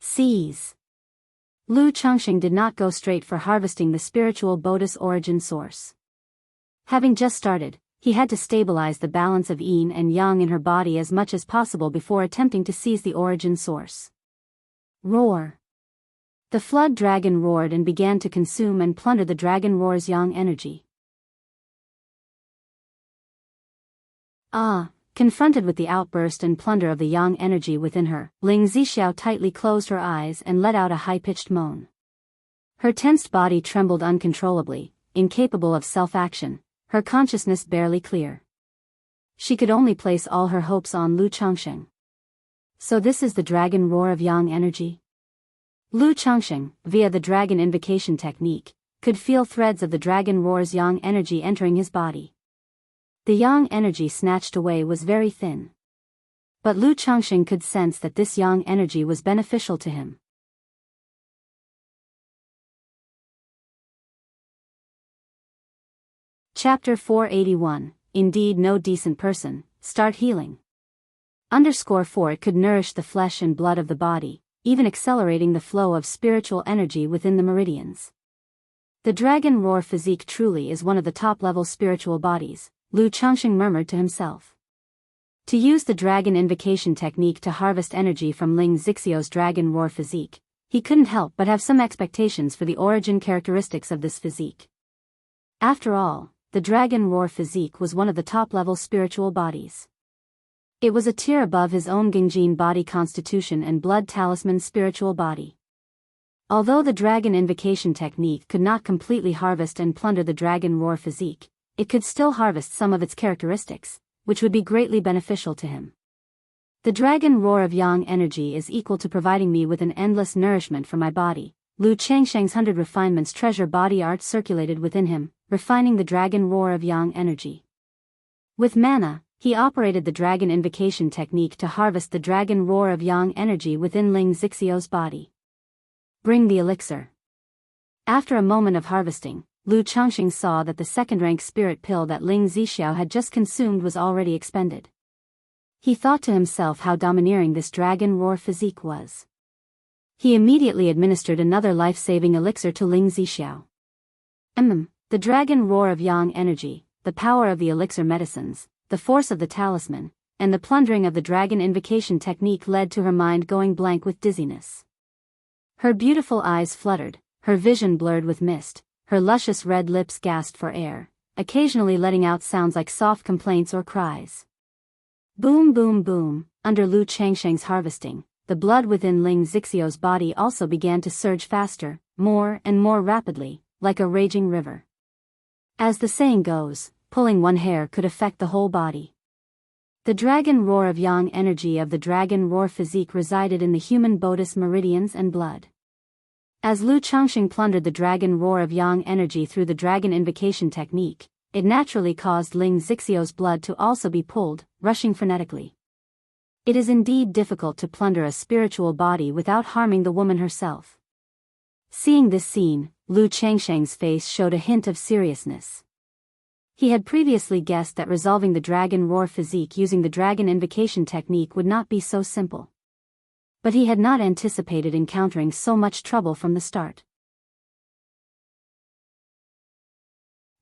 Speaker 1: Seize. Lu Changxing did not go straight for harvesting the spiritual Bodhi's origin source. Having just started, he had to stabilize the balance of yin and yang in her body as much as possible before attempting to seize the origin source. Roar. The flood dragon roared and began to consume and plunder the dragon roar's yang energy. Confronted with the outburst and plunder of the yang energy within her, Ling Zixiao tightly closed her eyes and let out a high-pitched moan. Her tensed body trembled uncontrollably, incapable of self-action, her consciousness barely clear. She could only place all her hopes on Lu Changxing. So this is the dragon roar of yang energy? Lu Changxing, via the dragon invocation technique, could feel threads of the dragon roar's yang energy entering his body. The yang energy snatched away was very thin. But Lu Changxing could sense that this yang energy was beneficial to him. Chapter 481, Indeed No Decent Person, Start Healing. _4 It could nourish the flesh and blood of the body, even accelerating the flow of spiritual energy within the meridians. The dragon roar physique truly is one of the top-level spiritual bodies, Lu Changxing murmured to himself. To use the dragon invocation technique to harvest energy from Ling Zixiao's dragon roar physique, he couldn't help but have some expectations for the origin characteristics of this physique. After all, the dragon roar physique was one of the top-level spiritual bodies. It was a tier above his own Gengjin body constitution and blood talisman spiritual body. Although the dragon invocation technique could not completely harvest and plunder the dragon roar physique, it could still harvest some of its characteristics, which would be greatly beneficial to him. The dragon roar of yang energy is equal to providing me with an endless nourishment for my body. Lu Changxing's 100 refinements treasure body art circulated within him, refining the dragon roar of yang energy. With mana, he operated the dragon invocation technique to harvest the dragon roar of yang energy within Ling Zixiao's body. Bring the elixir. After a moment of harvesting, Lu Changxing saw that the second-rank spirit pill that Ling Zixiao had just consumed was already expended. He thought to himself how domineering this dragon roar physique was. He immediately administered another life-saving elixir to Ling Zixiao. The dragon roar of yang energy, the power of the elixir medicines, the force of the talisman, and the plundering of the dragon invocation technique led to her mind going blank with dizziness. Her beautiful eyes fluttered, her vision blurred with mist, her luscious red lips gasped for air, occasionally letting out sounds like soft complaints or cries. Boom boom boom, under Lu Changsheng's harvesting, the blood within Ling Zixiao's body also began to surge faster, more and more rapidly, like a raging river. As the saying goes, pulling one hair could affect the whole body. The dragon roar of yang energy of the dragon roar physique resided in the human bodis meridians and blood. As Lu Changsheng plundered the dragon roar of yang energy through the dragon invocation technique, it naturally caused Ling Zixiao's blood to also be pulled, rushing frenetically. It is indeed difficult to plunder a spiritual body without harming the woman herself. Seeing this scene, Lu Changsheng's face showed a hint of seriousness. He had previously guessed that resolving the dragon roar physique using the dragon invocation technique would not be so simple. But he had not anticipated encountering so much trouble from the start.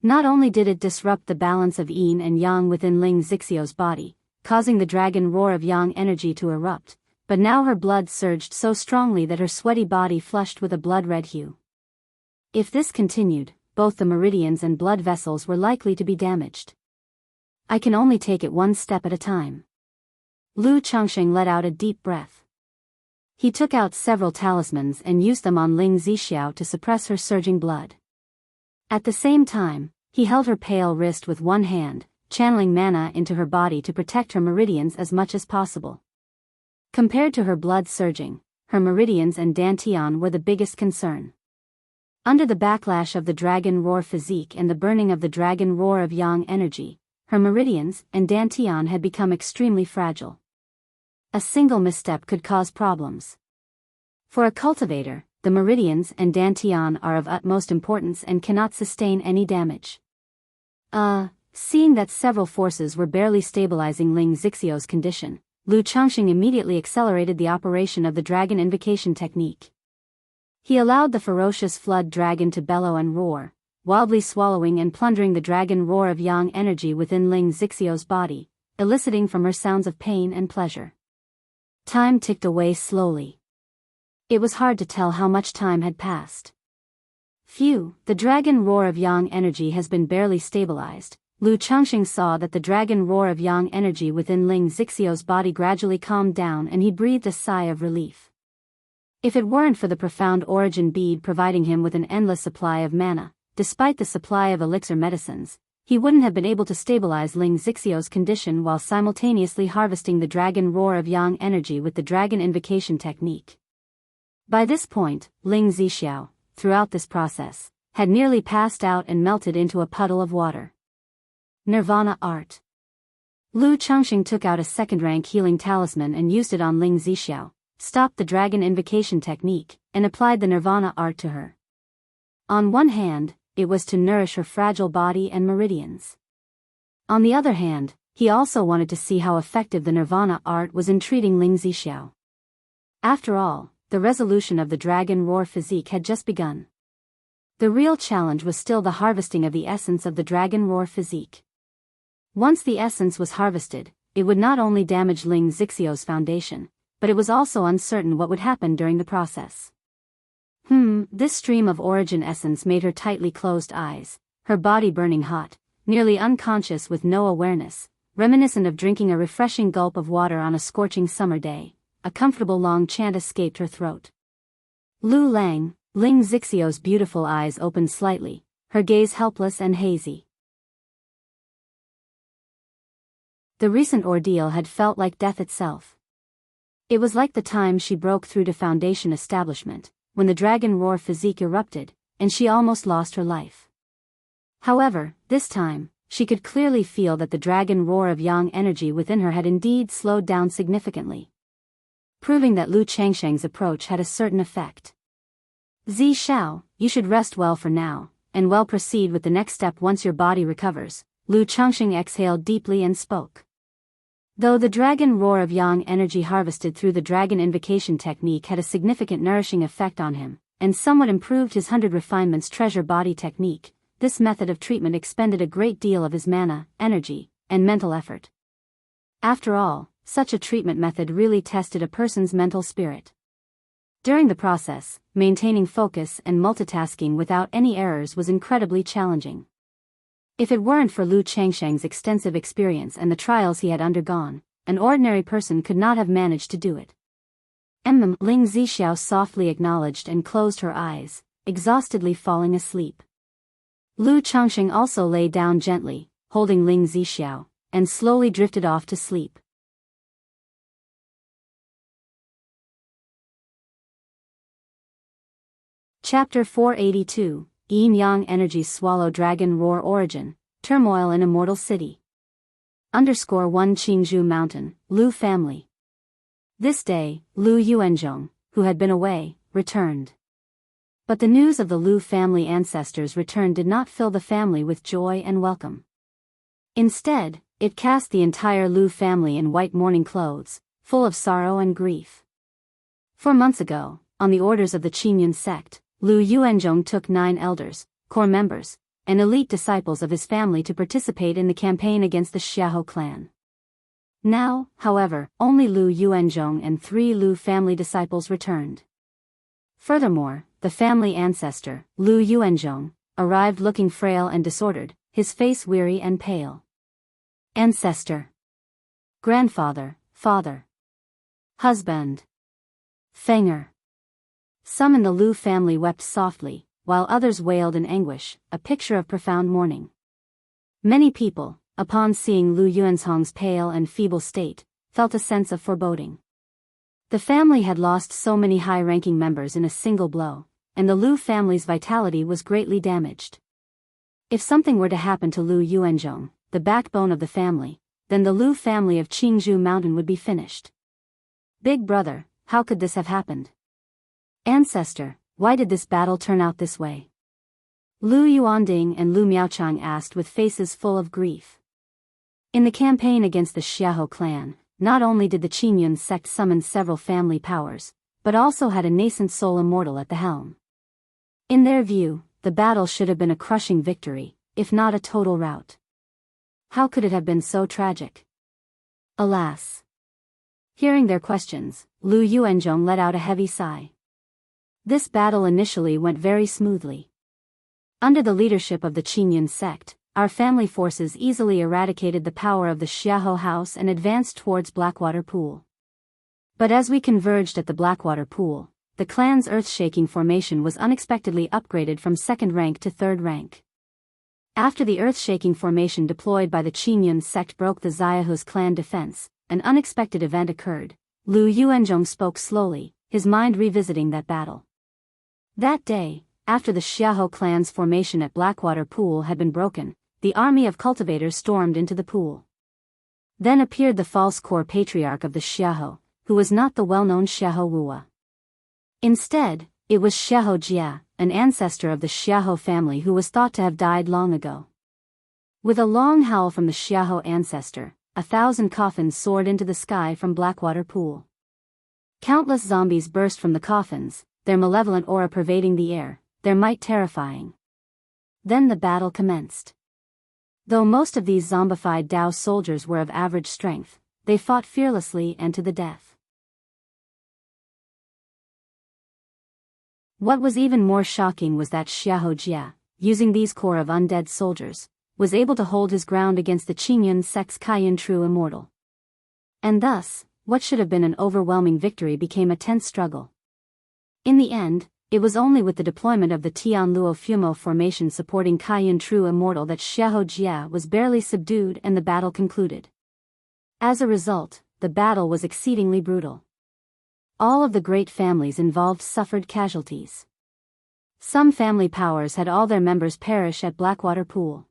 Speaker 1: Not only did it disrupt the balance of yin and yang within Ling Zixiao's body, causing the dragon roar of yang energy to erupt, but now her blood surged so strongly that her sweaty body flushed with a blood-red hue. If this continued, both the meridians and blood vessels were likely to be damaged. I can only take it one step at a time. Lu Changsheng let out a deep breath. He took out several talismans and used them on Ling Zixiao to suppress her surging blood. At the same time, he held her pale wrist with one hand, channeling mana into her body to protect her meridians as much as possible. Compared to her blood surging, her meridians and dantian were the biggest concern. Under the backlash of the dragon roar physique and the burning of the dragon roar of yang energy, her meridians and dantian had become extremely fragile. A single misstep could cause problems. For a cultivator, the meridians and dantian are of utmost importance and cannot sustain any damage. Seeing that several forces were barely stabilizing Ling Zixiao's condition, Lu Changsheng immediately accelerated the operation of the dragon invocation technique. He allowed the ferocious flood dragon to bellow and roar, wildly swallowing and plundering the dragon roar of yang energy within Ling Zixiao's body, eliciting from her sounds of pain and pleasure. Time ticked away slowly. It was hard to tell how much time had passed. The dragon roar of yang energy has been barely stabilized. Lu Changsheng saw that the dragon roar of yang energy within Ling Zixiao's body gradually calmed down and he breathed a sigh of relief. If it weren't for the profound origin bead providing him with an endless supply of mana, despite the supply of elixir medicines, he wouldn't have been able to stabilize Ling Zixiao's condition while simultaneously harvesting the dragon roar of yang energy with the dragon invocation technique. By this point, Ling Zixiao, throughout this process, had nearly passed out and melted into a puddle of water. Nirvana art. Lu Changsheng took out a second-rank healing talisman and used it on Ling Zixiao, stopped the dragon invocation technique, and applied the nirvana art to her. On one hand, it was to nourish her fragile body and meridians. On the other hand, he also wanted to see how effective the nirvana art was in treating Ling Zixiao. After all, the resolution of the dragon roar physique had just begun. The real challenge was still the harvesting of the essence of the dragon roar physique. Once the essence was harvested, it would not only damage Ling Zixiao's foundation, but it was also uncertain what would happen during the process. This stream of origin essence made her tightly closed eyes, her body burning hot, nearly unconscious with no awareness, reminiscent of drinking a refreshing gulp of water on a scorching summer day. A comfortable long chant escaped her throat. Lu Lang, Ling Zixiao's beautiful eyes opened slightly, her gaze helpless and hazy. The recent ordeal had felt like death itself. It was like the time she broke through to Foundation establishment, when the dragon roar physique erupted, and she almost lost her life. However, this time, she could clearly feel that the dragon roar of yang energy within her had indeed slowed down significantly, proving that Lu Changsheng's approach had a certain effect. Zixiao, you should rest well for now, and well proceed with the next step once your body recovers. Lu Changsheng exhaled deeply and spoke. Though the dragon roar of yang energy harvested through the dragon invocation technique had a significant nourishing effect on him, and somewhat improved his 100 refinements treasure body technique, this method of treatment expended a great deal of his mana, energy, and mental effort. After all, such a treatment method really tested a person's mental spirit. During the process, maintaining focus and multitasking without any errors was incredibly challenging. If it weren't for Lu Changsheng's extensive experience and the trials he had undergone, an ordinary person could not have managed to do it. Ling Zixiao softly acknowledged and closed her eyes, exhaustedly falling asleep. Lu Changsheng also lay down gently, holding Ling Zixiao, and slowly drifted off to sleep. Chapter 482, Yin-Yang Energy's Swallow Dragon Roar Origin, Turmoil in Immortal City. _1 Qingzhou Mountain, Lu Family. This day, Lu Yuanzhong, who had been away, returned. But the news of the Lu family ancestors' return did not fill the family with joy and welcome. Instead, it cast the entire Lu family in white mourning clothes, full of sorrow and grief. 4 months ago, on the orders of the Qingyun sect, Lu Yuanzhong took 9 elders, core members, and elite disciples of his family to participate in the campaign against the Xiahou clan. Now, however, only Lu Yuanzhong and 3 Lu family disciples returned. Furthermore, the family ancestor, Lu Yuanzhong, arrived looking frail and disordered, his face weary and pale. Ancestor. Grandfather, father. Husband. Fenger. Some in the Lu family wept softly, while others wailed in anguish, a picture of profound mourning. Many people, upon seeing Lu Yuanzhong's pale and feeble state, felt a sense of foreboding. The family had lost so many high-ranking members in a single blow, and the Lu family's vitality was greatly damaged. If something were to happen to Lu Yuanzhong, the backbone of the family, then the Lu family of Qingzhou Mountain would be finished. Big brother, how could this have happened? Ancestor, why did this battle turn out this way? Lu Yuanding and Lu Miaochang asked with faces full of grief. In the campaign against the Xiahou clan, not only did the Qingyun sect summon several family powers, but also had a nascent soul immortal at the helm. In their view, the battle should have been a crushing victory, if not a total rout. How could it have been so tragic? Alas! Hearing their questions, Lu Yuanzhong let out a heavy sigh. This battle initially went very smoothly. Under the leadership of the Qingyun sect, our family forces easily eradicated the power of the Xiahou house and advanced towards Blackwater Pool. But as we converged at the Blackwater Pool, the clan's earth-shaking formation was unexpectedly upgraded from 2nd rank to 3rd rank. After the earth-shaking formation deployed by the Qingyun sect broke the Xiahou's clan defense, an unexpected event occurred. Lu Yuanzhong spoke slowly, his mind revisiting that battle. That day, after the Xiahou clan's formation at Blackwater Pool had been broken, the army of cultivators stormed into the pool. Then appeared the false core patriarch of the Xiahou, who was not the well-known Xiahou Wuwa. Instead, it was Xiahou Jia, an ancestor of the Xiahou family who was thought to have died long ago. With a long howl from the Xiahou ancestor, 1,000 coffins soared into the sky from Blackwater Pool. Countless zombies burst from the coffins, their malevolent aura pervading the air, their might terrifying. Then the battle commenced. Though most of these zombified Dao soldiers were of average strength, they fought fearlessly and to the death. What was even more shocking was that Xiahou Jia, using these core of undead soldiers, was able to hold his ground against the Qingyun sect's Kaiyan True Immortal. And thus, what should have been an overwhelming victory became a tense struggle. In the end, it was only with the deployment of the Tianluo Fumo formation supporting Kaiyan True Immortal that Xiahou Jia was barely subdued and the battle concluded. As a result, the battle was exceedingly brutal. All of the great families involved suffered casualties. Some family powers had all their members perish at Blackwater Pool.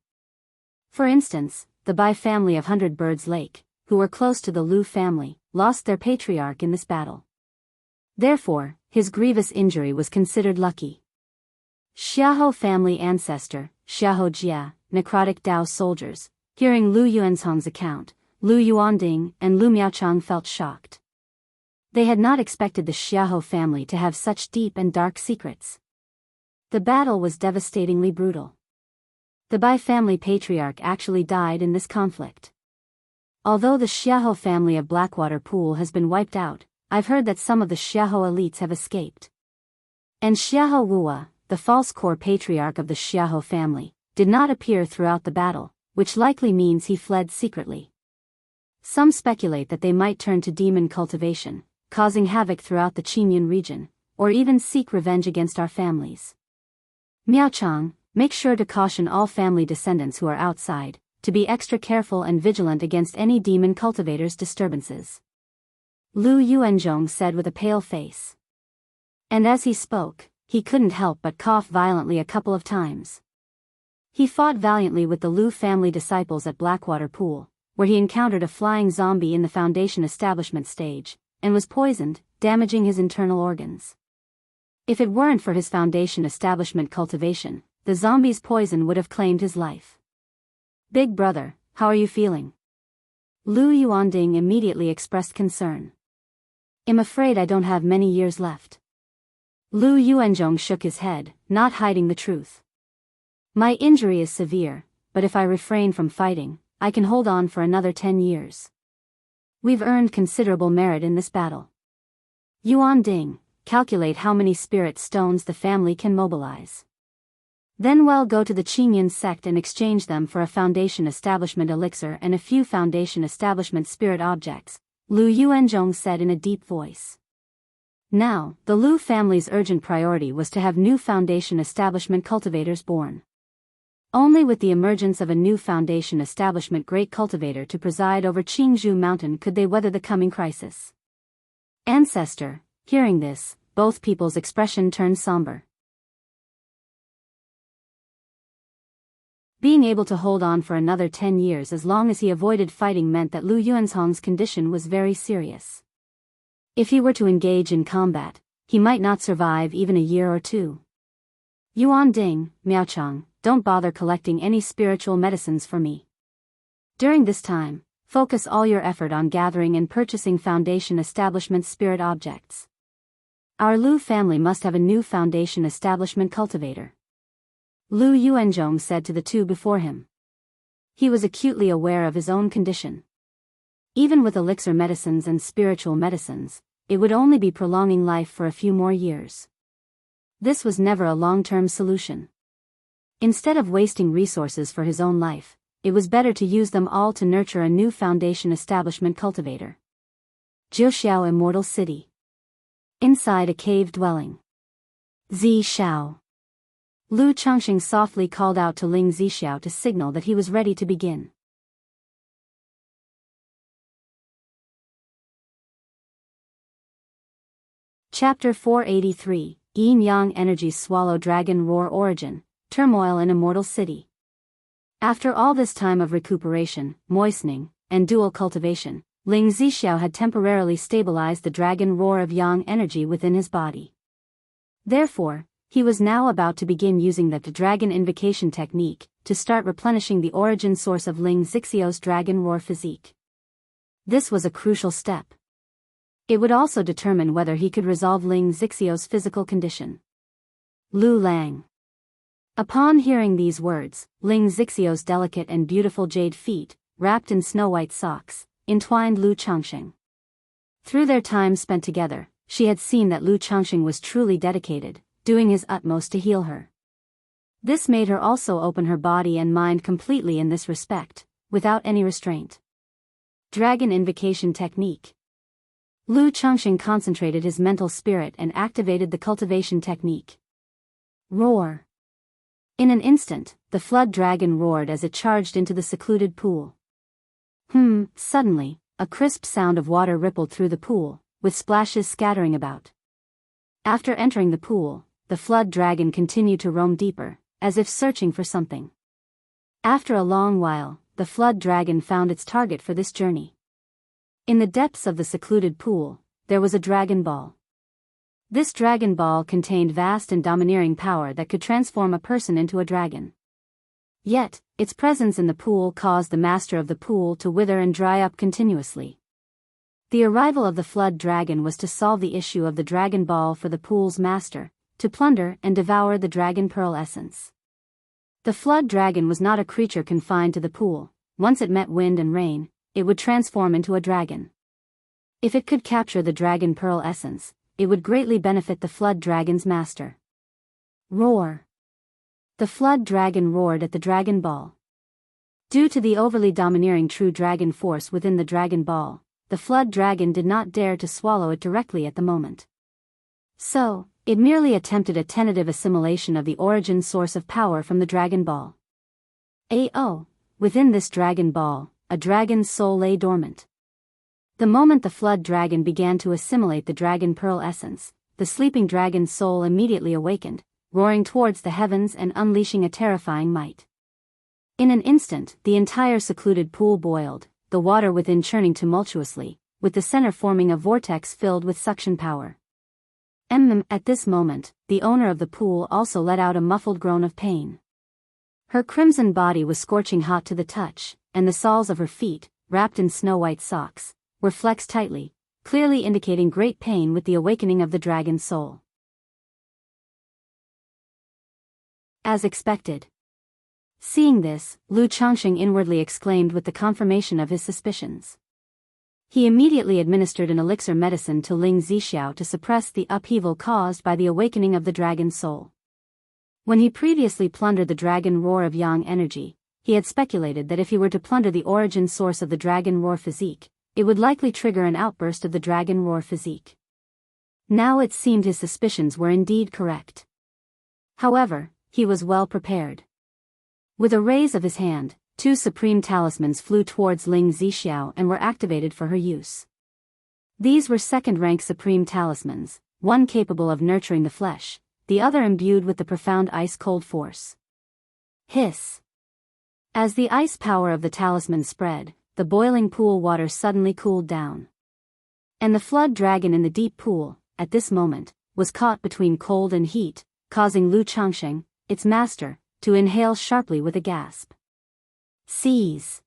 Speaker 1: For instance, the Bai family of 100 Birds Lake, who were close to the Lu family, lost their patriarch in this battle. Therefore, his grievous injury was considered lucky. Xiahou family ancestor, Xiahou Jia, necrotic Dao soldiers, hearing Lu Yuanzhong's account, Lu Yuanding and Lu Miaochang felt shocked. They had not expected the Xiahou family to have such deep and dark secrets. The battle was devastatingly brutal. The Bai family patriarch actually died in this conflict. Although the Xiahou family of Blackwater Pool has been wiped out, I've heard that some of the Xiahou elites have escaped. And Xiahou Wuwa, the false core patriarch of the Xiahou family, did not appear throughout the battle, which likely means he fled secretly. Some speculate that they might turn to demon cultivation, causing havoc throughout the Qingyun region, or even seek revenge against our families. Miaochang, make sure to caution all family descendants who are outside, to be extra careful and vigilant against any demon cultivators' disturbances. Lu Yuanzhong said with a pale face. And as he spoke, he couldn't help but cough violently a couple of times. He fought valiantly with the Lu family disciples at Blackwater Pool, where he encountered a flying zombie in the Foundation establishment stage, and was poisoned, damaging his internal organs. If it weren't for his Foundation establishment cultivation, the zombie's poison would have claimed his life. Big brother, how are you feeling? Lu Yuanding immediately expressed concern. I'm afraid I don't have many years left. Lu Yuanzhong shook his head, not hiding the truth. My injury is severe, but if I refrain from fighting, I can hold on for another 10 years. We've earned considerable merit in this battle. Yuanding, calculate how many spirit stones the family can mobilize. Then we'll go to the Qingyun sect and exchange them for a Foundation establishment elixir and a few Foundation establishment spirit objects, Lu Yuanzhong said in a deep voice. Now, the Lu family's urgent priority was to have new Foundation establishment cultivators born. Only with the emergence of a new Foundation establishment great cultivator to preside over Qingzhou Mountain could they weather the coming crisis. Ancestor, hearing this, both people's expression turned somber. Being able to hold on for another 10 years as long as he avoided fighting meant that Lu Yuanzhong's condition was very serious. If he were to engage in combat, he might not survive even a year or two. Yuanding, Miaochang, don't bother collecting any spiritual medicines for me. During this time, focus all your effort on gathering and purchasing Foundation establishment spirit objects. Our Lu family must have a new Foundation establishment cultivator. Lu Yuanzhong said to the two before him. He was acutely aware of his own condition. Even with elixir medicines and spiritual medicines, it would only be prolonging life for a few more years. This was never a long-term solution. Instead of wasting resources for his own life, it was better to use them all to nurture a new Foundation establishment cultivator. Jiuxiao Immortal City. Inside a cave dwelling. Zixao. Lu Changxing softly called out to Ling Zixiao to signal that he was ready to begin. Chapter 483, Yin-Yang Energy's Swallow Dragon Roar Origin, Turmoil in Immortal City. After all this time of recuperation, moistening, and dual cultivation, Ling Zixiao had temporarily stabilized the dragon roar of yang energy within his body. Therefore, he was now about to begin using the dragon invocation technique to start replenishing the origin source of Ling Zixiao's dragon roar physique. This was a crucial step. It would also determine whether he could resolve Ling Zixiao's physical condition. Lu Lang. Upon hearing these words, Ling Zixiao's delicate and beautiful jade feet, wrapped in snow-white socks, entwined Lu Changxing. Through their time spent together, she had seen that Lu Changxing was truly dedicated, doing his utmost to heal her. This made her also open her body and mind completely in this respect, without any restraint. Dragon Invocation Technique. Lu Changxing concentrated his mental spirit and activated the cultivation technique. Roar. In an instant, the flood dragon roared as it charged into the secluded pool. Suddenly, a crisp sound of water rippled through the pool, with splashes scattering about. After entering the pool, the flood dragon continued to roam deeper, as if searching for something. After a long while, the flood dragon found its target for this journey. In the depths of the secluded pool, there was a dragon ball. This dragon ball contained vast and domineering power that could transform a person into a dragon. Yet, its presence in the pool caused the master of the pool to wither and dry up continuously. The arrival of the flood dragon was to solve the issue of the dragon ball for the pool's master, to plunder and devour the dragon pearl essence. The flood dragon was not a creature confined to the pool. Once it met wind and rain, it would transform into a dragon. If it could capture the dragon pearl essence, it would greatly benefit the flood dragon's master. Roar! The flood dragon roared at the dragon ball. Due to the overly domineering true dragon force within the dragon ball, the flood dragon did not dare to swallow it directly at the moment. So, it merely attempted a tentative assimilation of the origin source of power from the dragon ball. Within this dragon ball, a dragon's soul lay dormant. The moment the flood dragon began to assimilate the dragon pearl essence, the sleeping dragon's soul immediately awakened, roaring towards the heavens and unleashing a terrifying might. In an instant, the entire secluded pool boiled, the water within churning tumultuously, with the center forming a vortex filled with suction power. At this moment, the owner of the pool also let out a muffled groan of pain. Her crimson body was scorching hot to the touch, and the soles of her feet, wrapped in snow-white socks, were flexed tightly, clearly indicating great pain with the awakening of the dragon's soul. As expected. Seeing this, Lu Changxing inwardly exclaimed with the confirmation of his suspicions. He immediately administered an elixir medicine to Ling Zixiao to suppress the upheaval caused by the awakening of the dragon's soul. When he previously plundered the dragon roar of yang energy, he had speculated that if he were to plunder the origin source of the dragon roar physique, it would likely trigger an outburst of the dragon roar physique. Now it seemed his suspicions were indeed correct. However, he was well prepared. With a raise of his hand, 2 supreme talismans flew towards Ling Zixiao and were activated for her use. These were second-rank supreme talismans, one capable of nurturing the flesh, the other imbued with the profound ice-cold force. Hiss! As the ice power of the talisman spread, the boiling pool water suddenly cooled down. And the flood dragon in the deep pool, at this moment, was caught between cold and heat, causing Lu Changxing, its master, to inhale sharply with a gasp. Seize!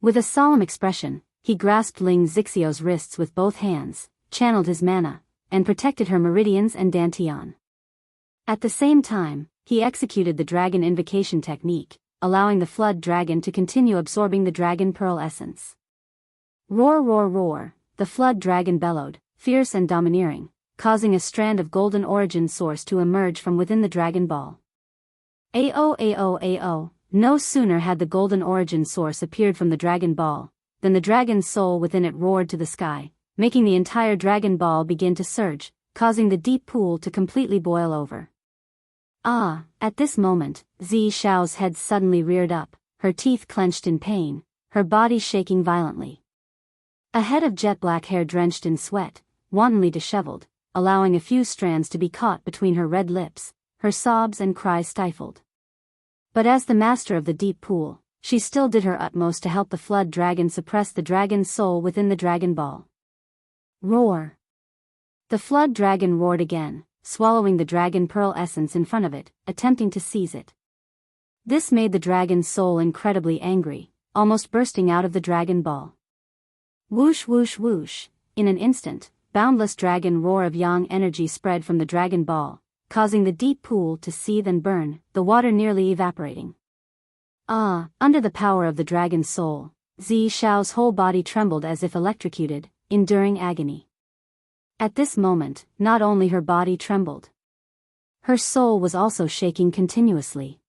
Speaker 1: With a solemn expression, he grasped Ling Zixiao's wrists with both hands, channeled his mana, and protected her meridians and dantian. At the same time, he executed the dragon invocation technique, allowing the flood dragon to continue absorbing the dragon pearl essence. Roar, roar, roar, the flood dragon bellowed, fierce and domineering, causing a strand of golden origin source to emerge from within the dragon ball. Ao. No sooner had the golden origin source appeared from the dragon ball, than the dragon's soul within it roared to the sky, making the entire dragon ball begin to surge, causing the deep pool to completely boil over. At this moment, Zixiao's head suddenly reared up, her teeth clenched in pain, her body shaking violently. A head of jet-black hair drenched in sweat, wantonly disheveled, allowing a few strands to be caught between her red lips, her sobs and cries stifled. But as the master of the deep pool, she still did her utmost to help the flood dragon suppress the dragon's soul within the dragon ball. Roar! The flood dragon roared again, swallowing the dragon pearl essence in front of it, attempting to seize it. This made the dragon's soul incredibly angry, almost bursting out of the dragon ball. Whoosh whoosh whoosh, in an instant, boundless dragon roar of yang energy spread from the dragon ball, causing the deep pool to seethe and burn, the water nearly evaporating. Under the power of the dragon's soul, Zixiao's whole body trembled as if electrocuted, enduring agony. At this moment, not only her body trembled. Her soul was also shaking continuously.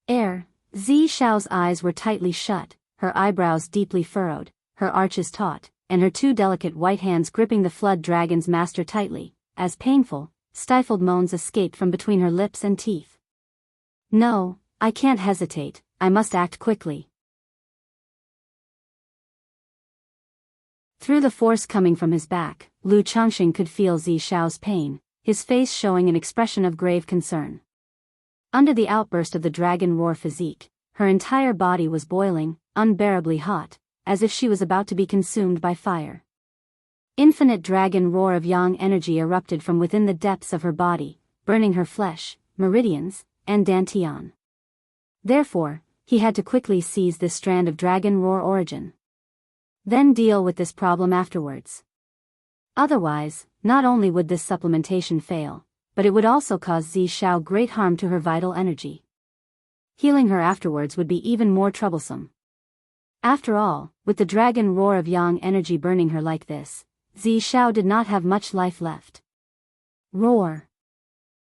Speaker 1: Zixiao's eyes were tightly shut, her eyebrows deeply furrowed, her arches taut, and her 2 delicate white hands gripping the flood dragon's master tightly, as painful, stifled moans escaped from between her lips and teeth. No, I can't hesitate, I must act quickly. Through the force coming from his back, Lu Changxing could feel Zixiao's pain, his face showing an expression of grave concern. Under the outburst of the dragon roar physique, her entire body was boiling, unbearably hot, as if she was about to be consumed by fire. Infinite dragon roar of yang energy erupted from within the depths of her body, burning her flesh, meridians, and dantian. Therefore, he had to quickly seize this strand of dragon roar origin. Then deal with this problem afterwards. Otherwise, not only would this supplementation fail, but it would also cause Zi Xiao great harm to her vital energy. Healing her afterwards would be even more troublesome. After all, with the dragon roar of yang energy burning her like this, Zi Xiao did not have much life left. Roar!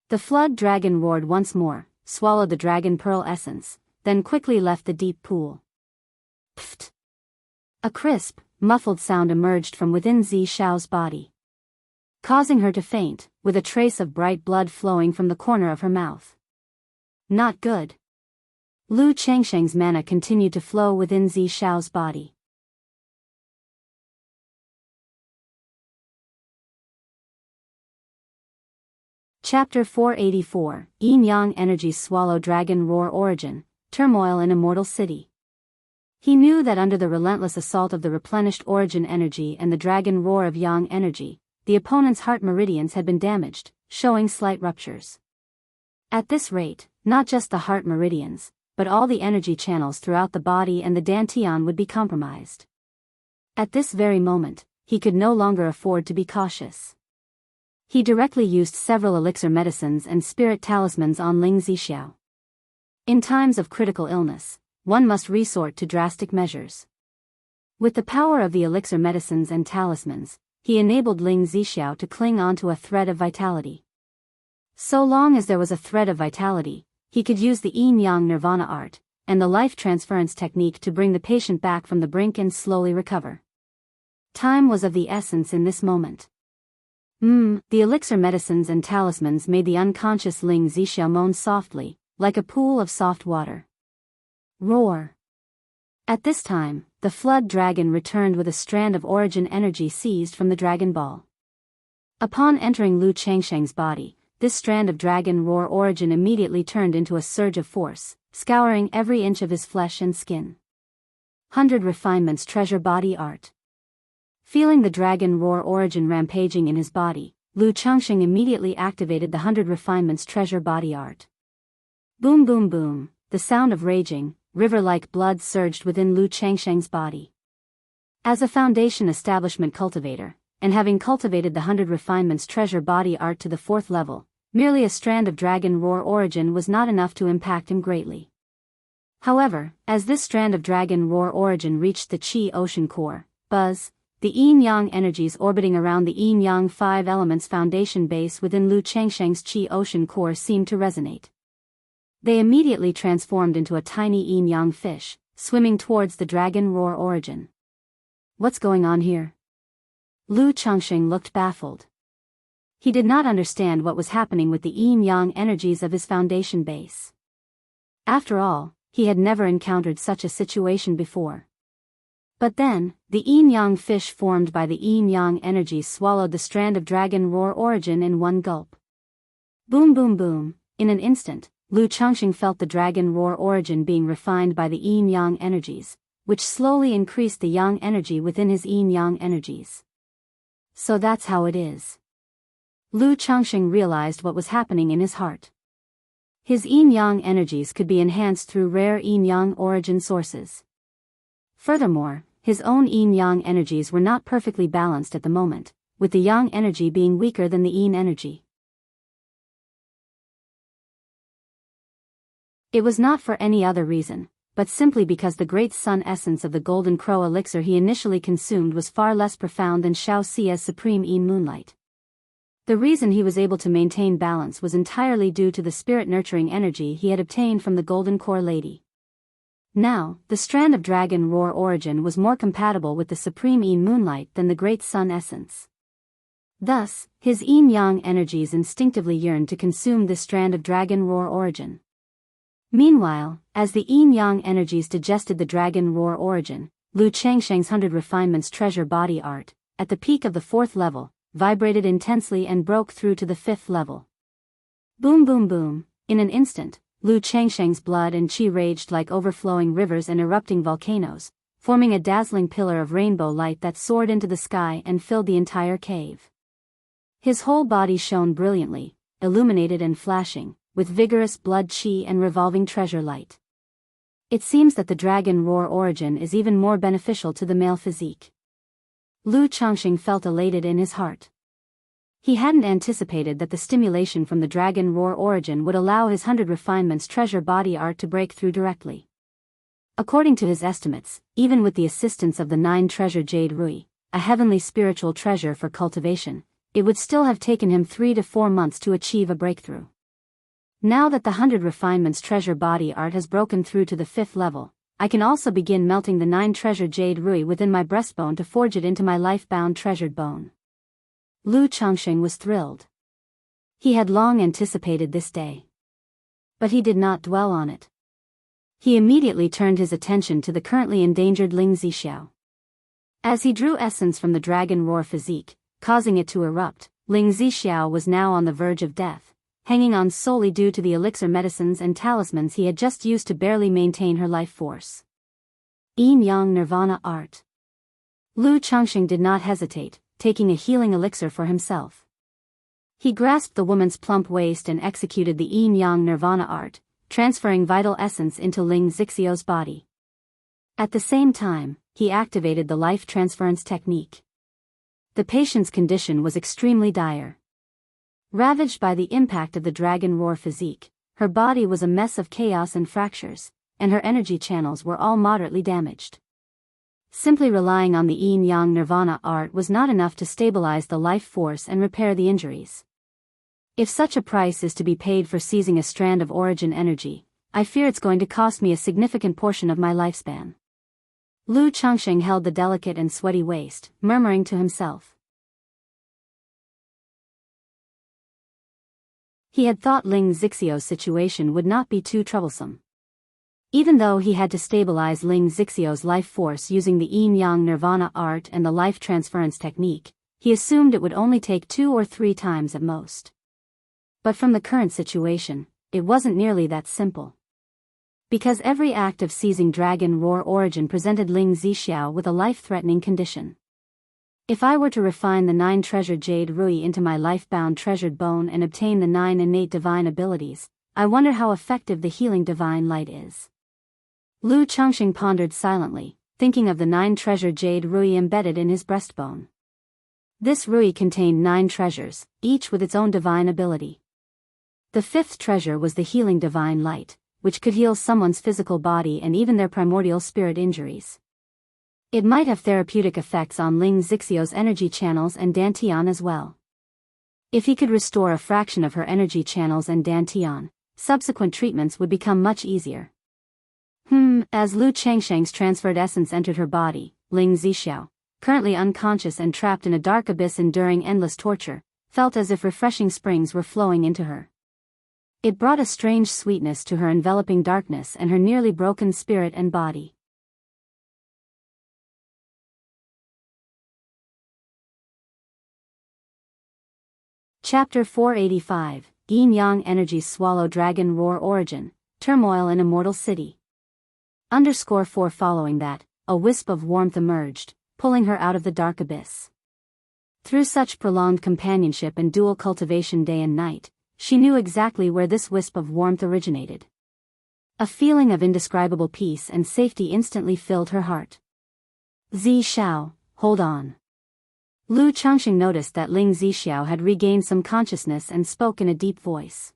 Speaker 1: The flood dragon roared once more, swallowed the dragon pearl essence, then quickly left the deep pool. Pfft! A crisp, muffled sound emerged from within Zi Xiao's body, causing her to faint, with a trace of bright blood flowing from the corner of her mouth. Not good. Lu Changsheng's mana continued to flow within Zi Xiao's body. Chapter 484, Yin-Yang Energies Swallow Dragon Roar Origin, Turmoil in Immortal City. He knew that under the relentless assault of the replenished origin energy and the dragon roar of yang energy, the opponent's heart meridians had been damaged, showing slight ruptures. At this rate, not just the heart meridians, but all the energy channels throughout the body and the dantian would be compromised. At this very moment, he could no longer afford to be cautious. He directly used several elixir medicines and spirit talismans on Ling Zixiao. In times of critical illness, one must resort to drastic measures. With the power of the elixir medicines and talismans, he enabled Ling Zixiao to cling onto a thread of vitality. So long as there was a thread of vitality, he could use the yin-yang nirvana art, and the life transference technique to bring the patient back from the brink and slowly recover. Time was of the essence in this moment. The elixir medicines and talismans made the unconscious Ling Zixiao moan softly, like a pool of soft water. Roar! At this time, the flood dragon returned with a strand of origin energy seized from the dragon ball. Upon entering Lu Changsheng's body, this strand of dragon roar origin immediately turned into a surge of force, scouring every inch of his flesh and skin. 100 Refinements Treasure Body Art. Feeling the dragon roar origin rampaging in his body, Lu Changsheng immediately activated the 100 Refinements Treasure Body Art. Boom boom boom, the sound of raging, river-like blood surged within Lu Changsheng's body. As a foundation establishment cultivator, and having cultivated the 100 Refinements Treasure Body Art to the 4th level, merely a strand of dragon roar origin was not enough to impact him greatly. However, as this strand of dragon roar origin reached the Qi Ocean core, buzz, the yin-yang energies orbiting around the yin-yang 5 elements foundation base within Lu Changsheng's Qi Ocean core seemed to resonate. They immediately transformed into a tiny yin-yang fish, swimming towards the dragon roar origin. What's going on here? Lu Changsheng looked baffled. He did not understand what was happening with the yin-yang energies of his foundation base. After all, he had never encountered such a situation before. But then, the yin-yang fish formed by the yin-yang energies swallowed the strand of dragon roar origin in one gulp. Boom boom boom, in an instant, Lu Changsheng felt the dragon roar origin being refined by the yin-yang energies, which slowly increased the yang energy within his yin-yang energies. So that's how it is. Lu Changsheng realized what was happening in his heart. His yin-yang energies could be enhanced through rare yin-yang origin sources. Furthermore, his own yin-yang energies were not perfectly balanced at the moment, with the yang energy being weaker than the yin energy. It was not for any other reason, but simply because the great sun essence of the golden crow elixir he initially consumed was far less profound than Shao Xia's supreme yin moonlight. The reason he was able to maintain balance was entirely due to the spirit-nurturing energy he had obtained from the golden core lady. Now, the strand of dragon roar origin was more compatible with the supreme yin moonlight than the great sun essence. Thus, his yin-yang energies instinctively yearned to consume this strand of dragon roar origin. Meanwhile, as the yin-yang energies digested the dragon roar origin, Lu Changsheng's 100 Refinements Treasure Body Art, at the peak of the 4th level, vibrated intensely and broke through to the 5th level. Boom boom boom, in an instant, Lu Changsheng's blood and qi raged like overflowing rivers and erupting volcanoes, forming a dazzling pillar of rainbow light that soared into the sky and filled the entire cave. His whole body shone brilliantly, illuminated and flashing, with vigorous blood qi and revolving treasure light. It seems that the dragon roar origin is even more beneficial to the male physique. Lu Changxing felt elated in his heart. He hadn't anticipated that the stimulation from the dragon roar origin would allow his 100 refinements treasure body art to break through directly. According to his estimates, even with the assistance of the 9 treasure jade rui, a heavenly spiritual treasure for cultivation, it would still have taken him 3 to 4 months to achieve a breakthrough. Now that the 100 refinements treasure body art has broken through to the 5th level, I can also begin melting the 9 treasure jade rui within my breastbone to forge it into my life-bound treasured bone. Lu Changxing was thrilled. He had long anticipated this day. But he did not dwell on it. He immediately turned his attention to the currently endangered Ling Zixiao. As he drew essence from the dragon roar physique, causing it to erupt, Ling Zixiao was now on the verge of death, hanging on solely due to the elixir medicines and talismans he had just used to barely maintain her life force. Yin Yang Nirvana Art. Lu Changxing did not hesitate, taking a healing elixir for himself. He grasped the woman's plump waist and executed the Yin Yang Nirvana art, transferring vital essence into Ling Zixiao's body. At the same time, he activated the life transference technique. The patient's condition was extremely dire. Ravaged by the impact of the dragon roar physique, her body was a mess of chaos and fractures, and her energy channels were all moderately damaged. Simply relying on the Yin Yang Nirvana art was not enough to stabilize the life force and repair the injuries. If such a price is to be paid for seizing a strand of origin energy, I fear it's going to cost me a significant portion of my lifespan. Lu Changxing held the delicate and sweaty waist, murmuring to himself. He had thought Ling Zixiao's situation would not be too troublesome. Even though he had to stabilize Ling Zixiao's life force using the Yin Yang Nirvana art and the life transference technique, he assumed it would only take 2 or 3 times at most. But from the current situation, it wasn't nearly that simple. Because every act of seizing Dragon Roar origin presented Ling Zixiao with a life-threatening condition. If I were to refine the 9 treasured jade rui into my life-bound treasured bone and obtain the 9 innate divine abilities, I wonder how effective the healing divine light is. Lu Changxing pondered silently, thinking of the 9 treasured jade rui embedded in his breastbone. This rui contained 9 treasures, each with its own divine ability. The 5th treasure was the healing divine light, which could heal someone's physical body and even their primordial spirit injuries. It might have therapeutic effects on Ling Zixiao's energy channels and Dantian as well. If he could restore a fraction of her energy channels and Dantian, subsequent treatments would become much easier. As Lu Changxing's transferred essence entered her body, Ling Zixiao, currently unconscious and trapped in a dark abyss enduring endless torture, felt as if refreshing springs were flowing into her. It brought a strange sweetness to her enveloping darkness and her nearly broken spirit and body. Chapter 485, Yin Yang Energies Swallow Dragon Roar Origin, Turmoil in Immortal City. _4 Following that, a wisp of warmth emerged, pulling her out of the dark abyss. Through such prolonged companionship and dual cultivation day and night, she knew exactly where this wisp of warmth originated. A feeling of indescribable peace and safety instantly filled her heart. Zixiao, hold on. Lu Changxing noticed that Ling Zixiao had regained some consciousness and spoke in a deep voice.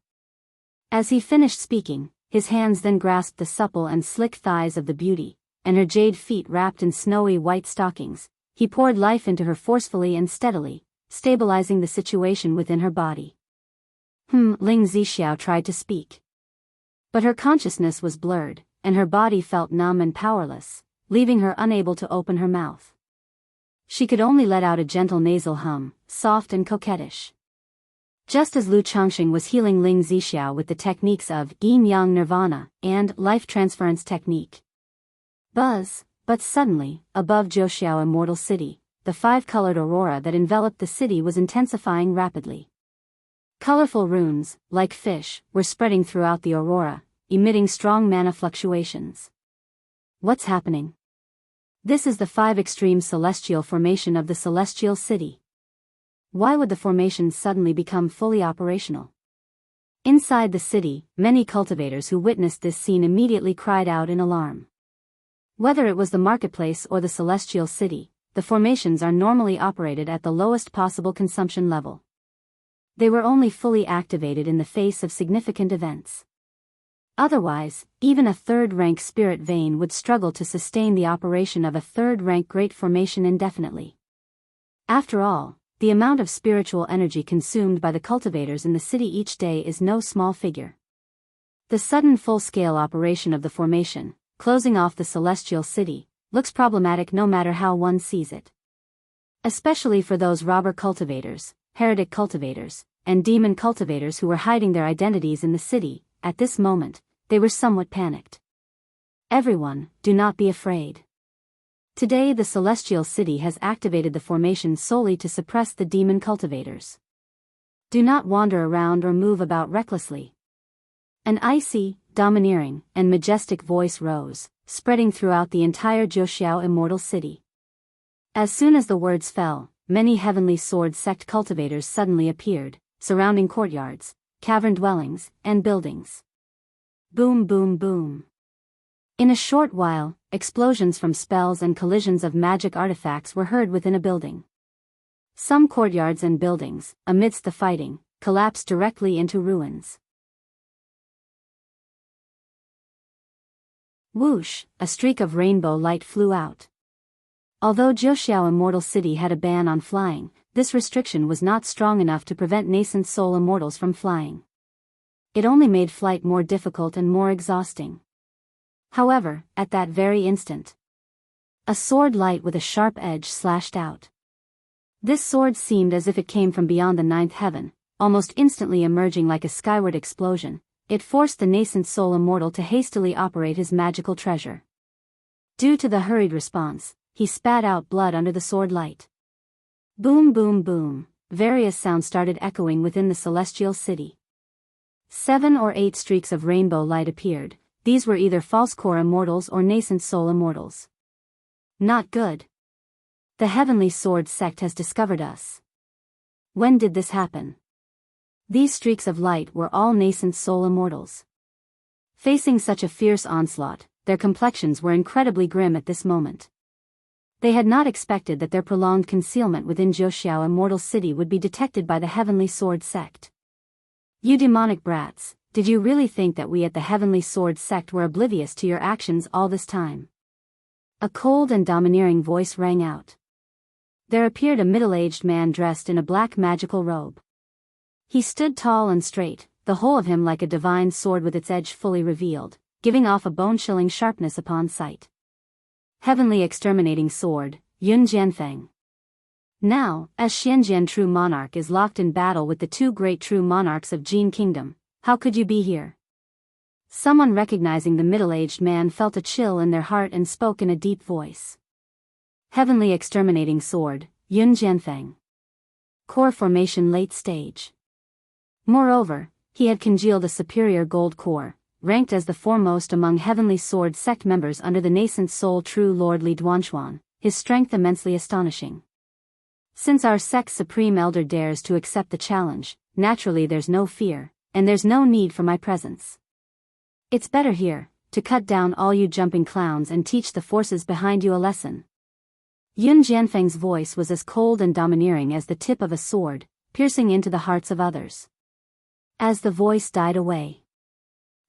Speaker 1: As he finished speaking, his hands then grasped the supple and slick thighs of the beauty, and her jade feet wrapped in snowy white stockings. He poured life into her forcefully and steadily, stabilizing the situation within her body. Ling Zixiao tried to speak. But her consciousness was blurred, and her body felt numb and powerless, leaving her unable to open her mouth. She could only let out a gentle nasal hum, soft and coquettish. Just as Lu Changxing was healing Ling Zixiao with the techniques of Yin Yang Nirvana and life transference technique. But suddenly, above Zhouxiao Immortal City, the 5-colored aurora that enveloped the city was intensifying rapidly. Colorful runes, like fish, were spreading throughout the aurora, emitting strong mana fluctuations. What's happening? This is the 5 extreme celestial formation of the celestial city. Why would the formation suddenly become fully operational? Inside the city, many cultivators who witnessed this scene immediately cried out in alarm. Whether it was the marketplace or the celestial city, the formations are normally operated at the lowest possible consumption level. They were only fully activated in the face of significant events. Otherwise, even a third-rank spirit vein would struggle to sustain the operation of a third-rank great formation indefinitely. After all, the amount of spiritual energy consumed by the cultivators in the city each day is no small figure. The sudden full-scale operation of the formation, closing off the celestial city, looks problematic no matter how one sees it. Especially for those robber cultivators, heretic cultivators, and demon cultivators who were hiding their identities in the city. At this moment, they were somewhat panicked. Everyone, do not be afraid. Today the celestial city has activated the formation solely to suppress the demon cultivators. Do not wander around or move about recklessly. An icy, domineering, and majestic voice rose, spreading throughout the entire Joxiao Immortal city. As soon as the words fell, many heavenly sword sect cultivators suddenly appeared, surrounding courtyards, cavern dwellings, and buildings. Boom boom boom. In a short while, explosions from spells and collisions of magic artifacts were heard within a building. Some courtyards and buildings, amidst the fighting, collapsed directly into ruins. Whoosh, a streak of rainbow light flew out. Although Joxiao Immortal City had a ban on flying, this restriction was not strong enough to prevent nascent soul immortals from flying. It only made flight more difficult and more exhausting. However, at that very instant, a sword light with a sharp edge slashed out. This sword seemed as if it came from beyond the ninth heaven, almost instantly emerging like a skyward explosion. It forced the nascent soul immortal to hastily operate his magical treasure. Due to the hurried response, he spat out blood under the sword light. Boom boom boom, various sounds started echoing within the celestial city. 7 or 8 streaks of rainbow light appeared. These were either false core immortals or nascent soul immortals. Not good. The heavenly sword sect has discovered us. When did this happen? These streaks of light were all nascent soul immortals. Facing such a fierce onslaught, their complexions were incredibly grim at this moment. They had not expected that their prolonged concealment within Joxiao Immortal City would be detected by the heavenly sword sect. You demonic brats, did you really think that we at the heavenly sword sect were oblivious to your actions all this time? A cold and domineering voice rang out. There appeared a middle-aged man dressed in a black magical robe. He stood tall and straight, the whole of him like a divine sword with its edge fully revealed, giving off a bone-chilling sharpness upon sight. Heavenly exterminating sword, Yun Jianfeng. Now, as Xianjian True Monarch is locked in battle with the 2 great true monarchs of Jin Kingdom, how could you be here? Someone recognizing the middle-aged man felt a chill in their heart and spoke in a deep voice. Heavenly exterminating sword, Yun Jianfeng. Core formation late stage. Moreover, he had congealed a superior gold core, ranked as the foremost among heavenly sword sect members under the nascent soul true lord Li Duanquan, his strength immensely astonishing. Since our sect's supreme elder dares to accept the challenge, naturally there's no fear, and there's no need for my presence. It's better here, to cut down all you jumping clowns and teach the forces behind you a lesson. Yun Jianfeng's voice was as cold and domineering as the tip of a sword, piercing into the hearts of others. As the voice died away,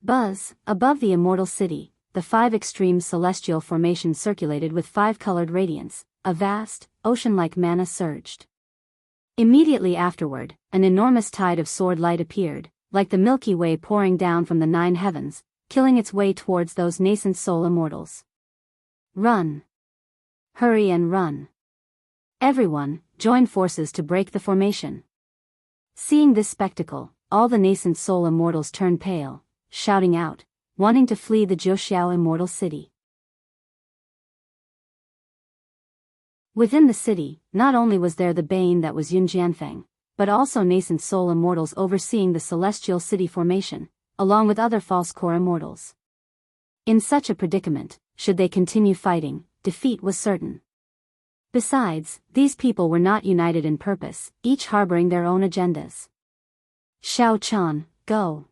Speaker 1: buzz, above the immortal city, the 5 extreme celestial formations circulated with 5-colored radiance, a vast, ocean-like mana surged. Immediately afterward, an enormous tide of sword light appeared, like the Milky Way pouring down from the 9 heavens, killing its way towards those nascent soul immortals. Run! Hurry and run! Everyone, join forces to break the formation. Seeing this spectacle, all the nascent soul immortals turned pale, shouting out, wanting to flee the Joxiao Immortal City. Within the city, not only was there the bane that was Yun Jianfeng, but also nascent soul immortals overseeing the celestial city formation, along with other false core immortals. In such a predicament, should they continue fighting, defeat was certain. Besides, these people were not united in purpose, each harboring their own agendas. Xiao Chan, go.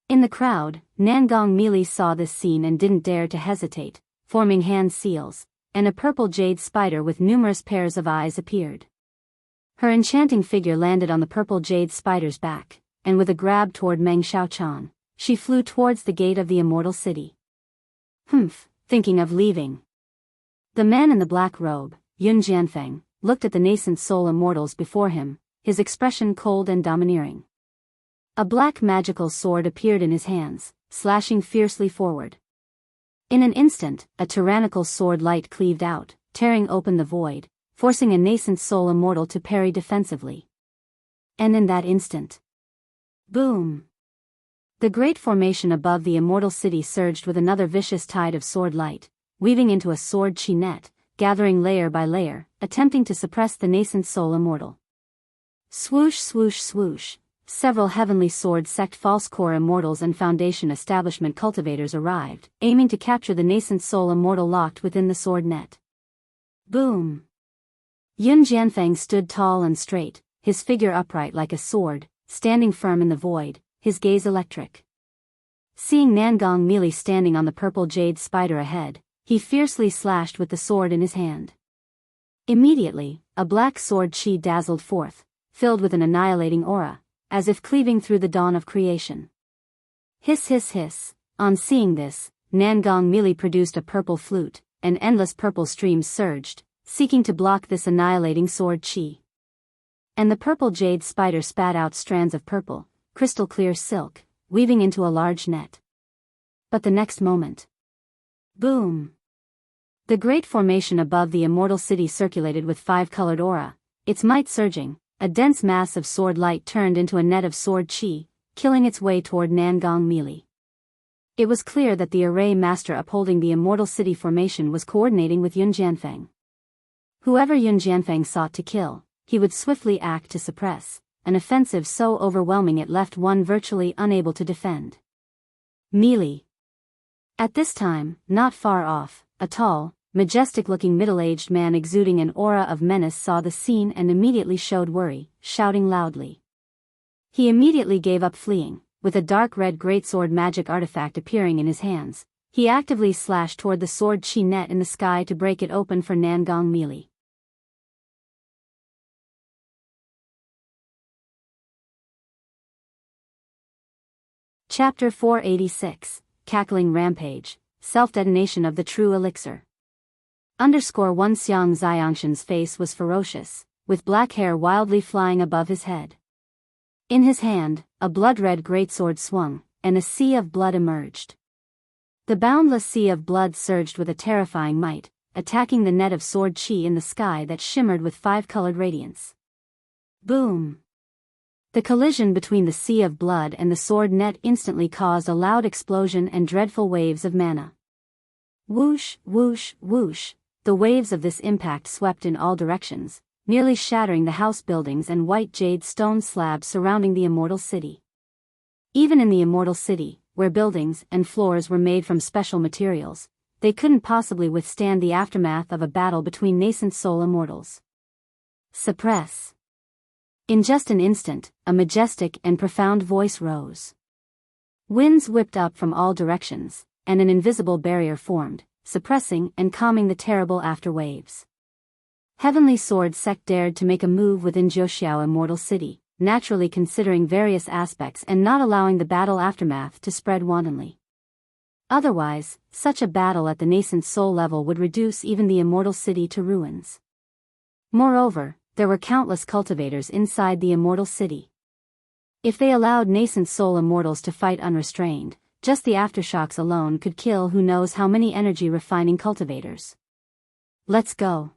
Speaker 1: In the crowd, Nangong Meili saw this scene and didn't dare to hesitate, forming hand seals, and a purple jade spider with numerous pairs of eyes appeared. Her enchanting figure landed on the purple jade spider's back, and with a grab toward Meng Xiaochan, she flew towards the gate of the Immortal City. Thinking of leaving. The man in the black robe, Yun Jianfeng, looked at the nascent soul immortals before him, his expression cold and domineering. A black magical sword appeared in his hands, slashing fiercely forward. In an instant, a tyrannical sword light cleaved out, tearing open the void, forcing a nascent soul immortal to parry defensively. And in that instant, boom! The great formation above the Immortal City surged with another vicious tide of sword light, weaving into a sword chi net, gathering layer by layer, attempting to suppress the nascent soul immortal. Swoosh swoosh swoosh, several heavenly sword sect false core immortals and foundation establishment cultivators arrived, aiming to capture the nascent soul immortal locked within the sword net. Boom! Yun Jianfeng stood tall and straight, his figure upright like a sword, standing firm in the void, his gaze electric. Seeing Nangong Meili standing on the purple jade spider ahead, he fiercely slashed with the sword in his hand. Immediately, a black sword chi dazzled forth, filled with an annihilating aura, as if cleaving through the dawn of creation. Hiss hiss hiss, on seeing this, Nangong Meili produced a purple flute, and endless purple streams surged, seeking to block this annihilating sword chi. And the purple jade spider spat out strands of purple, crystal clear silk, weaving into a large net. But the next moment, boom! The great formation above the Immortal City circulated with five-colored aura, its might surging. A dense mass of sword light turned into a net of sword chi, killing its way toward Nangong Meili. It was clear that the array master upholding the Immortal City formation was coordinating with Yun Jianfeng. Whoever Yun Jianfeng sought to kill, he would swiftly act to suppress, an offensive so overwhelming it left one virtually unable to defend. Meili. At this time, not far off, a tall, majestic-looking middle-aged man exuding an aura of menace saw the scene and immediately showed worry, shouting loudly. He immediately gave up fleeing, with a dark red greatsword magic artifact appearing in his hands. He actively slashed toward the sword chi net in the sky to break it open for Nangong Meili. Chapter 486, Cackling Rampage, Self-Detonation of the True Elixir. _1 Xiang Xiangshan's face was ferocious, with black hair wildly flying above his head. In his hand, a blood-red greatsword swung, and a sea of blood emerged. The boundless sea of blood surged with a terrifying might, attacking the net of sword chi in the sky that shimmered with five-colored radiance. Boom! The collision between the sea of blood and the sword net instantly caused a loud explosion and dreadful waves of mana. Whoosh, whoosh, whoosh. The waves of this impact swept in all directions, nearly shattering the house buildings and white jade stone slabs surrounding the Immortal City. Even in the Immortal City, where buildings and floors were made from special materials, they couldn't possibly withstand the aftermath of a battle between nascent soul immortals. Suppress. In just an instant, a majestic and profound voice rose. Winds whipped up from all directions, and an invisible barrier formed, suppressing and calming the terrible afterwaves. Heavenly Sword Sect dared to make a move within Jiuxiao Immortal City, naturally considering various aspects and not allowing the battle aftermath to spread wantonly. Otherwise, such a battle at the nascent soul level would reduce even the Immortal City to ruins. Moreover, there were countless cultivators inside the Immortal City. If they allowed nascent soul immortals to fight unrestrained, just the aftershocks alone could kill who knows how many energy-refining cultivators. Let's go.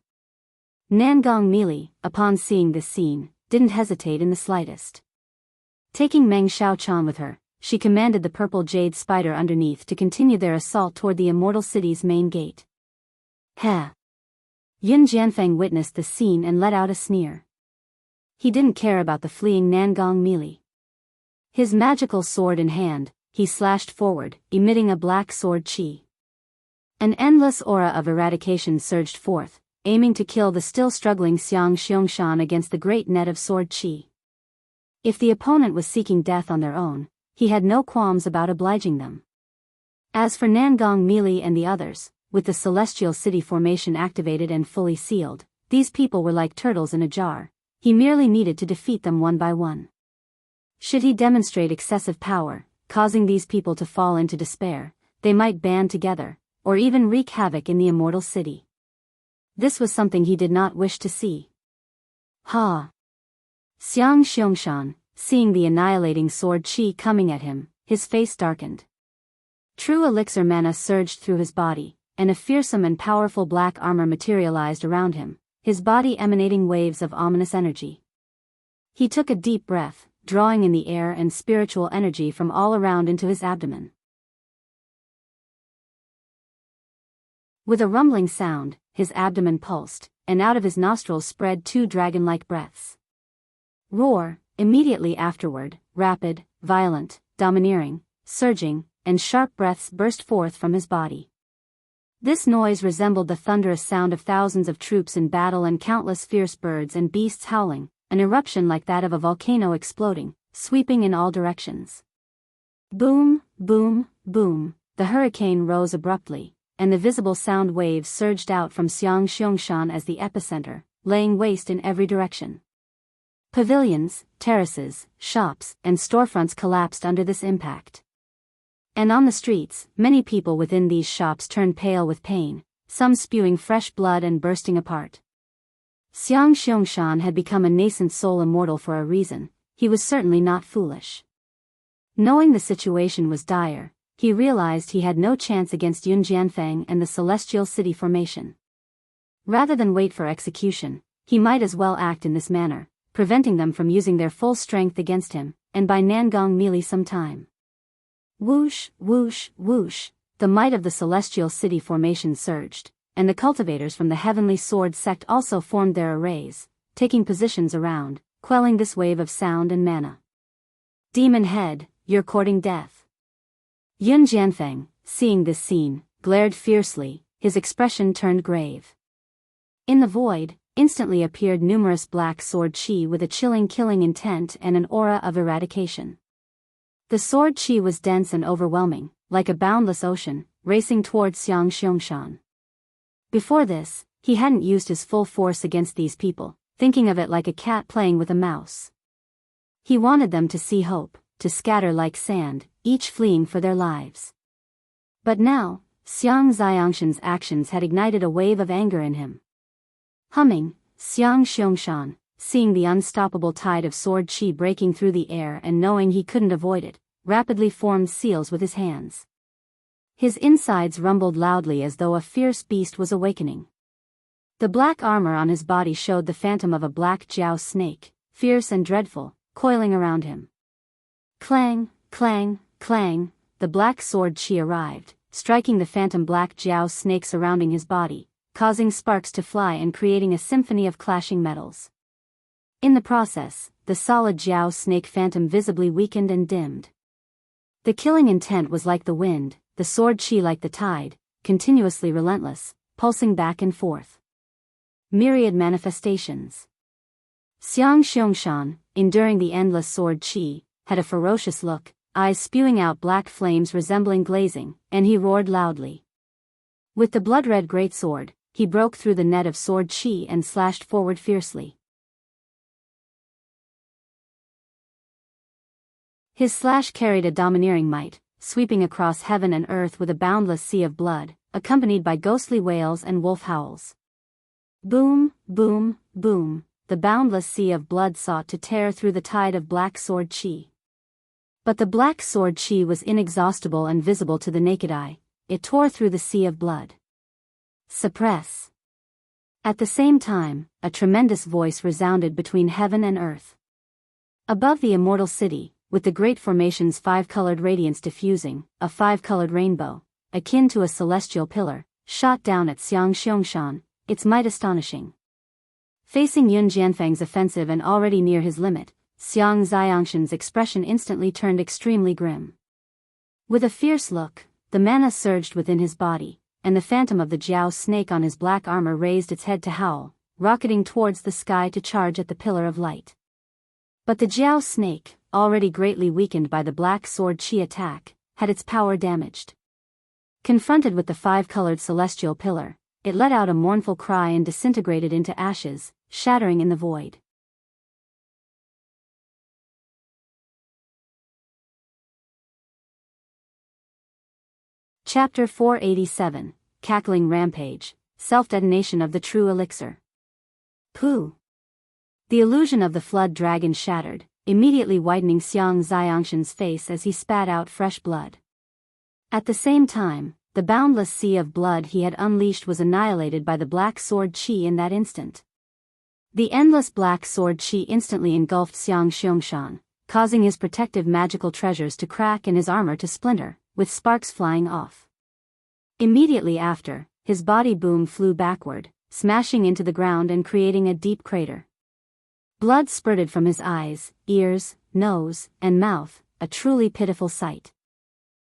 Speaker 1: Nangong Meili, upon seeing this scene, didn't hesitate in the slightest. Taking Meng Xiaochan with her, she commanded the purple jade spider underneath to continue their assault toward the Immortal City's main gate. Heh. Yun Jianfeng witnessed the scene and let out a sneer. He didn't care about the fleeing Nangong Meili. His magical sword in hand, he slashed forward, emitting a black sword chi. An endless aura of eradication surged forth, aiming to kill the still struggling Xiang Xiangshan against the great net of sword chi. If the opponent was seeking death on their own, he had no qualms about obliging them. As for Nangong Mili and the others, with the Celestial City formation activated and fully sealed, these people were like turtles in a jar. He merely needed to defeat them one by one. Should he demonstrate excessive power, causing these people to fall into despair, they might band together, or even wreak havoc in the Immortal City. This was something he did not wish to see. Ha! Xiang Xiangshan, seeing the annihilating sword qi coming at him, his face darkened. True elixir mana surged through his body, and a fearsome and powerful black armor materialized around him, his body emanating waves of ominous energy. He took a deep breath, drawing in the air and spiritual energy from all around into his abdomen. With a rumbling sound, his abdomen pulsed, and out of his nostrils spread two dragon-like breaths. Roar! Immediately afterward, rapid, violent, domineering, surging, and sharp breaths burst forth from his body. This noise resembled the thunderous sound of thousands of troops in battle and countless fierce birds and beasts howling, an eruption like that of a volcano exploding, sweeping in all directions. Boom, boom, boom, the hurricane rose abruptly, and the visible sound waves surged out from Xiang Xiangshan as the epicenter, laying waste in every direction. Pavilions, terraces, shops, and storefronts collapsed under this impact. And on the streets, many people within these shops turned pale with pain, some spewing fresh blood and bursting apart. Xiang Xiangshan had become a nascent soul immortal for a reason. He was certainly not foolish. Knowing the situation was dire, he realized he had no chance against Yun Jianfeng and the Celestial City formation. Rather than wait for execution, he might as well act in this manner, preventing them from using their full strength against him, and by Nangong Mili some time. Whoosh, whoosh, whoosh, the might of the Celestial City formation surged, and the cultivators from the Heavenly Sword sect also formed their arrays, taking positions around, quelling this wave of sound and mana. Demon head, you're courting death. Yun Jianfeng, seeing this scene, glared fiercely, his expression turned grave. In the void, instantly appeared numerous black sword qi with a chilling killing intent and an aura of eradication. The sword qi was dense and overwhelming, like a boundless ocean, racing towards Xiang Xiangshan. Before this, he hadn't used his full force against these people, thinking of it like a cat playing with a mouse. He wanted them to see hope, to scatter like sand, each fleeing for their lives. But now, Xiang Xiangshan's actions had ignited a wave of anger in him. Humming, Xiang Xiangshan, seeing the unstoppable tide of sword qi breaking through the air and knowing he couldn't avoid it, rapidly formed seals with his hands. His insides rumbled loudly as though a fierce beast was awakening. The black armor on his body showed the phantom of a black jiao snake, fierce and dreadful, coiling around him. Clang, clang, clang, the black sword qi arrived, striking the phantom black jiao snake surrounding his body, causing sparks to fly and creating a symphony of clashing metals. In the process, the solid jiao snake phantom visibly weakened and dimmed. The killing intent was like the wind, the sword qi like the tide, continuously relentless, pulsing back and forth. Myriad manifestations. Xiang Xiangshan, enduring the endless sword qi, had a ferocious look, eyes spewing out black flames resembling glazing, and he roared loudly. With the blood-red greatsword, he broke through the net of sword qi and slashed forward fiercely. His slash carried a domineering might, sweeping across heaven and earth with a boundless sea of blood, accompanied by ghostly wails and wolf howls. Boom, boom, boom, the boundless sea of blood sought to tear through the tide of black sword qi. But the black sword qi was inexhaustible and visible to the naked eye. It tore through the sea of blood. Suppress. At the same time, a tremendous voice resounded between heaven and earth. Above the Immortal City, with the great formation's five-colored radiance diffusing, a five-colored rainbow, akin to a celestial pillar, shot down at Xiang Xiangshan, its might astonishing. Facing Yun Jianfeng's offensive and already near his limit, Xiang Xiangshan's expression instantly turned extremely grim. With a fierce look, the mana surged within his body, and the phantom of the jiao snake on his black armor raised its head to howl, rocketing towards the sky to charge at the pillar of light. But the Jiao snake, already greatly weakened by the black sword chi attack, had its power damaged. Confronted with the five-colored celestial pillar, it let out a mournful cry and disintegrated into ashes, shattering in the void. Chapter 487, Cackling Rampage, Self-Detonation of the True Elixir. Pooh! The illusion of the flood dragon shattered, immediately whitening Xiang Xiangshan's face as he spat out fresh blood. At the same time, the boundless sea of blood he had unleashed was annihilated by the black sword chi in that instant. The endless black sword chi instantly engulfed Xiang Xiangshan, causing his protective magical treasures to crack and his armor to splinter, with sparks flying off. Immediately after, his body boom flew backward, smashing into the ground and creating a deep crater. Blood spurted from his eyes, ears, nose, and mouth, a truly pitiful sight.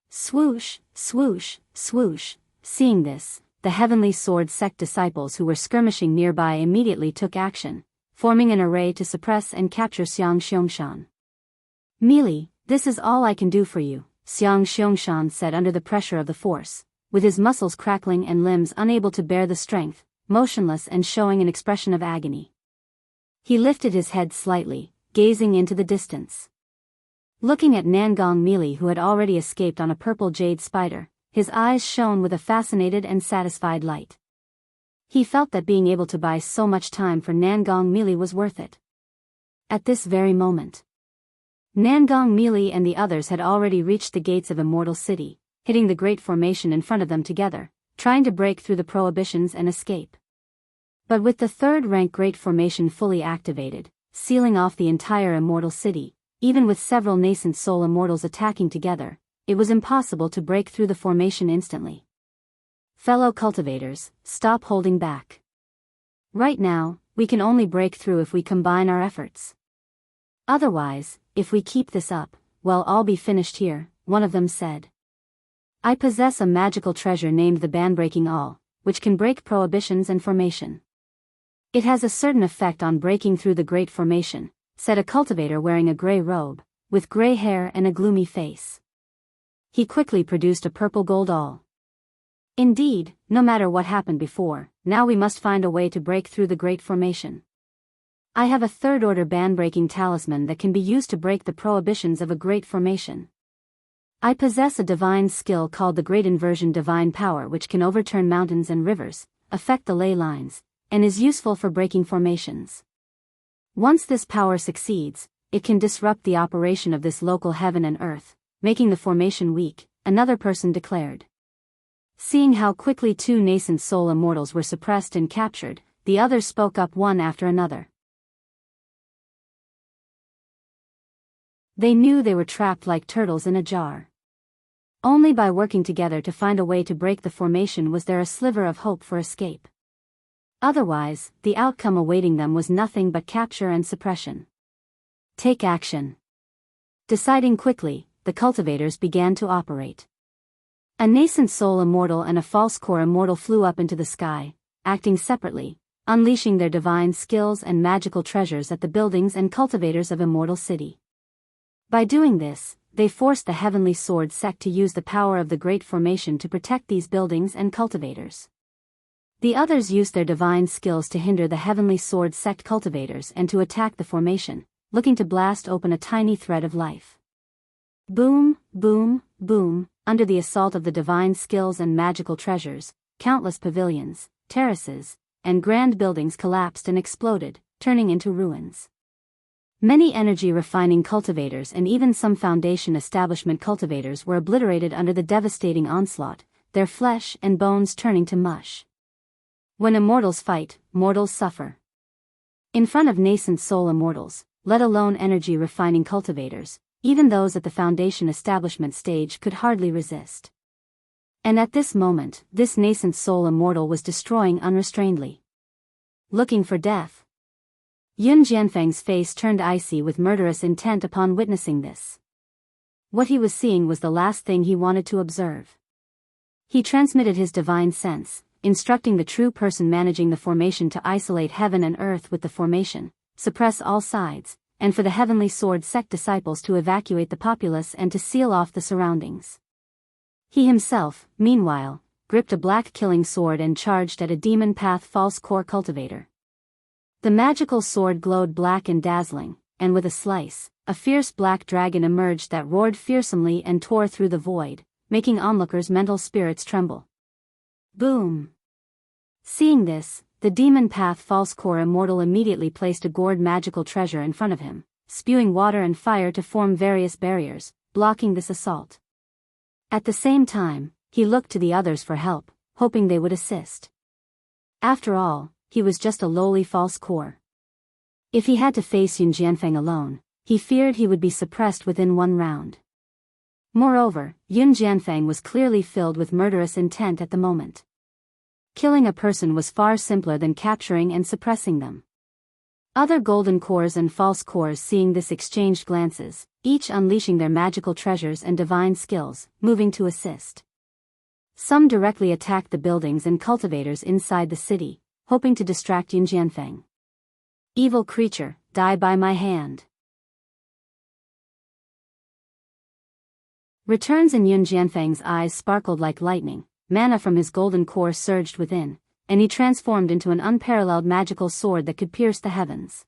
Speaker 1: Swoosh, swoosh, swoosh. Seeing this, the Heavenly Sword sect disciples who were skirmishing nearby immediately took action, forming an array to suppress and capture Xiang Xiangshan. "Meili, this is all I can do for you," Xiang Xiangshan said under the pressure of the force, with his muscles crackling and limbs unable to bear the strength, motionless and showing an expression of agony. He lifted his head slightly, gazing into the distance. Looking at Nangong Meili, who had already escaped on a purple jade spider, his eyes shone with a fascinated and satisfied light. He felt that being able to buy so much time for Nangong Meili was worth it. At this very moment, Nangong Meili and the others had already reached the gates of Immortal City, hitting the great formation in front of them together, trying to break through the prohibitions and escape. But with the third-rank Great Formation fully activated, sealing off the entire Immortal City, even with several nascent soul immortals attacking together, it was impossible to break through the formation instantly. Fellow cultivators, stop holding back. Right now, we can only break through if we combine our efforts. Otherwise, if we keep this up, we'll all be finished here, one of them said. I possess a magical treasure named the Ban-Breaking All, which can break prohibitions and formation. It has a certain effect on breaking through the Great Formation, said a cultivator wearing a gray robe, with gray hair and a gloomy face. He quickly produced a purple gold awl. Indeed, no matter what happened before, now we must find a way to break through the Great Formation. I have a third-order ban-breaking talisman that can be used to break the prohibitions of a Great Formation. I possess a divine skill called the Great Inversion Divine Power, which can overturn mountains and rivers, affect the ley lines, and is useful for breaking formations. Once this power succeeds, it can disrupt the operation of this local heaven and earth, making the formation weak, another person declared. Seeing how quickly two nascent soul immortals were suppressed and captured, the others spoke up one after another. They knew they were trapped like turtles in a jar. Only by working together to find a way to break the formation was there a sliver of hope for escape. Otherwise, the outcome awaiting them was nothing but capture and suppression. Take action. Deciding quickly, the cultivators began to operate. A nascent soul immortal and a false core immortal flew up into the sky, acting separately, unleashing their divine skills and magical treasures at the buildings and cultivators of Immortal City. By doing this, they forced the Heavenly Sword sect to use the power of the Great Formation to protect these buildings and cultivators. The others used their divine skills to hinder the Heavenly Sword sect cultivators and to attack the formation, looking to blast open a tiny thread of life. Boom, boom, boom, under the assault of the divine skills and magical treasures, countless pavilions, terraces, and grand buildings collapsed and exploded, turning into ruins. Many energy-refining cultivators and even some Foundation establishment cultivators were obliterated under the devastating onslaught, their flesh and bones turning to mush. When immortals fight, mortals suffer. In front of nascent soul immortals, let alone energy-refining cultivators, even those at the Foundation establishment stage could hardly resist. And at this moment, this nascent soul immortal was destroying unrestrainedly. Looking for death. Yun Jianfeng's face turned icy with murderous intent upon witnessing this. What he was seeing was the last thing he wanted to observe. He transmitted his divine sense, instructing the true person managing the formation to isolate heaven and earth with the formation, suppress all sides, and for the Heavenly Sword sect disciples to evacuate the populace and to seal off the surroundings. He himself, meanwhile, gripped a black killing sword and charged at a demon path false core cultivator. The magical sword glowed black and dazzling, and with a slice, a fierce black dragon emerged that roared fearsomely and tore through the void, making onlookers' mental spirits tremble. Boom! Seeing this, the demon path false core immortal immediately placed a gourd magical treasure in front of him, spewing water and fire to form various barriers, blocking this assault. At the same time, he looked to the others for help, hoping they would assist. After all, he was just a lowly false core. If he had to face Yun Jianfeng alone, he feared he would be suppressed within one round. Moreover, Yun Jianfeng was clearly filled with murderous intent at the moment. Killing a person was far simpler than capturing and suppressing them. Other golden cores and false cores seeing this exchanged glances, each unleashing their magical treasures and divine skills, moving to assist. Some directly attacked the buildings and cultivators inside the city, hoping to distract Yun Jianfeng. Evil creature, die by my hand. Returns in Yun Jianfeng's eyes sparkled like lightning, mana from his golden core surged within, and he transformed into an unparalleled magical sword that could pierce the heavens.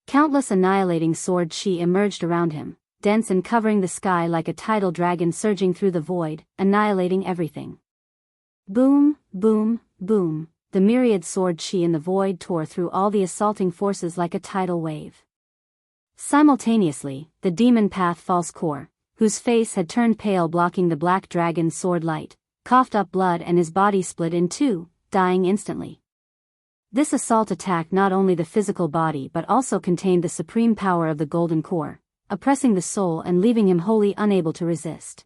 Speaker 1: Countless annihilating sword chi emerged around him, dense and covering the sky like a tidal dragon surging through the void, annihilating everything. Boom, boom, boom, the myriad sword chi in the void tore through all the assaulting forces like a tidal wave. Simultaneously, the demon path false core, whose face had turned pale blocking the black dragon's sword light, coughed up blood and his body split in two, dying instantly. This assault attacked not only the physical body but also contained the supreme power of the golden core, oppressing the soul and leaving him wholly unable to resist.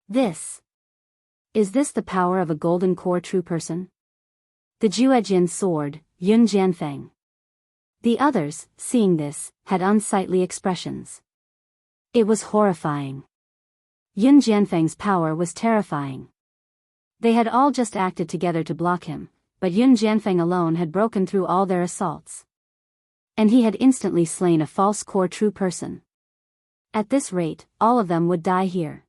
Speaker 1: Is this the power of a golden core true person? The Juejin sword, Yun Jianfeng. The others, seeing this, had unsightly expressions. It was horrifying. Yun Jianfeng's power was terrifying. They had all just acted together to block him, but Yun Jianfeng alone had broken through all their assaults. And he had instantly slain a false core true person. At this rate, all of them would die here.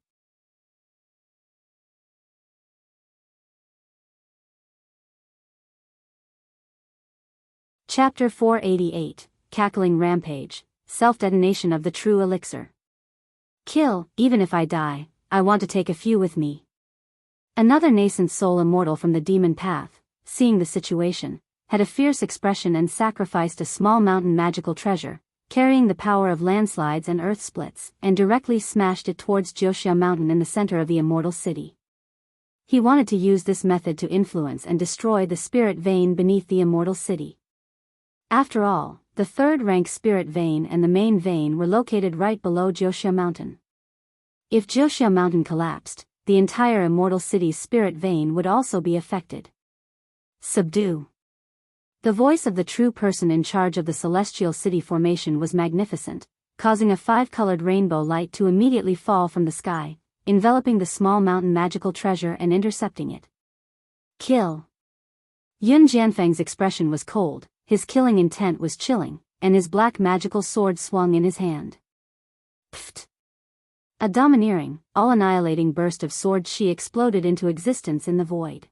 Speaker 1: Chapter 488, Cackling Rampage, Self-Detonation of the True Elixir. Kill, even if I die, I want to take a few with me. Another nascent soul immortal from the demon path, seeing the situation, had a fierce expression and sacrificed a small mountain magical treasure, carrying the power of landslides and earth splits, and directly smashed it towards Joshua Mountain in the center of the Immortal City. He wanted to use this method to influence and destroy the spirit vein beneath the Immortal City. After all, the third-rank spirit vein and the main vein were located right below Joshua Mountain. If Joshua Mountain collapsed, the entire Immortal City's spirit vein would also be affected. Subdue. The voice of the true person in charge of the Celestial City formation was magnificent, causing a five-colored rainbow light to immediately fall from the sky, enveloping the small mountain magical treasure and intercepting it. Kill. Yun Jianfeng's expression was cold, his killing intent was chilling, and his black magical sword swung in his hand. Pfft. A domineering, all-annihilating burst of sword chi exploded into existence in the void.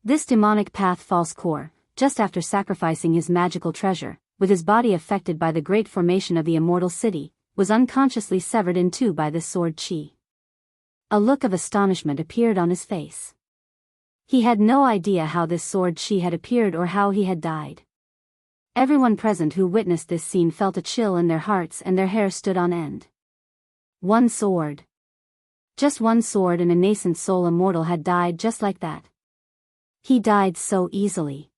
Speaker 1: This demonic path false core, just after sacrificing his magical treasure, with his body affected by the great formation of the Immortal City, was unconsciously severed in two by this sword chi. A look of astonishment appeared on his face. He had no idea how this sword chi had appeared or how he had died. Everyone present who witnessed this scene felt a chill in their hearts and their hair stood on end. One sword. Just one sword and a nascent soul immortal had died just like that. He died so easily.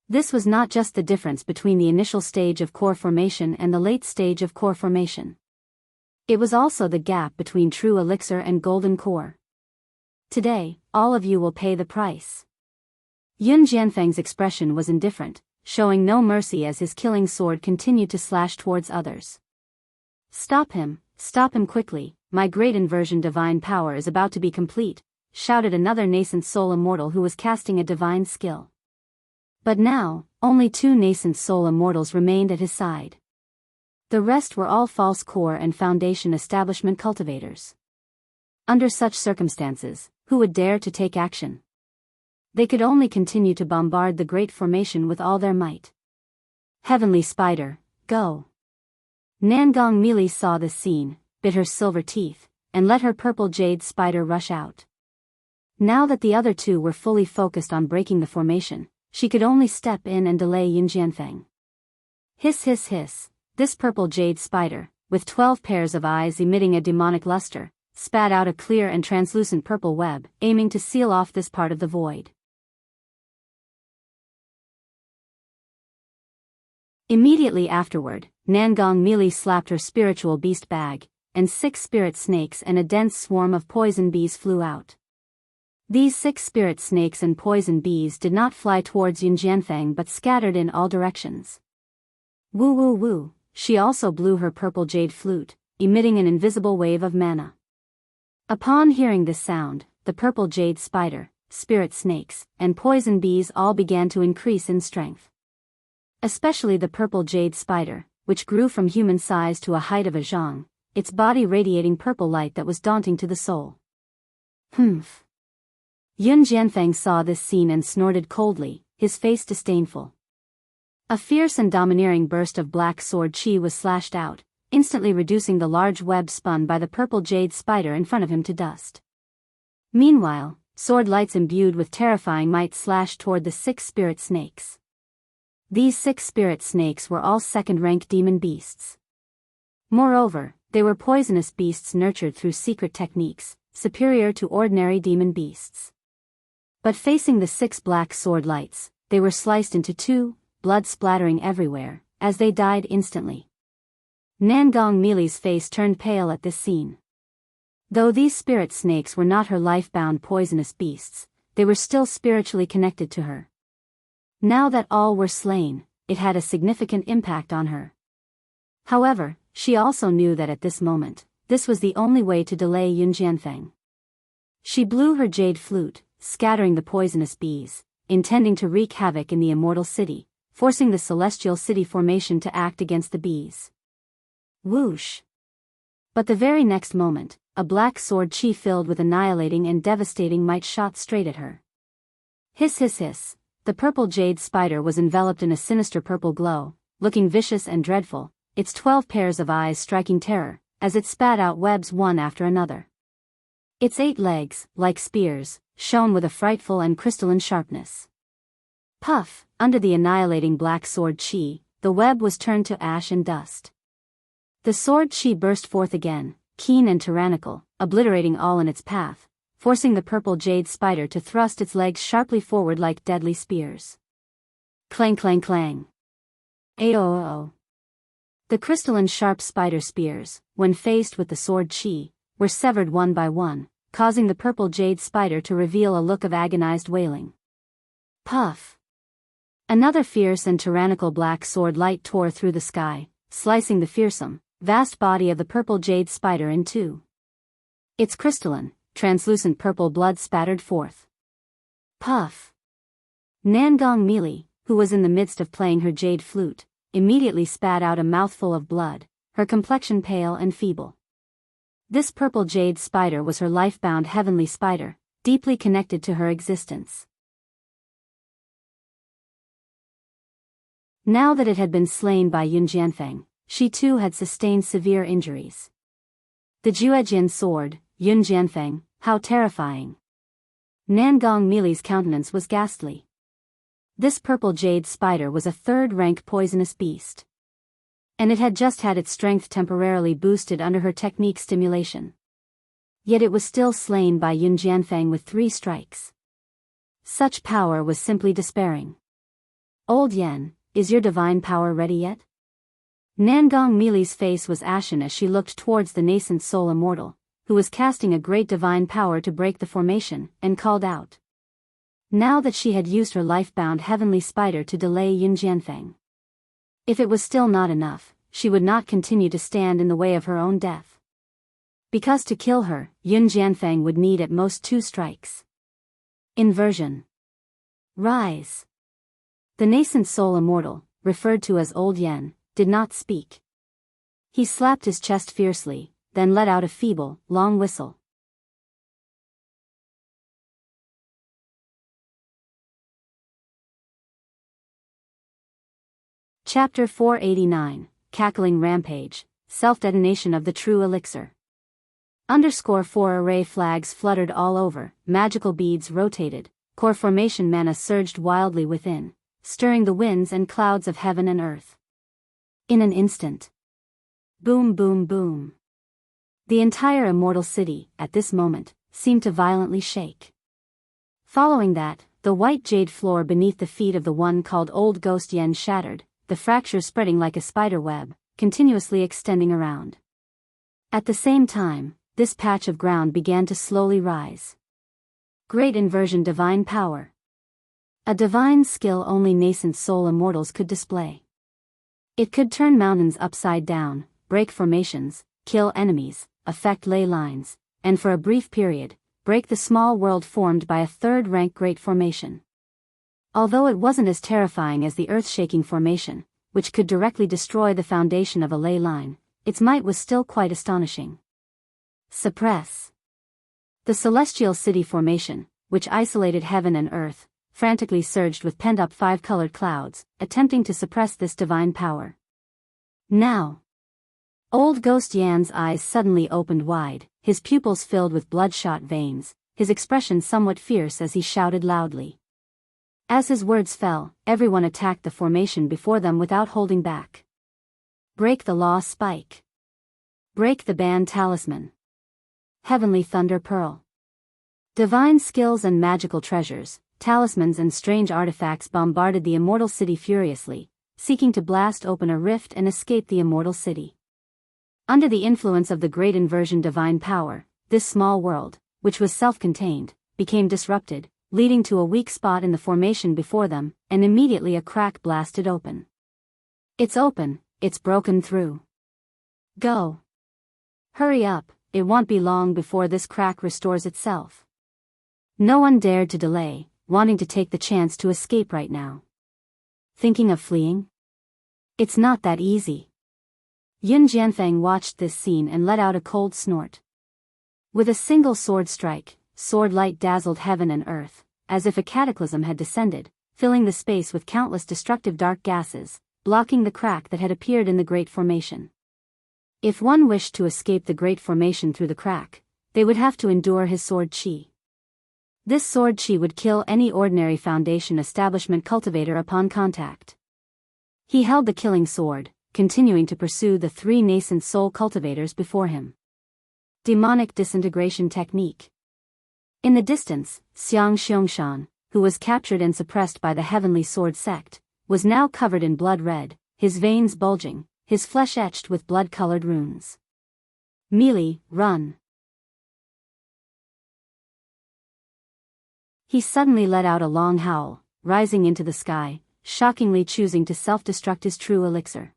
Speaker 1: This was not just the difference between the initial stage of core formation and the late stage of core formation. It was also the gap between true elixir and golden core. Today, all of you will pay the price. Yun Jianfeng's expression was indifferent, showing no mercy as his killing sword continued to slash towards others. Stop him quickly, my great inversion divine power is about to be complete, shouted another nascent soul immortal who was casting a divine skill. But now, only two nascent soul immortals remained at his side. The rest were all false core and foundation establishment cultivators. Under such circumstances, who would dare to take action? They could only continue to bombard the great formation with all their might. Heavenly Spider, go! Nangong Mealy saw this scene, bit her silver teeth, and let her purple jade spider rush out. Now that the other two were fully focused on breaking the formation, she could only step in and delay Yunjianfeng. Hiss hiss hiss, this purple jade spider, with 12 pairs of eyes emitting a demonic luster, spat out a clear and translucent purple web, aiming to seal off this part of the void. Immediately afterward, Nangong Mealy slapped her spiritual beast bag, and 6 spirit snakes and a dense swarm of poison bees flew out. These 6 spirit snakes and poison bees did not fly towards Yunjianfeng but scattered in all directions. Woo woo woo, she also blew her purple jade flute, emitting an invisible wave of mana. Upon hearing this sound, the purple jade spider, spirit snakes, and poison bees all began to increase in strength. Especially the purple jade spider, which grew from human size to a height of a zhang, its body radiating purple light that was daunting to the soul. Humph. Yun Jianfeng saw this scene and snorted coldly, his face disdainful. A fierce and domineering burst of black sword chi was slashed out, instantly reducing the large web spun by the purple jade spider in front of him to dust. Meanwhile, sword lights imbued with terrifying might slashed toward the 6 spirit snakes. These 6 spirit snakes were all second-rank demon beasts. Moreover, they were poisonous beasts nurtured through secret techniques, superior to ordinary demon beasts. But facing the 6 black sword lights, they were sliced into 2, blood splattering everywhere, as they died instantly. Nangong Mealy's face turned pale at this scene. Though these spirit snakes were not her life-bound poisonous beasts, they were still spiritually connected to her. Now that all were slain, it had a significant impact on her. However, she also knew that at this moment, this was the only way to delay Yunjianfeng. She blew her jade flute, scattering the poisonous bees, intending to wreak havoc in the Immortal City, forcing the Celestial City formation to act against the bees. Whoosh! But the very next moment, a black sword chi filled with annihilating and devastating might shot straight at her. Hiss hiss hiss, the purple jade spider was enveloped in a sinister purple glow, looking vicious and dreadful, its 12 pairs of eyes striking terror, as it spat out webs one after another. Its 8 legs, like spears, shone with a frightful and crystalline sharpness. Puff, under the annihilating black sword chi, the web was turned to ash and dust. The sword chi burst forth again, keen and tyrannical, obliterating all in its path, forcing the purple jade spider to thrust its legs sharply forward like deadly spears. Clang clang clang. Aoo. The crystalline sharp spider spears, when faced with the sword chi, were severed one by one, causing the purple jade spider to reveal a look of agonized wailing. Puff! Another fierce and tyrannical black sword light tore through the sky, slicing the fearsome, vast body of the purple jade spider in 2. Its crystalline, translucent purple blood spattered forth. Puff! Nangong Mealy, who was in the midst of playing her jade flute, immediately spat out a mouthful of blood, her complexion pale and feeble. This purple jade spider was her life-bound heavenly spider, deeply connected to her existence. Now that it had been slain by Yunjianfeng, she too had sustained severe injuries. The Juejian sword, Yunjianfeng, how terrifying! Nangong Mealy's countenance was ghastly. This purple jade spider was a 3rd-rank poisonous beast. And it had just had its strength temporarily boosted under her technique stimulation. Yet it was still slain by Yunjianfeng with 3 strikes. Such power was simply despairing. Old Yen, is your divine power ready yet? Nangong Mealy's face was ashen as she looked towards the nascent soul immortal, who was casting a great divine power to break the formation, and called out. Now that she had used her life-bound heavenly spider to delay Yunjianfeng. If it was still not enough, she would not continue to stand in the way of her own death. Because to kill her, Yunjianfeng would need at most 2 strikes. Inversion. Rise. The nascent soul immortal, referred to as Old Yen, did not speak. He slapped his chest fiercely, then let out a feeble, long whistle. Chapter 489, Cackling Rampage, Self-Detonation of the True Elixir. _4 array flags fluttered all over, magical beads rotated, core formation mana surged wildly within, stirring the winds and clouds of heaven and earth. In an instant. Boom boom boom. The entire immortal city, at this moment, seemed to violently shake. Following that, the white jade floor beneath the feet of the one called Old Ghost Yen shattered, the fracture spreading like a spider web, continuously extending around. At the same time, this patch of ground began to slowly rise. Great Inversion Divine Power. A divine skill only nascent soul immortals could display. It could turn mountains upside down, break formations, kill enemies, affect ley lines, and for a brief period, break the small world formed by a third-rank great formation. Although it wasn't as terrifying as the earth-shaking formation, which could directly destroy the foundation of a ley line, its might was still quite astonishing. Suppress. The celestial city formation, which isolated heaven and earth, frantically surged with pent-up five-colored clouds, attempting to suppress this divine power. Now. Old Ghost Yan's eyes suddenly opened wide, his pupils filled with bloodshot veins, his expression somewhat fierce as he shouted loudly. As his words fell, everyone attacked the formation before them without holding back. Break the law spike. Break the band talisman. Heavenly thunder pearl. Divine skills and magical treasures, talismans and strange artifacts bombarded the immortal city furiously, seeking to blast open a rift and escape the immortal city. Under the influence of the great inversion divine power, this small world, which was self-contained, became disrupted, leading to a weak spot in the formation before them, and immediately a crack blasted open. It's open, it's broken through. Go. Hurry up, it won't be long before this crack restores itself. No one dared to delay, wanting to take the chance to escape right now. Thinking of fleeing? It's not that easy. Yun Jianfeng watched this scene and let out a cold snort. With a single sword strike, sword light dazzled heaven and earth, as if a cataclysm had descended, filling the space with countless destructive dark gases, blocking the crack that had appeared in the Great Formation. If one wished to escape the Great Formation through the crack, they would have to endure his sword chi. This sword chi would kill any ordinary Foundation establishment cultivator upon contact. He held the killing sword, continuing to pursue the three nascent soul cultivators before him. Demonic Disintegration Technique. In the distance, Xiang Xiangshan, who was captured and suppressed by the Heavenly Sword sect, was now covered in blood red, his veins bulging, his flesh etched with blood-colored runes. Melee, run. He suddenly let out a long howl, rising into the sky, shockingly choosing to self-destruct his true elixir.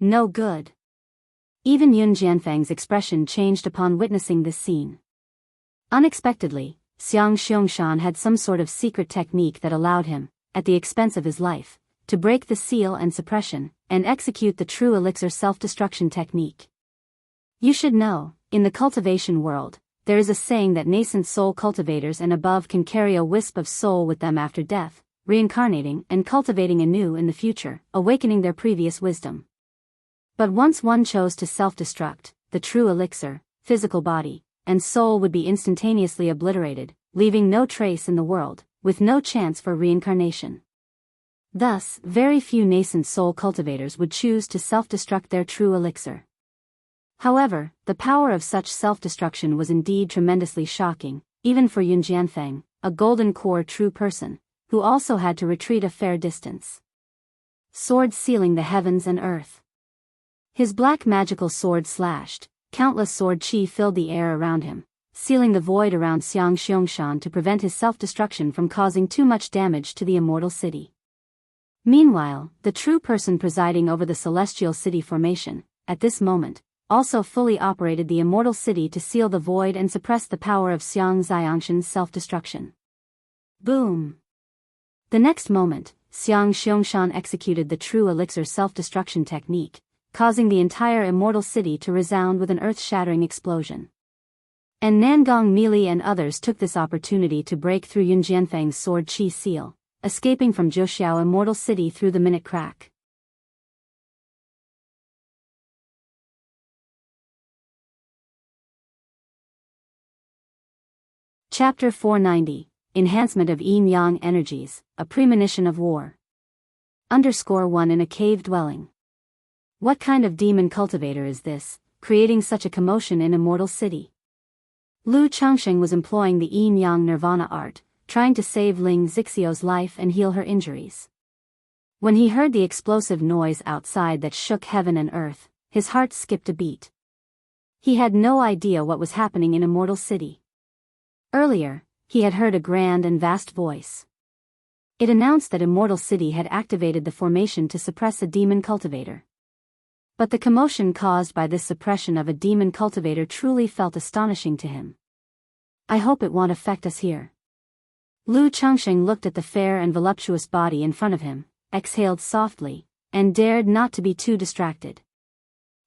Speaker 1: No good. Even Yun Jianfeng's expression changed upon witnessing this scene. Unexpectedly, Xiang Xiangshan had some sort of secret technique that allowed him, at the expense of his life, to break the seal and suppression, and execute the true elixir self-destruction technique. You should know, in the cultivation world, there is a saying that nascent soul cultivators and above can carry a wisp of soul with them after death, reincarnating and cultivating anew in the future, awakening their previous wisdom. But once one chose to self-destruct, the true elixir, physical body, and soul would be instantaneously obliterated, leaving no trace in the world, with no chance for reincarnation. Thus, very few nascent soul cultivators would choose to self-destruct their true elixir. However, the power of such self-destruction was indeed tremendously shocking, even for Yun Jianfeng, a golden core true person, who also had to retreat a fair distance. Sword sealing the heavens and earth. His black magical sword slashed, countless sword chi filled the air around him, sealing the void around Xiang Xiangshan to prevent his self-destruction from causing too much damage to the immortal city. Meanwhile, the true person presiding over the celestial city formation, at this moment, also fully operated the immortal city to seal the void and suppress the power of Xiang Xiangshan's self-destruction. Boom! The next moment, Xiang Xiangshan executed the true elixir self-destruction technique, causing the entire Immortal City to resound with an earth-shattering explosion. And Nangong Meili and others took this opportunity to break through Yun Jianfeng's sword chi seal, escaping from Zhouxiao Immortal City through the minute crack. Chapter 490, Enhancement of Yin-Yang Energies, a Premonition of War. _1 in a cave dwelling. What kind of demon cultivator is this, creating such a commotion in Immortal City? Lu Changsheng was employing the Yin-Yang Nirvana art, trying to save Ling Zixio's life and heal her injuries. When he heard the explosive noise outside that shook heaven and earth, his heart skipped a beat. He had no idea what was happening in Immortal City. Earlier, he had heard a grand and vast voice. It announced that Immortal City had activated the formation to suppress a demon cultivator. But the commotion caused by this suppression of a demon cultivator truly felt astonishing to him. I hope it won't affect us here. Lu Changsheng looked at the fair and voluptuous body in front of him, exhaled softly, and dared not to be too distracted.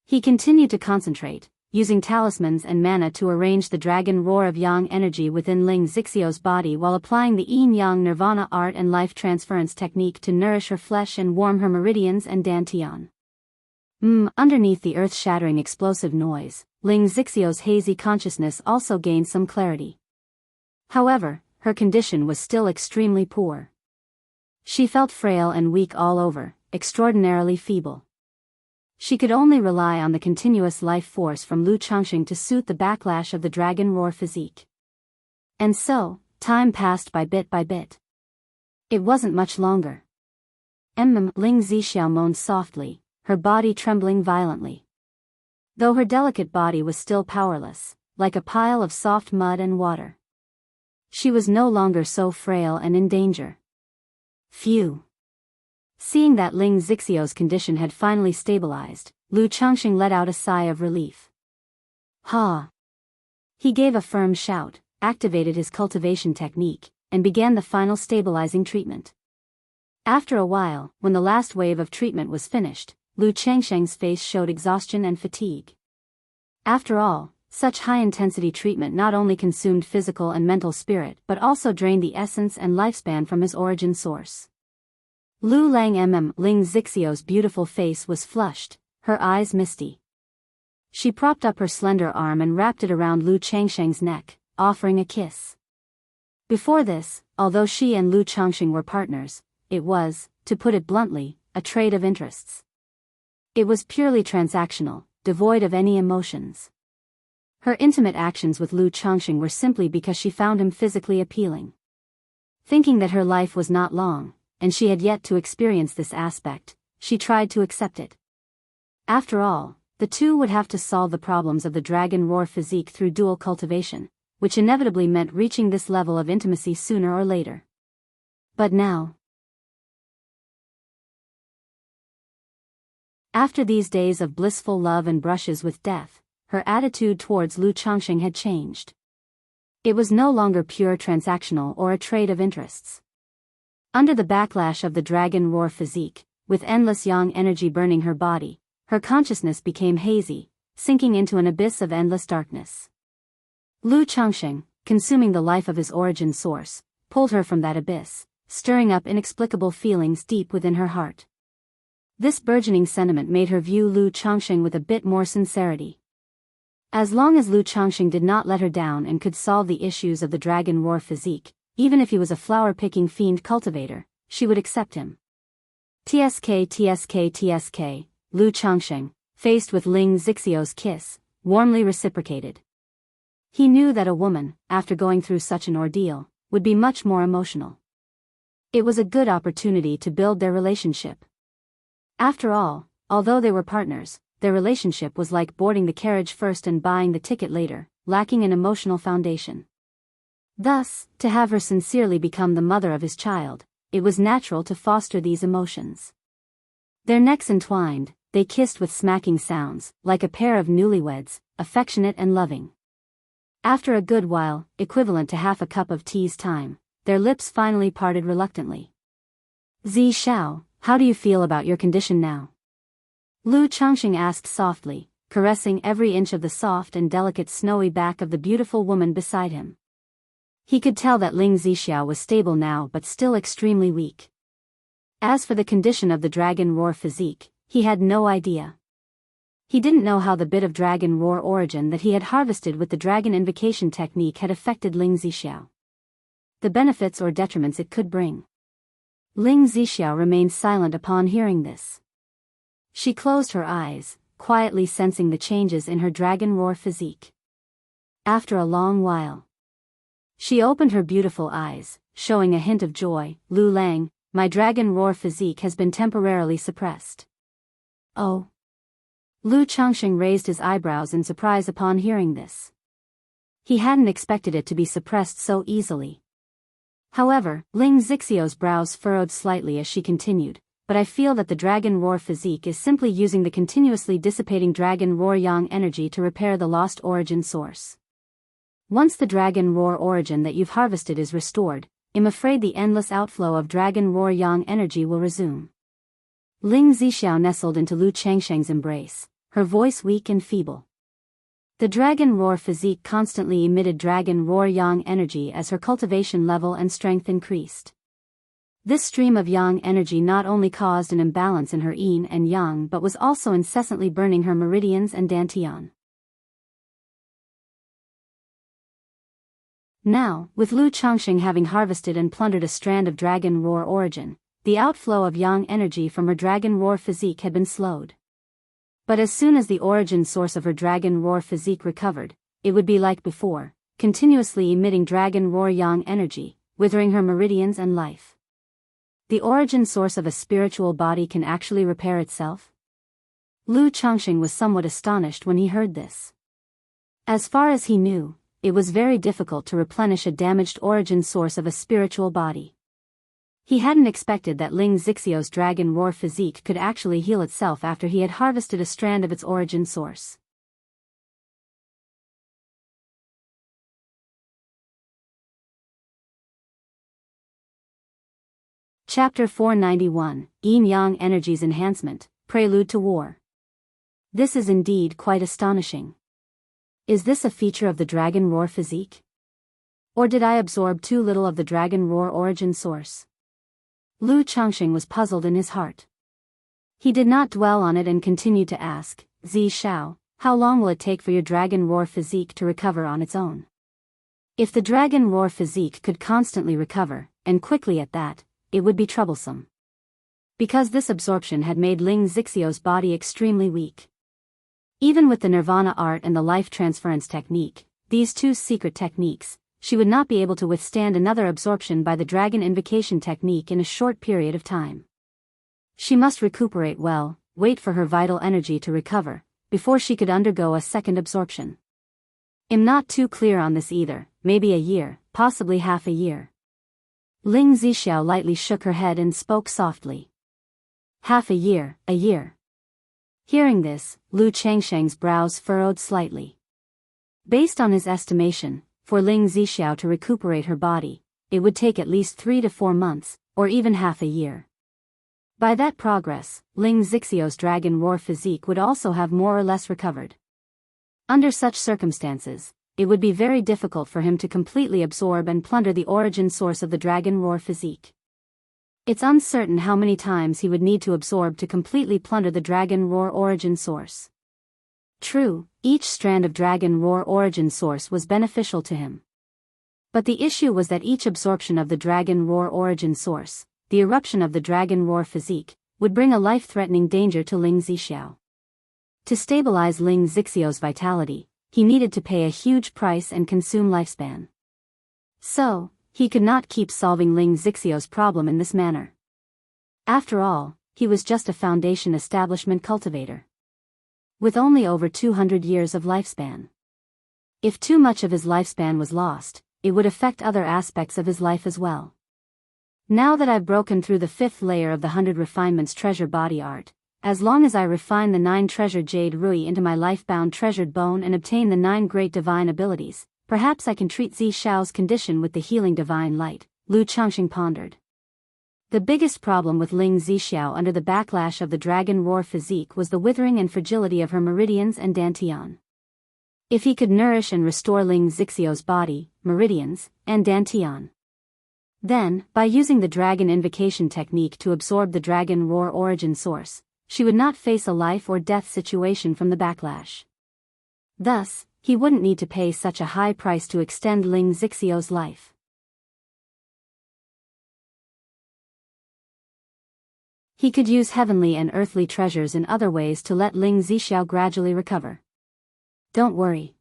Speaker 1: He continued to concentrate, using talismans and mana to arrange the dragon roar of yang energy within Ling Zixio's body while applying the yin-yang nirvana art and life transference technique to nourish her flesh and warm her meridians and dantian. Underneath the earth-shattering explosive noise, Ling Zixio's hazy consciousness also gained some clarity. However, her condition was still extremely poor. She felt frail and weak all over, extraordinarily feeble. She could only rely on the continuous life force from Lu Changsheng to suit the backlash of the dragon roar physique. And so, time passed by bit by bit. It wasn't much longer. Ling Zixiao moaned softly, her body trembling violently. Though her delicate body was still powerless, like a pile of soft mud and water. She was no longer so frail and in danger. Phew. Seeing that Ling Zixio's condition had finally stabilized, Lu Changsheng let out a sigh of relief. Ha! He gave a firm shout, activated his cultivation technique, and began the final stabilizing treatment. After a while, when the last wave of treatment was finished, Lu Changsheng's face showed exhaustion and fatigue. After all, such high-intensity treatment not only consumed physical and mental spirit but also drained the essence and lifespan from his origin source. Lu Lang Ling Zixio's beautiful face was flushed, her eyes misty. She propped up her slender arm and wrapped it around Lu Changsheng's neck, offering a kiss. Before this, although she and Lu Changsheng were partners, it was, to put it bluntly, a trade of interests. It was purely transactional, devoid of any emotions. Her intimate actions with Lu Changsheng were simply because she found him physically appealing. Thinking that her life was not long, and she had yet to experience this aspect, she tried to accept it. After all, the two would have to solve the problems of the dragon roar physique through dual cultivation, which inevitably meant reaching this level of intimacy sooner or later. But now, after these days of blissful love and brushes with death, her attitude towards Lu Changsheng had changed. It was no longer pure transactional or a trade of interests. Under the backlash of the dragon roar physique, with endless yang energy burning her body, her consciousness became hazy, sinking into an abyss of endless darkness. Lu Changsheng, consuming the life of his origin source, pulled her from that abyss, stirring up inexplicable feelings deep within her heart. This burgeoning sentiment made her view Lu Changsheng with a bit more sincerity. As long as Lu Changsheng did not let her down and could solve the issues of the dragon roar physique, even if he was a flower-picking fiend cultivator, she would accept him. TSK, Lu Changsheng, faced with Ling Zixio's kiss, warmly reciprocated. He knew that a woman, after going through such an ordeal, would be much more emotional. It was a good opportunity to build their relationship. After all, although they were partners, their relationship was like boarding the carriage first and buying the ticket later, lacking an emotional foundation. Thus, to have her sincerely become the mother of his child, it was natural to foster these emotions. Their necks entwined, they kissed with smacking sounds, like a pair of newlyweds, affectionate and loving. After a good while, equivalent to half a cup of tea's time, their lips finally parted reluctantly. Zixiao, how do you feel about your condition now? Lu Changxing asked softly, caressing every inch of the soft and delicate snowy back of the beautiful woman beside him. He could tell that Ling Zixiao was stable now but still extremely weak. As for the condition of the dragon roar physique, he had no idea. He didn't know how the bit of dragon roar origin that he had harvested with the dragon invocation technique had affected Ling Zixiao. The benefits or detriments it could bring. Ling Zixiao remained silent upon hearing this. She closed her eyes, quietly sensing the changes in her dragon roar physique. After a long while, she opened her beautiful eyes, showing a hint of joy. Lu Lang, my dragon roar physique has been temporarily suppressed. Oh. Lu Changxing raised his eyebrows in surprise upon hearing this. He hadn't expected it to be suppressed so easily. However, Ling Zixiao's brows furrowed slightly as she continued, but I feel that the dragon roar physique is simply using the continuously dissipating dragon roar yang energy to repair the lost origin source. Once the dragon roar origin that you've harvested is restored, I'm afraid the endless outflow of dragon roar yang energy will resume. Ling Zixiao nestled into Lu Changsheng's embrace, her voice weak and feeble. The dragon roar physique constantly emitted dragon roar yang energy as her cultivation level and strength increased. This stream of yang energy not only caused an imbalance in her yin and yang but was also incessantly burning her meridians and dantian. Now, with Lu Changxing having harvested and plundered a strand of dragon roar origin, the outflow of yang energy from her dragon roar physique had been slowed. But as soon as the origin source of her dragon roar physique recovered, it would be like before, continuously emitting dragon roar yang energy, withering her meridians and life. The origin source of a spiritual body can actually repair itself? Lu Changxing was somewhat astonished when he heard this. As far as he knew, it was very difficult to replenish a damaged origin source of a spiritual body. He hadn't expected that Ling Zixiao's dragon roar physique could actually heal itself after he had harvested a strand of its origin source. Chapter 491, Yin-Yang Energies Enhancement, Prelude to War. This is indeed quite astonishing. Is this a feature of the dragon roar physique? Or did I absorb too little of the dragon roar origin source? Lu Changxing was puzzled in his heart. He did not dwell on it and continued to ask, Zixiao, how long will it take for your dragon roar physique to recover on its own? If the dragon roar physique could constantly recover, and quickly at that, it would be troublesome. Because this absorption had made Ling Zixiao's body extremely weak. Even with the nirvana art and the life transference technique, these two secret techniques, she would not be able to withstand another absorption by the dragon invocation technique in a short period of time. She must recuperate well, wait for her vital energy to recover, before she could undergo a second absorption. I'm not too clear on this either, maybe a year, possibly half a year. Ling Zixiao lightly shook her head and spoke softly. Half a year, a year. Hearing this, Lu Changsheng's brows furrowed slightly. Based on his estimation, for Ling Zixiao to recuperate her body, it would take at least 3 to 4 months, or even half a year. By that progress, Ling Zixiao's dragon roar physique would also have more or less recovered. Under such circumstances, it would be very difficult for him to completely absorb and plunder the origin source of the dragon roar physique. It's uncertain how many times he would need to absorb to completely plunder the dragon roar origin source. True, each strand of dragon roar origin source was beneficial to him. But the issue was that each absorption of the dragon roar origin source, the eruption of the dragon roar physique, would bring a life-threatening danger to Ling Zixiao. To stabilize Ling Zixiao's vitality, he needed to pay a huge price and consume lifespan. So, he could not keep solving Ling Zixiao's problem in this manner. After all, he was just a foundation establishment cultivator. With only over 200 years of lifespan. If too much of his lifespan was lost, it would affect other aspects of his life as well. Now that I've broken through the 5th layer of the 100 refinements treasure body art, as long as I refine the 9 treasured jade rui into my life-bound treasured bone and obtain the 9 great divine abilities, perhaps I can treat Zixiao's condition with the healing divine light, Lu Changxing pondered. The biggest problem with Ling Zixiao under the backlash of the dragon roar physique was the withering and fragility of her meridians and dantian. If he could nourish and restore Ling Zixiao's body, meridians, and dantian, then, by using the dragon invocation technique to absorb the dragon roar origin source, she would not face a life or death situation from the backlash. Thus, he wouldn't need to pay such a high price to extend Ling Zixiao's life. He could use heavenly and earthly treasures in other ways to let Ling Zixiao gradually recover. Don't worry.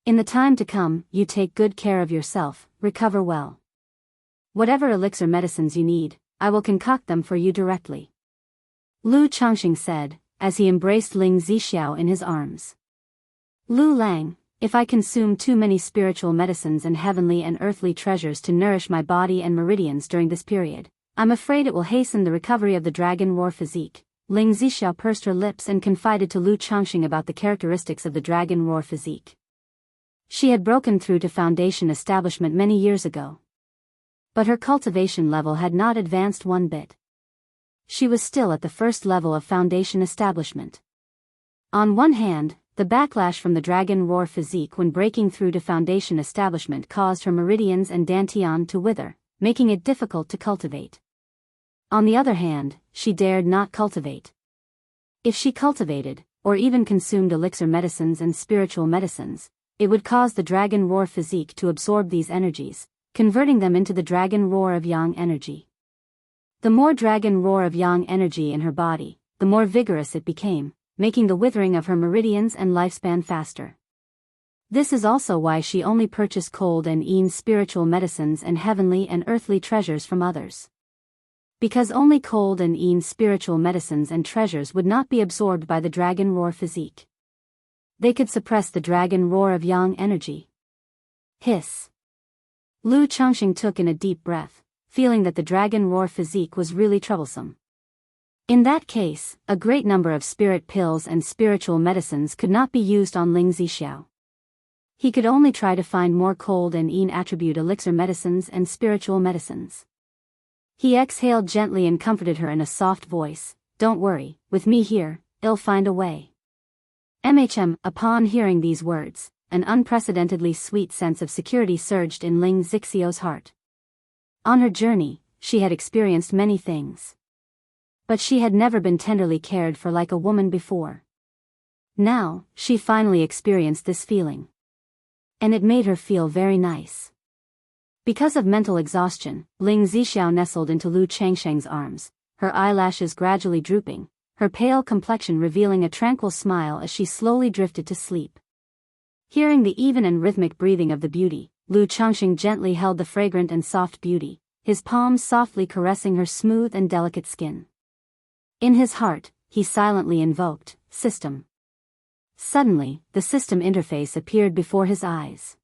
Speaker 1: In the time to come, you take good care of yourself, recover well. Whatever elixir medicines you need, I will concoct them for you directly. Lu Changxing said, as he embraced Ling Zixiao in his arms. Lu Lang, if I consume too many spiritual medicines and heavenly and earthly treasures to nourish my body and meridians during this period, I'm afraid it will hasten the recovery of the dragon roar physique. Ling Zixiao pursed her lips and confided to Lu Changxing about the characteristics of the dragon roar physique. She had broken through to foundation establishment many years ago. But her cultivation level had not advanced one bit. She was still at the first level of foundation establishment. On one hand, the backlash from the dragon roar physique when breaking through to foundation establishment caused her meridians and dantian to wither, making it difficult to cultivate. On the other hand, she dared not cultivate. If she cultivated, or even consumed elixir medicines and spiritual medicines, it would cause the dragon roar physique to absorb these energies, converting them into the dragon roar of yang energy. The more dragon roar of yang energy in her body, the more vigorous it became, making the withering of her meridians and lifespan faster. This is also why she only purchased cold and yin spiritual medicines and heavenly and earthly treasures from others. Because only cold and yin spiritual medicines and treasures would not be absorbed by the dragon roar physique. They could suppress the dragon roar of yang energy. Hiss. Lu Changxing took in a deep breath, feeling that the dragon roar physique was really troublesome. In that case, a great number of spirit pills and spiritual medicines could not be used on Ling Zixiao. He could only try to find more cold and yin attribute elixir medicines and spiritual medicines. He exhaled gently and comforted her in a soft voice, "Don't worry, with me here, I'll find a way." Upon hearing these words, an unprecedentedly sweet sense of security surged in Ling Zixiao's heart. On her journey, she had experienced many things. But she had never been tenderly cared for like a woman before. Now, she finally experienced this feeling. And it made her feel very nice. Because of mental exhaustion, Ling Zixiao nestled into Lu Changxing's arms, her eyelashes gradually drooping, her pale complexion revealing a tranquil smile as she slowly drifted to sleep. Hearing the even and rhythmic breathing of the beauty, Lu Changxing gently held the fragrant and soft beauty, his palms softly caressing her smooth and delicate skin. In his heart, he silently invoked, "System." Suddenly, the system interface appeared before his eyes.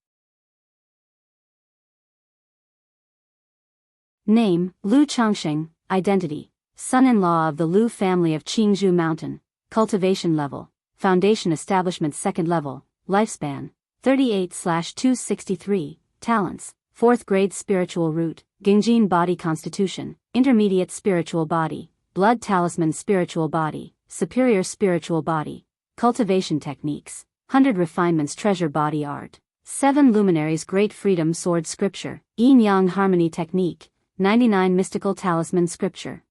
Speaker 1: Name, Lu Changxing. Identity, son-in-law of the Lu family of Qingzhou Mountain. Cultivation level, foundation establishment 2nd level. Lifespan, 38/263. Talents, 4th grade spiritual root, Gingjin body constitution, intermediate spiritual body, blood talisman spiritual body, superior spiritual body. Cultivation techniques, 100 refinements treasure body art, 7 luminaries great freedom sword scripture, yin-yang harmony technique, 99 mystical talisman scripture.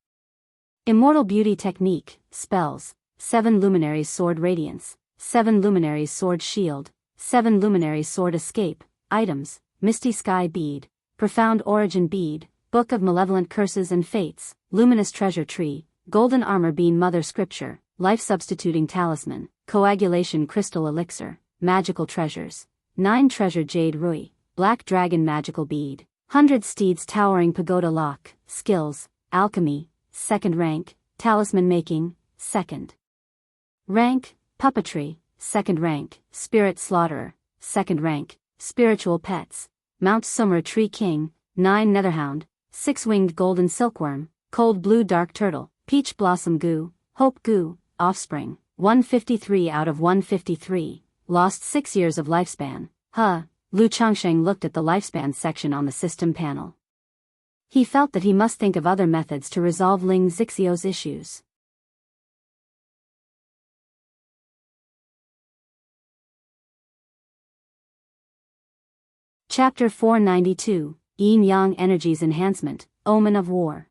Speaker 1: Immortal beauty technique, spells, 7 luminaries sword radiance, 7 luminaries sword shield, 7 luminaries sword escape, items, misty sky bead, profound origin bead, book of malevolent curses and fates, luminous treasure tree, golden armor bean mother scripture, life substituting talisman, coagulation crystal elixir, magical treasures, 9 treasure jade rui, black dragon magical bead, 100 steeds towering pagoda lock, skills, alchemy, 2nd rank, talisman making, 2nd rank, puppetry, 2nd rank, spirit slaughterer, 2nd rank, spiritual pets, Mount Summer tree king, 9 netherhound, 6-winged golden silkworm, cold blue dark turtle, peach blossom goo, hope goo, offspring, 153 out of 153, lost 6 years of lifespan. Lu Changxing looked at the lifespan section on the system panel. He felt that he must think of other methods to resolve Ling Zixio's issues. Chapter 492, Yin-Yang Energies Enhancement, Omen of War.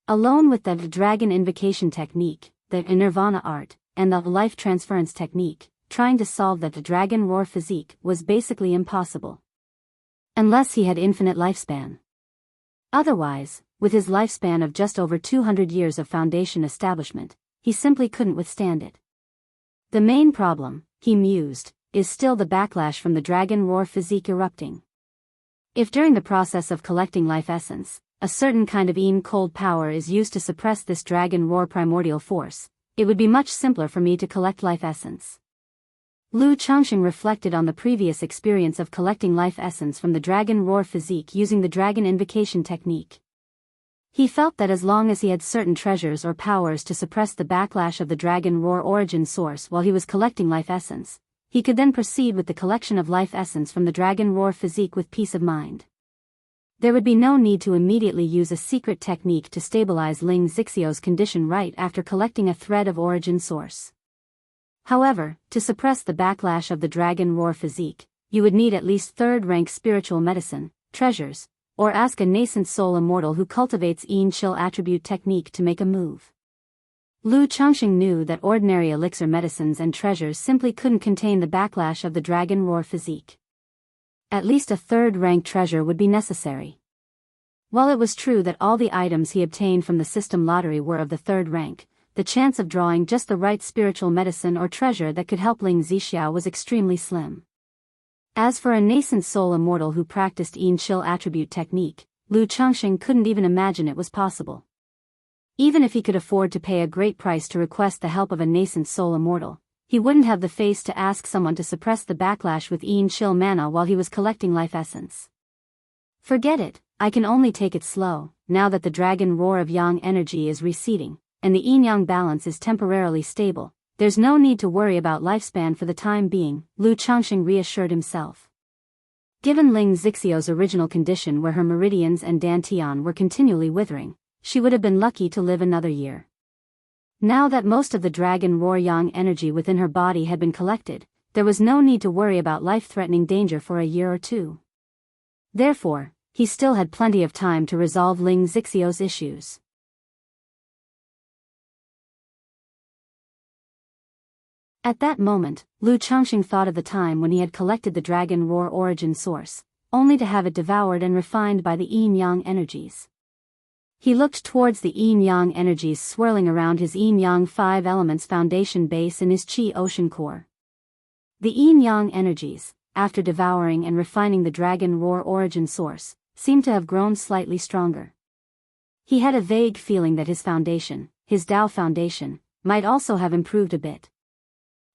Speaker 1: Alone with the Dragon Invocation Technique, the Nirvana Art, and the Life Transference Technique, trying to solve the Dragon Roar physique was basically impossible. Unless he had infinite lifespan. Otherwise, with his lifespan of just over 200 years of foundation establishment, he simply couldn't withstand it. The main problem, he mused, is still the backlash from the Dragon Roar physique erupting. If during the process of collecting life essence, a certain kind of Yin cold power is used to suppress this Dragon Roar primordial force, it would be much simpler for me to collect life essence. Lu Changxing reflected on the previous experience of collecting life essence from the Dragon Roar physique using the Dragon Invocation Technique. He felt that as long as he had certain treasures or powers to suppress the backlash of the Dragon Roar origin source while he was collecting life essence, he could then proceed with the collection of life essence from the Dragon Roar physique with peace of mind. There would be no need to immediately use a secret technique to stabilize Ling Zixio's condition right after collecting a thread of origin source. However, to suppress the backlash of the Dragon Roar physique, you would need at least third-rank spiritual medicine, treasures, or ask a nascent soul immortal who cultivates Yin Chill attribute technique to make a move. Lu Changxing knew that ordinary elixir medicines and treasures simply couldn't contain the backlash of the Dragon Roar physique. At least a third-rank treasure would be necessary. While it was true that all the items he obtained from the system lottery were of the third rank, the chance of drawing just the right spiritual medicine or treasure that could help Ling Zixiao was extremely slim. As for a nascent soul immortal who practiced Yin Chill attribute technique, Lu Changxing couldn't even imagine it was possible. Even if he could afford to pay a great price to request the help of a nascent soul immortal, he wouldn't have the face to ask someone to suppress the backlash with Yin Chill mana while he was collecting life essence. Forget it, I can only take it slow, now that the Dragon Roar of Yang energy is receding, and the Yin-Yang balance is temporarily stable. There's no need to worry about lifespan for the time being, Lu Changxing reassured himself. Given Ling Zixio's original condition where her meridians and dantian were continually withering, she would have been lucky to live another year. Now that most of the Dragon Roar Yang energy within her body had been collected, there was no need to worry about life-threatening danger for a year or two. Therefore, he still had plenty of time to resolve Ling Zixio's issues. At that moment, Lu Changxing thought of the time when he had collected the Dragon Roar origin source, only to have it devoured and refined by the Yin-Yang energies. He looked towards the Yin-Yang energies swirling around his Yin-Yang 5 elements foundation base in his Qi ocean core. The Yin-Yang energies, after devouring and refining the Dragon Roar origin source, seemed to have grown slightly stronger. He had a vague feeling that his foundation, his Dao foundation, might also have improved a bit.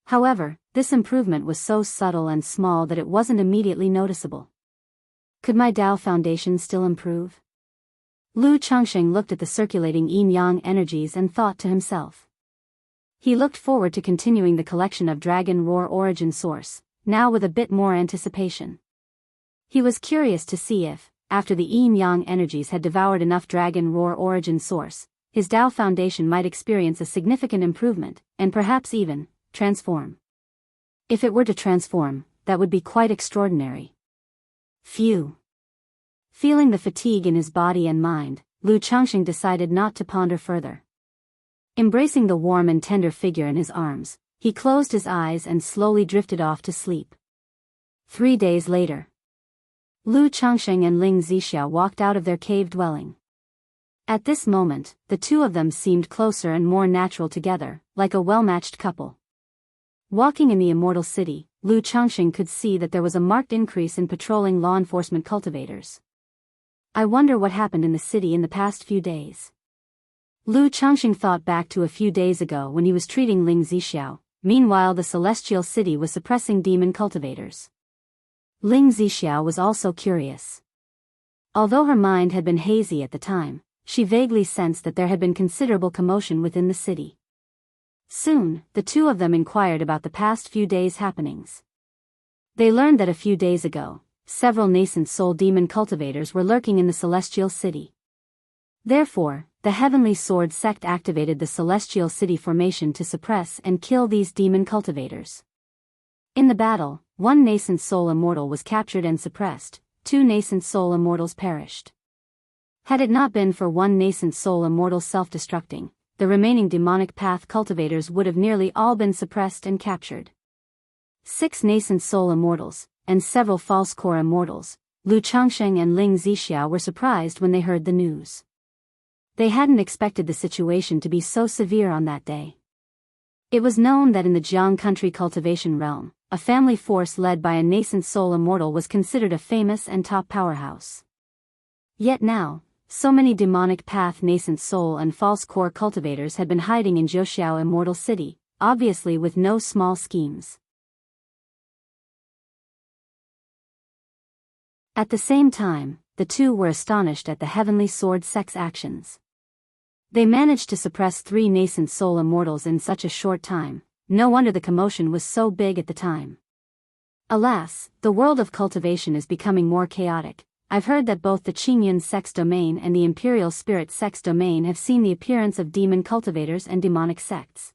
Speaker 1: However, this improvement was so subtle and small that it wasn't immediately noticeable. Could my Dao foundation still improve? Lu Changxing looked at the circulating Yin-Yang energies and thought to himself. He looked forward to continuing the collection of Dragon Roar origin source, now with a bit more anticipation. He was curious to see if, after the Yin-Yang energies had devoured enough Dragon Roar origin source, his Dao foundation might experience a significant improvement, and perhaps even transform. If it were to transform, that would be quite extraordinary. Phew. Feeling the fatigue in his body and mind, Lu Changxing decided not to ponder further. Embracing the warm and tender figure in his arms, he closed his eyes and slowly drifted off to sleep. 3 days later, Lu Changxing and Ling Zixiao walked out of their cave dwelling. At this moment, the two of them seemed closer and more natural together, like a well-matched couple. Walking in the Immortal City, Lu Changxing could see that there was a marked increase in patrolling law enforcement cultivators. I wonder what happened in the city in the past few days. Lu Changxing thought back to a few days ago when he was treating Ling Zixiao. Meanwhile, the Celestial City was suppressing demon cultivators. Ling Zixiao was also curious. Although her mind had been hazy at the time, she vaguely sensed that there had been considerable commotion within the city. Soon, the two of them inquired about the past few days' happenings. They learned that a few days ago, several nascent soul demon cultivators were lurking in the Celestial City. Therefore, the Heavenly Sword sect activated the Celestial City formation to suppress and kill these demon cultivators. In the battle, one nascent soul immortal was captured and suppressed, 2 nascent soul immortals perished. Had it not been for one nascent soul immortal self-destructing, the remaining demonic path cultivators would have nearly all been suppressed and captured. 6 nascent soul immortals, and several false core immortals, Lu Changsheng and Ling Zixiao, were surprised when they heard the news. They hadn't expected the situation to be so severe on that day. It was known that in the Jiang country cultivation realm, a family force led by a nascent soul immortal was considered a famous and top powerhouse. Yet now, so many demonic path nascent soul and false core cultivators had been hiding in Zhouxiao Immortal City, obviously with no small schemes. At the same time, the two were astonished at the Heavenly Sword sect's actions. They managed to suppress 3 nascent soul immortals in such a short time. No wonder the commotion was so big at the time. Alas, the world of cultivation is becoming more chaotic. I've heard that both the Qingyun sect's domain and the Imperial Spirit sect's domain have seen the appearance of demon cultivators and demonic sects.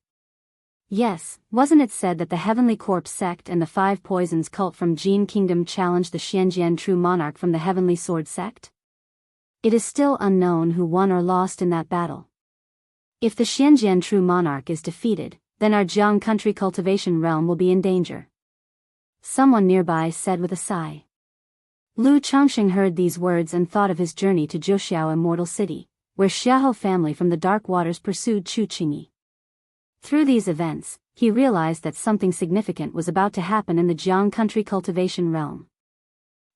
Speaker 1: Yes, wasn't it said that the Heavenly Corpse sect and the 5 Poisons cult from Jin Kingdom challenged the Xianjian True Monarch from the Heavenly Sword sect? It is still unknown who won or lost in that battle. If the Xianjian True Monarch is defeated, then our Jiang country cultivation realm will be in danger. Someone nearby said with a sigh. Lu Changsheng heard these words and thought of his journey to Zhouxiao Immortal City, where Xiahou family from the Dark Waters pursued Chu Qingyi. Through these events, he realized that something significant was about to happen in the Jiang country cultivation realm.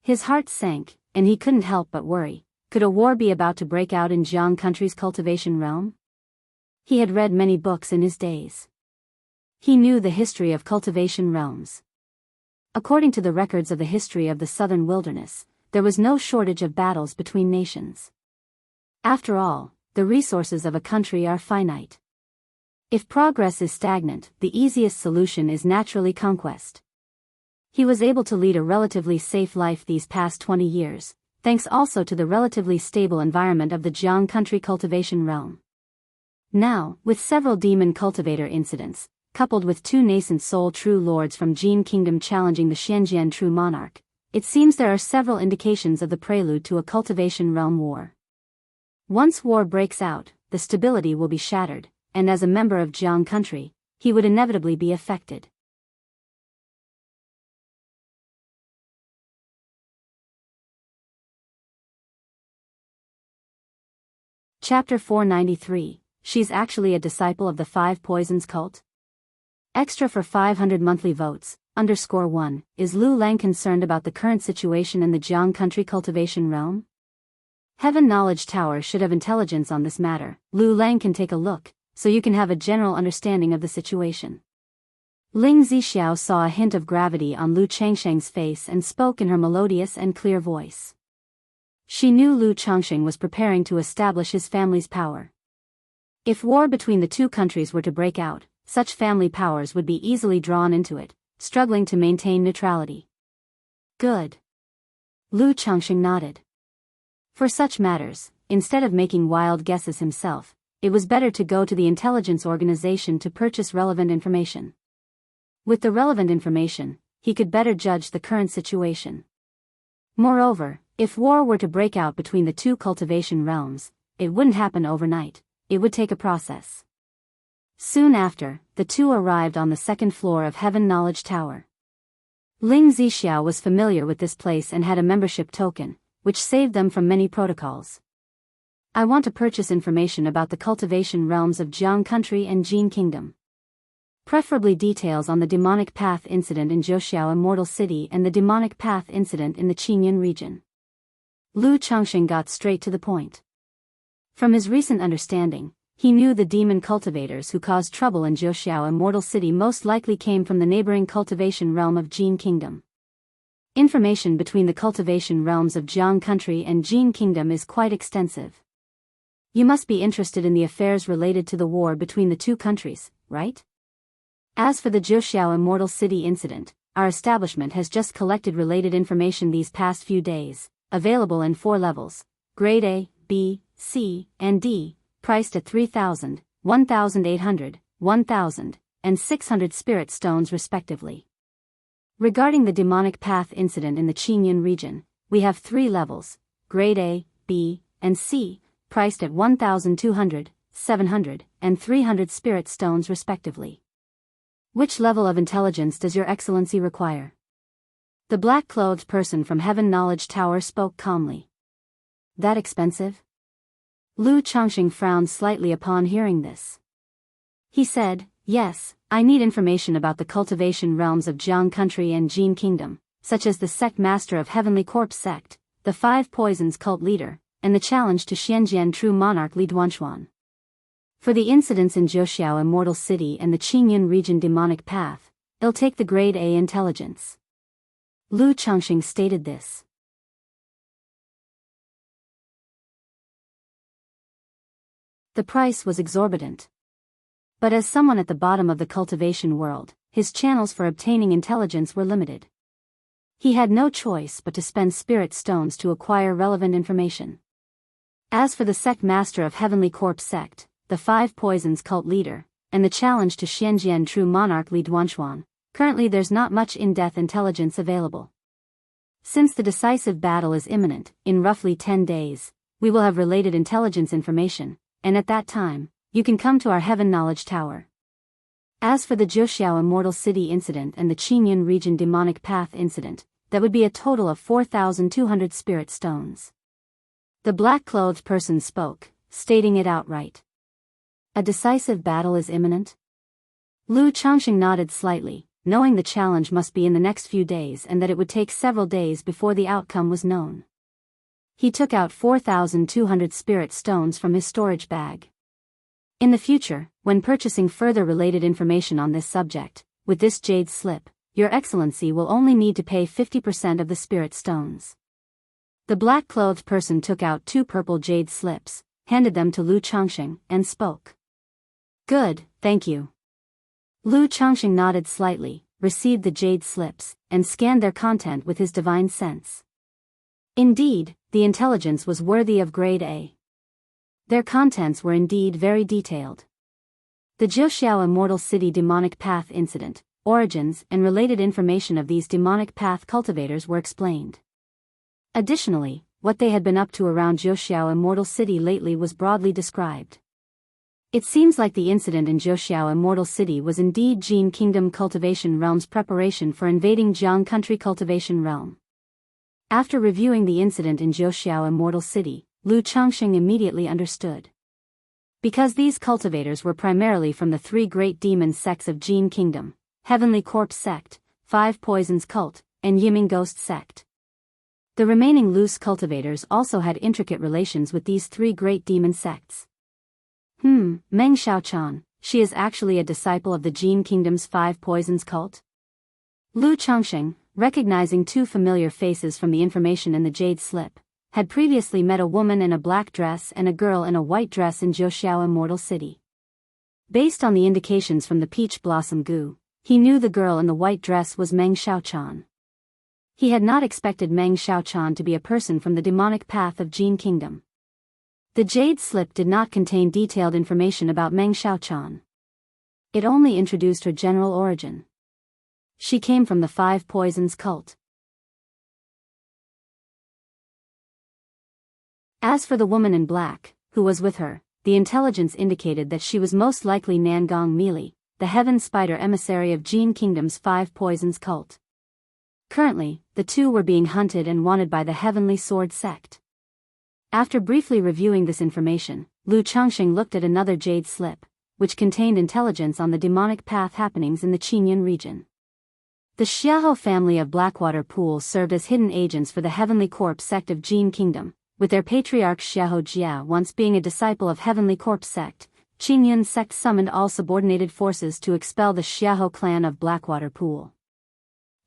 Speaker 1: His heart sank, and he couldn't help but worry. Could a war be about to break out in Jiang country's cultivation realm? He had read many books in his days. He knew the history of cultivation realms. According to the records of the history of the southern wilderness, there was no shortage of battles between nations. After all, the resources of a country are finite. If progress is stagnant, the easiest solution is naturally conquest. He was able to lead a relatively safe life these past 20 years, thanks also to the relatively stable environment of the Jiang country cultivation realm. Now, with several demon cultivator incidents, coupled with 2 nascent soul true lords from Jin Kingdom challenging the Xianjian True Monarch, it seems there are several indications of the prelude to a cultivation realm war. Once war breaks out, the stability will be shattered, and as a member of Jiang country, he would inevitably be affected. Chapter 493, She's actually a disciple of the 5 Poisons cult? Extra for 500 monthly votes, _1, is Lu Lang concerned about the current situation in the Jiang country cultivation realm? Heaven Knowledge Tower should have intelligence on this matter. Lu Lang can take a look, so you can have a general understanding of the situation. Ling Zixiao saw a hint of gravity on Lu Changsheng's face and spoke in her melodious and clear voice. She knew Lu Changsheng was preparing to establish his family's power. If war between the 2 countries were to break out, such family powers would be easily drawn into it, struggling to maintain neutrality. Good. Lu Changsheng nodded. For such matters, instead of making wild guesses himself, it was better to go to the intelligence organization to purchase relevant information. With the relevant information, he could better judge the current situation. Moreover, if war were to break out between the 2 cultivation realms, it wouldn't happen overnight. It would take a process. Soon after, the 2 arrived on the 2nd floor of Heaven Knowledge Tower. Ling Zixiao was familiar with this place and had a membership token, which saved them from many protocols. I want to purchase information about the cultivation realms of Jiang country and Jin Kingdom. Preferably details on the demonic path incident in Zhouxiao Immortal City and the demonic path incident in the Qingyun region. Lu Changsheng got straight to the point. From his recent understanding, he knew the demon cultivators who caused trouble in Zhouxiao Immortal City most likely came from the neighboring cultivation realm of Jin Kingdom. Information between the cultivation realms of Jiang country and Jin Kingdom is quite extensive. You must be interested in the affairs related to the war between the 2 countries, right? As for the Zhouxiao Immortal City incident, our establishment has just collected related information these past few days, available in 4 levels, Grade A, B, C, and D, priced at 3,000, 1,800, 1,000, and 600 spirit stones respectively. Regarding the demonic path incident in the Qingyun region, we have 3 levels, grade A, B, and C, priced at 1,200, 700, and 300 spirit stones respectively. Which level of intelligence does Your Excellency require? The black-clothed person from Heaven Knowledge Tower spoke calmly. That expensive? Lu Chongqing frowned slightly upon hearing this. He said, yes, I need information about the cultivation realms of Jiang Country and Jin Kingdom, such as the sect master of Heavenly Corpse sect, the 5 poisons cult leader, and the challenge to Xianjian true monarch Li Duanquan. For the incidents in Zhouxiao Immortal City and the Qingyun region demonic path, they'll take the grade A intelligence. Lu Chongqing stated this. The price was exorbitant. But as someone at the bottom of the cultivation world, his channels for obtaining intelligence were limited. He had no choice but to spend spirit stones to acquire relevant information. As for the sect master of Heavenly Corpse sect, the 5 poisons cult leader, and the challenge to Xianjian true monarch Li Duanquan, currently there's not much in-depth intelligence available. Since the decisive battle is imminent, in roughly 10 days, we will have related intelligence information, and at that time, you can come to our Heaven Knowledge Tower. As for the Zhouxiao Immortal City incident and the Qingyun region demonic path incident, that would be a total of 4,200 spirit stones. The black-clothed person spoke, stating it outright. A decisive battle is imminent? Lu Chongqing nodded slightly, knowing the challenge must be in the next few days and that it would take several days before the outcome was known. He took out 4,200 spirit stones from his storage bag. In the future, when purchasing further related information on this subject, with this jade slip, Your Excellency will only need to pay 50% of the spirit stones. The black-clothed person took out 2 purple jade slips, handed them to Lu Chongqing, and spoke. Good, thank you. Lu Chongqing nodded slightly, received the jade slips, and scanned their content with his divine sense. Indeed, the intelligence was worthy of grade A. Their contents were indeed very detailed. The Zhouxiao Immortal City demonic path incident, origins and related information of these demonic path cultivators were explained. Additionally, what they had been up to around Zhouxiao Immortal City lately was broadly described. It seems like the incident in Zhouxiao Immortal City was indeed Jin Kingdom Cultivation Realm's preparation for invading Jiang Country Cultivation Realm. After reviewing the incident in Zhouxiao Immortal City, Lu Chongqing immediately understood. Because these cultivators were primarily from the 3 great demon sects of Jin Kingdom, Heavenly Corpse sect, 5 poisons cult, and Yiming Ghost sect. The remaining loose cultivators also had intricate relations with these 3 great demon sects. Meng Xiaochan, she is actually a disciple of the Jin Kingdom's 5 poisons cult? Lu Chongqing, recognizing 2 familiar faces from the information in the jade slip, had previously met a woman in a black dress and a girl in a white dress in Zhouxiao Immortal City. Based on the indications from the peach blossom goo, he knew the girl in the white dress was Meng Xiaochan. He had not expected Meng Xiaochan to be a person from the demonic path of Jin Kingdom. The jade slip did not contain detailed information about Meng Xiaochan. It only introduced her general origin. She came from the 5 poisons cult. As for the woman in black, who was with her, the intelligence indicated that she was most likely Nangong Meili, the Heaven Spider emissary of Jin Kingdom's 5 poisons cult. Currently, the 2 were being hunted and wanted by the Heavenly Sword sect. After briefly reviewing this information, Lu Chongqing looked at another jade slip, which contained intelligence on the demonic path happenings in the Qingyun region. The Xiahou family of Blackwater Pool served as hidden agents for the Heavenly Corpse sect of Jin Kingdom, with their patriarch Xiahou Jia once being a disciple of Heavenly Corpse sect. Qingyun sect summoned all subordinated forces to expel the Xiahou clan of Blackwater Pool.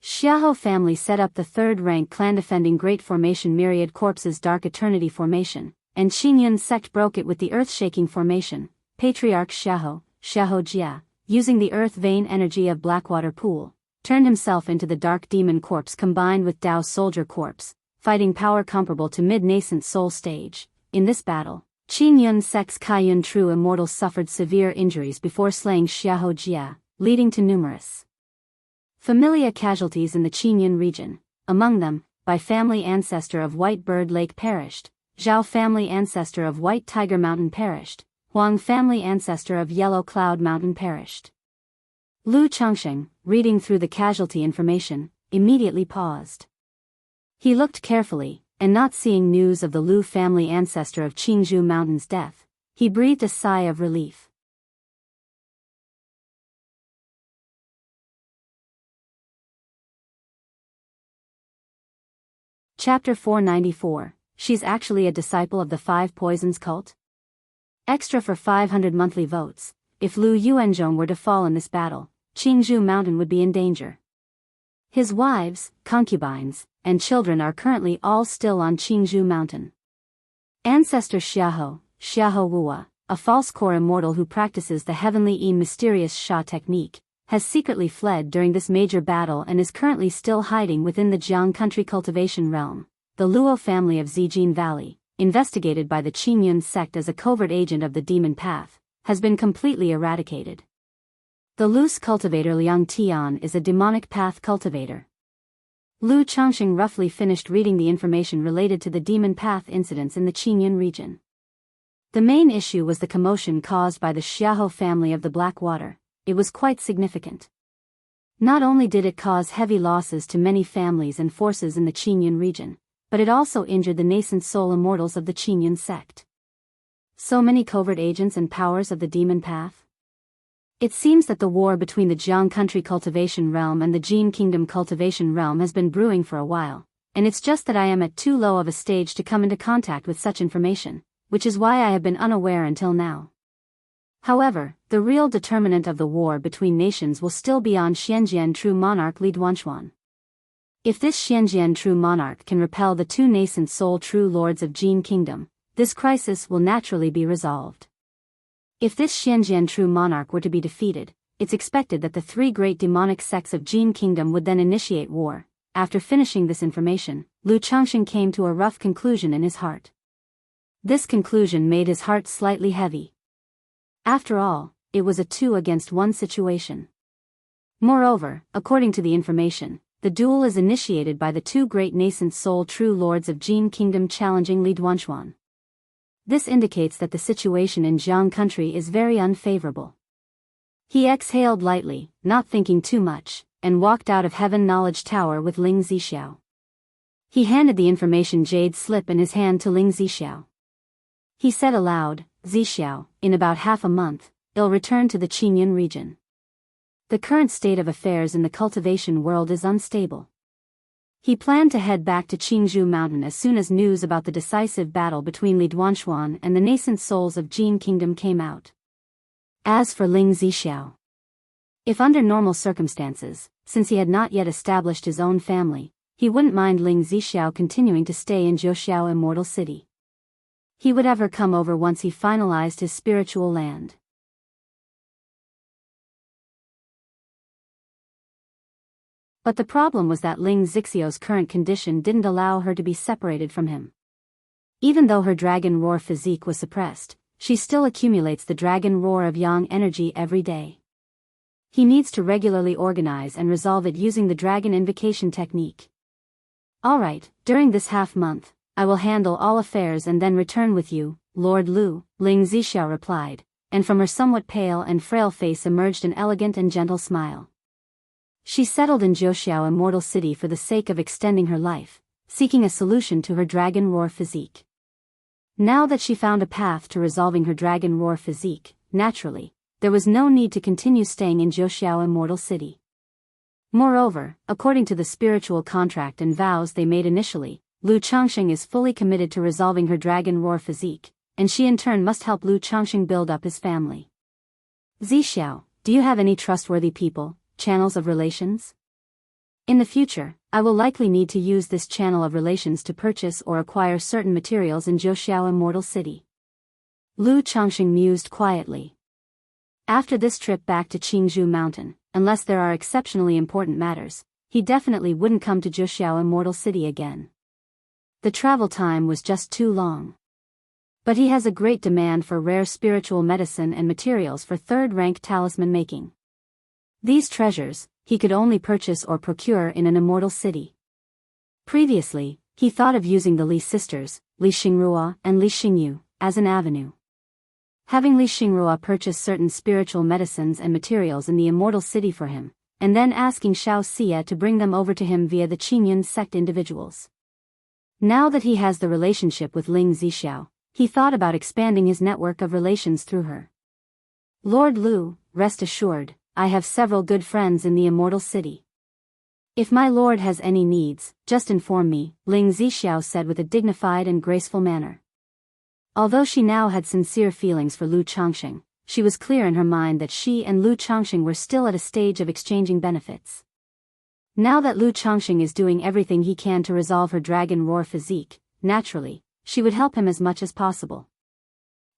Speaker 1: Xiahou family set up the 3rd-rank clan defending Great Formation Myriad Corpses Dark Eternity Formation, and Qingyun sect broke it with the Earth-Shaking Formation. Patriarch Xiahou Jia, using the Earth Vein energy of Blackwater Pool, turned himself into the Dark Demon Corpse combined with Dao Soldier Corpse, fighting power comparable to mid-nascent soul stage. In this battle, Qingyun sect's Kaiyun true immortals suffered severe injuries before slaying Xiahou Jia, leading to numerous familia casualties in the Qingyun region. Among them, Bai family ancestor of White Bird Lake perished, Zhao family ancestor of White Tiger Mountain perished, Huang family ancestor of Yellow Cloud Mountain perished. Lu Chongqing, reading through the casualty information, immediately paused. He looked carefully, and not seeing news of the Lu family ancestor of Qingzhou Mountain's death, he breathed a sigh of relief. Chapter 494, She's actually a disciple of the Five Poisons cult? Extra for 500 monthly votes. If Lu Yuanzhong were to fall in this battle, Qingzhou Mountain would be in danger. His wives, concubines, and children are currently all still on Qingzhou Mountain. Ancestor Xiahou Wuwa, a false core immortal who practices the heavenly mysterious Sha technique, has secretly fled during this major battle and is currently still hiding within the Jiang country cultivation realm. The Luo family of Zijin Valley, investigated by the Qingyun sect as a covert agent of the demon path, has been completely eradicated. The Lu's cultivator Liang Tian is a demonic path cultivator. Lu Chongqing roughly finished reading the information related to the demon path incidents in the Qingyun region. The main issue was the commotion caused by the Xiahou family of the Blackwater. It was quite significant. Not only did it cause heavy losses to many families and forces in the Qingyun region, but it also injured the nascent soul immortals of the Qingyun sect. So many covert agents and powers of the demon path? It seems that the war between the Jiang country cultivation realm and the Jin kingdom cultivation realm has been brewing for a while, and it's just that I am at too low of a stage to come into contact with such information, which is why I have been unaware until now. However, the real determinant of the war between nations will still be on Xianjian true monarch Li Duanquan. If this Xianjian true monarch can repel the two nascent soul true lords of Jin kingdom, this crisis will naturally be resolved. If this Xianjian true monarch were to be defeated, it's expected that the three great demonic sects of Jin kingdom would then initiate war. After finishing this information, Lu Chongqing came to a rough conclusion in his heart. This conclusion made his heart slightly heavy. After all, it was a 2-against-1 situation. Moreover, according to the information, the duel is initiated by the two great nascent soul true lords of Jin kingdom challenging Li Duanquan. This indicates that the situation in Jiang country is very unfavorable. He exhaled lightly, not thinking too much, and walked out of Heaven Knowledge Tower with Ling Zixiao. He handed the information jade slip in his hand to Ling Zixiao. He said aloud, "Zixiao, in about half a month, I'll return to the Qingyun region. The current state of affairs in the cultivation world is unstable." He planned to head back to Qingzhou Mountain as soon as news about the decisive battle between Li Duanquan and the nascent souls of Jin Kingdom came out. As for Ling Zixiao, if under normal circumstances, since he had not yet established his own family, he wouldn't mind Ling Zixiao continuing to stay in Zhouxiao Immortal City. He would have her come over once he finalized his spiritual land. But the problem was that Ling Zixiao's current condition didn't allow her to be separated from him. Even though her dragon roar physique was suppressed, she still accumulates the dragon roar of yang energy every day. He needs to regularly organize and resolve it using the dragon invocation technique. Alright, during this half-month, I will handle all affairs and then return with you, Lord Lu, Ling Zixiao replied, and from her somewhat pale and frail face emerged an elegant and gentle smile. She settled in Zhouxiao Immortal City for the sake of extending her life, seeking a solution to her dragon roar physique. Now that she found a path to resolving her dragon roar physique, naturally, there was no need to continue staying in Zhouxiao Immortal City. Moreover, according to the spiritual contract and vows they made initially, Lu Chongqing is fully committed to resolving her dragon roar physique, and she in turn must help Lu Chongqing build up his family. Zixiao, do you have any trustworthy people, channels of relations? In the future, I will likely need to use this channel of relations to purchase or acquire certain materials in Zhouxiao Immortal City. Lu Chongqing mused quietly. After this trip back to Qingzhou Mountain, unless there are exceptionally important matters, he definitely wouldn't come to Zhouxiao Immortal City again. The travel time was just too long. But he has a great demand for rare spiritual medicine and materials for third-rank talisman making. These treasures, he could only purchase or procure in an immortal city. Previously, he thought of using the Li sisters, Li Xingrua and Li Xingyu, as an avenue. Having Li Xingrua purchase certain spiritual medicines and materials in the immortal city for him, and then asking Xiao Xia to bring them over to him via the Qingyun sect individuals. Now that he has the relationship with Ling Zixiao, he thought about expanding his network of relations through her. Lord Lu, rest assured, I have several good friends in the immortal city. If my lord has any needs, just inform me, Ling Zixiao said with a dignified and graceful manner. Although she now had sincere feelings for Lu Changxing, she was clear in her mind that she and Lu Changxing were still at a stage of exchanging benefits. Now that Lu Changxing is doing everything he can to resolve her dragon roar physique, naturally, she would help him as much as possible.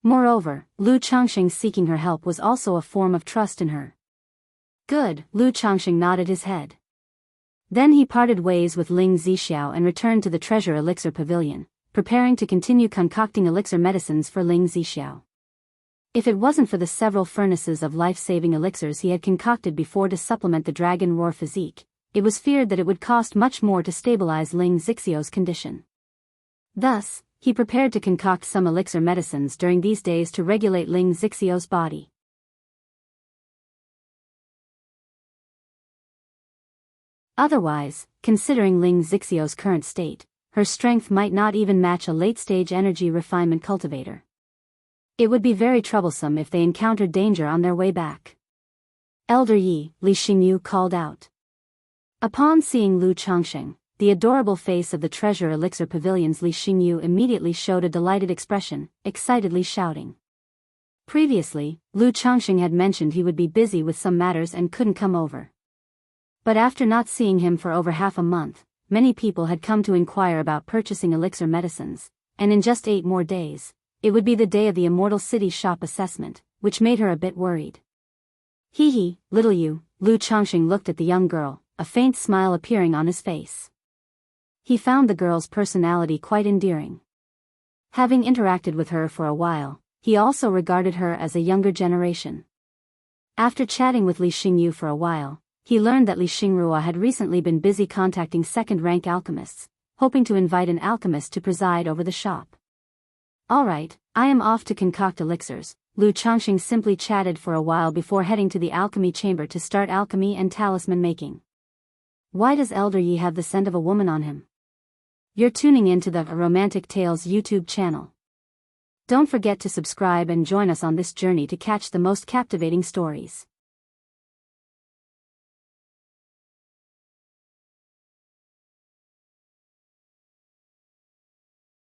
Speaker 1: Moreover, Lu Changxing seeking her help was also a form of trust in her. Good, Lu Changxing nodded his head. Then he parted ways with Ling Zixiao and returned to the treasure elixir pavilion, preparing to continue concocting elixir medicines for Ling Zixiao. If it wasn't for the several furnaces of life-saving elixirs he had concocted before to supplement the dragon roar physique, it was feared that it would cost much more to stabilize Ling Zixiao's condition. Thus, he prepared to concoct some elixir medicines during these days to regulate Ling Zixiao's body. Otherwise, considering Ling Zixiao's current state, her strength might not even match a late-stage energy refinement cultivator. It would be very troublesome if they encountered danger on their way back. Elder Yi, Li Xingyu called out. Upon seeing Lu Changxing, the adorable face of the treasure elixir pavilion's Li Xingyu immediately showed a delighted expression, excitedly shouting. Previously, Lu Changxing had mentioned he would be busy with some matters and couldn't come over. But after not seeing him for over half a month, many people had come to inquire about purchasing elixir medicines, and in just 8 more days, it would be the day of the Immortal City shop assessment, which made her a bit worried. Hee, little you, Lu Changxing looked at the young girl, a faint smile appearing on his face. He found the girl's personality quite endearing. Having interacted with her for a while, he also regarded her as a younger generation. After chatting with Li Xingyu for a while, he learned that Li Xingrua had recently been busy contacting second-rank alchemists, hoping to invite an alchemist to preside over the shop. Alright, I am off to concoct elixirs, Lu Changxing simply chatted for a while before heading to the alchemy chamber to start alchemy and talisman making. Why does Elder Yi have the scent of a woman on him? You're tuning into the Romantic Tales YouTube channel. Don't forget to subscribe and join us on this journey to catch the most captivating stories.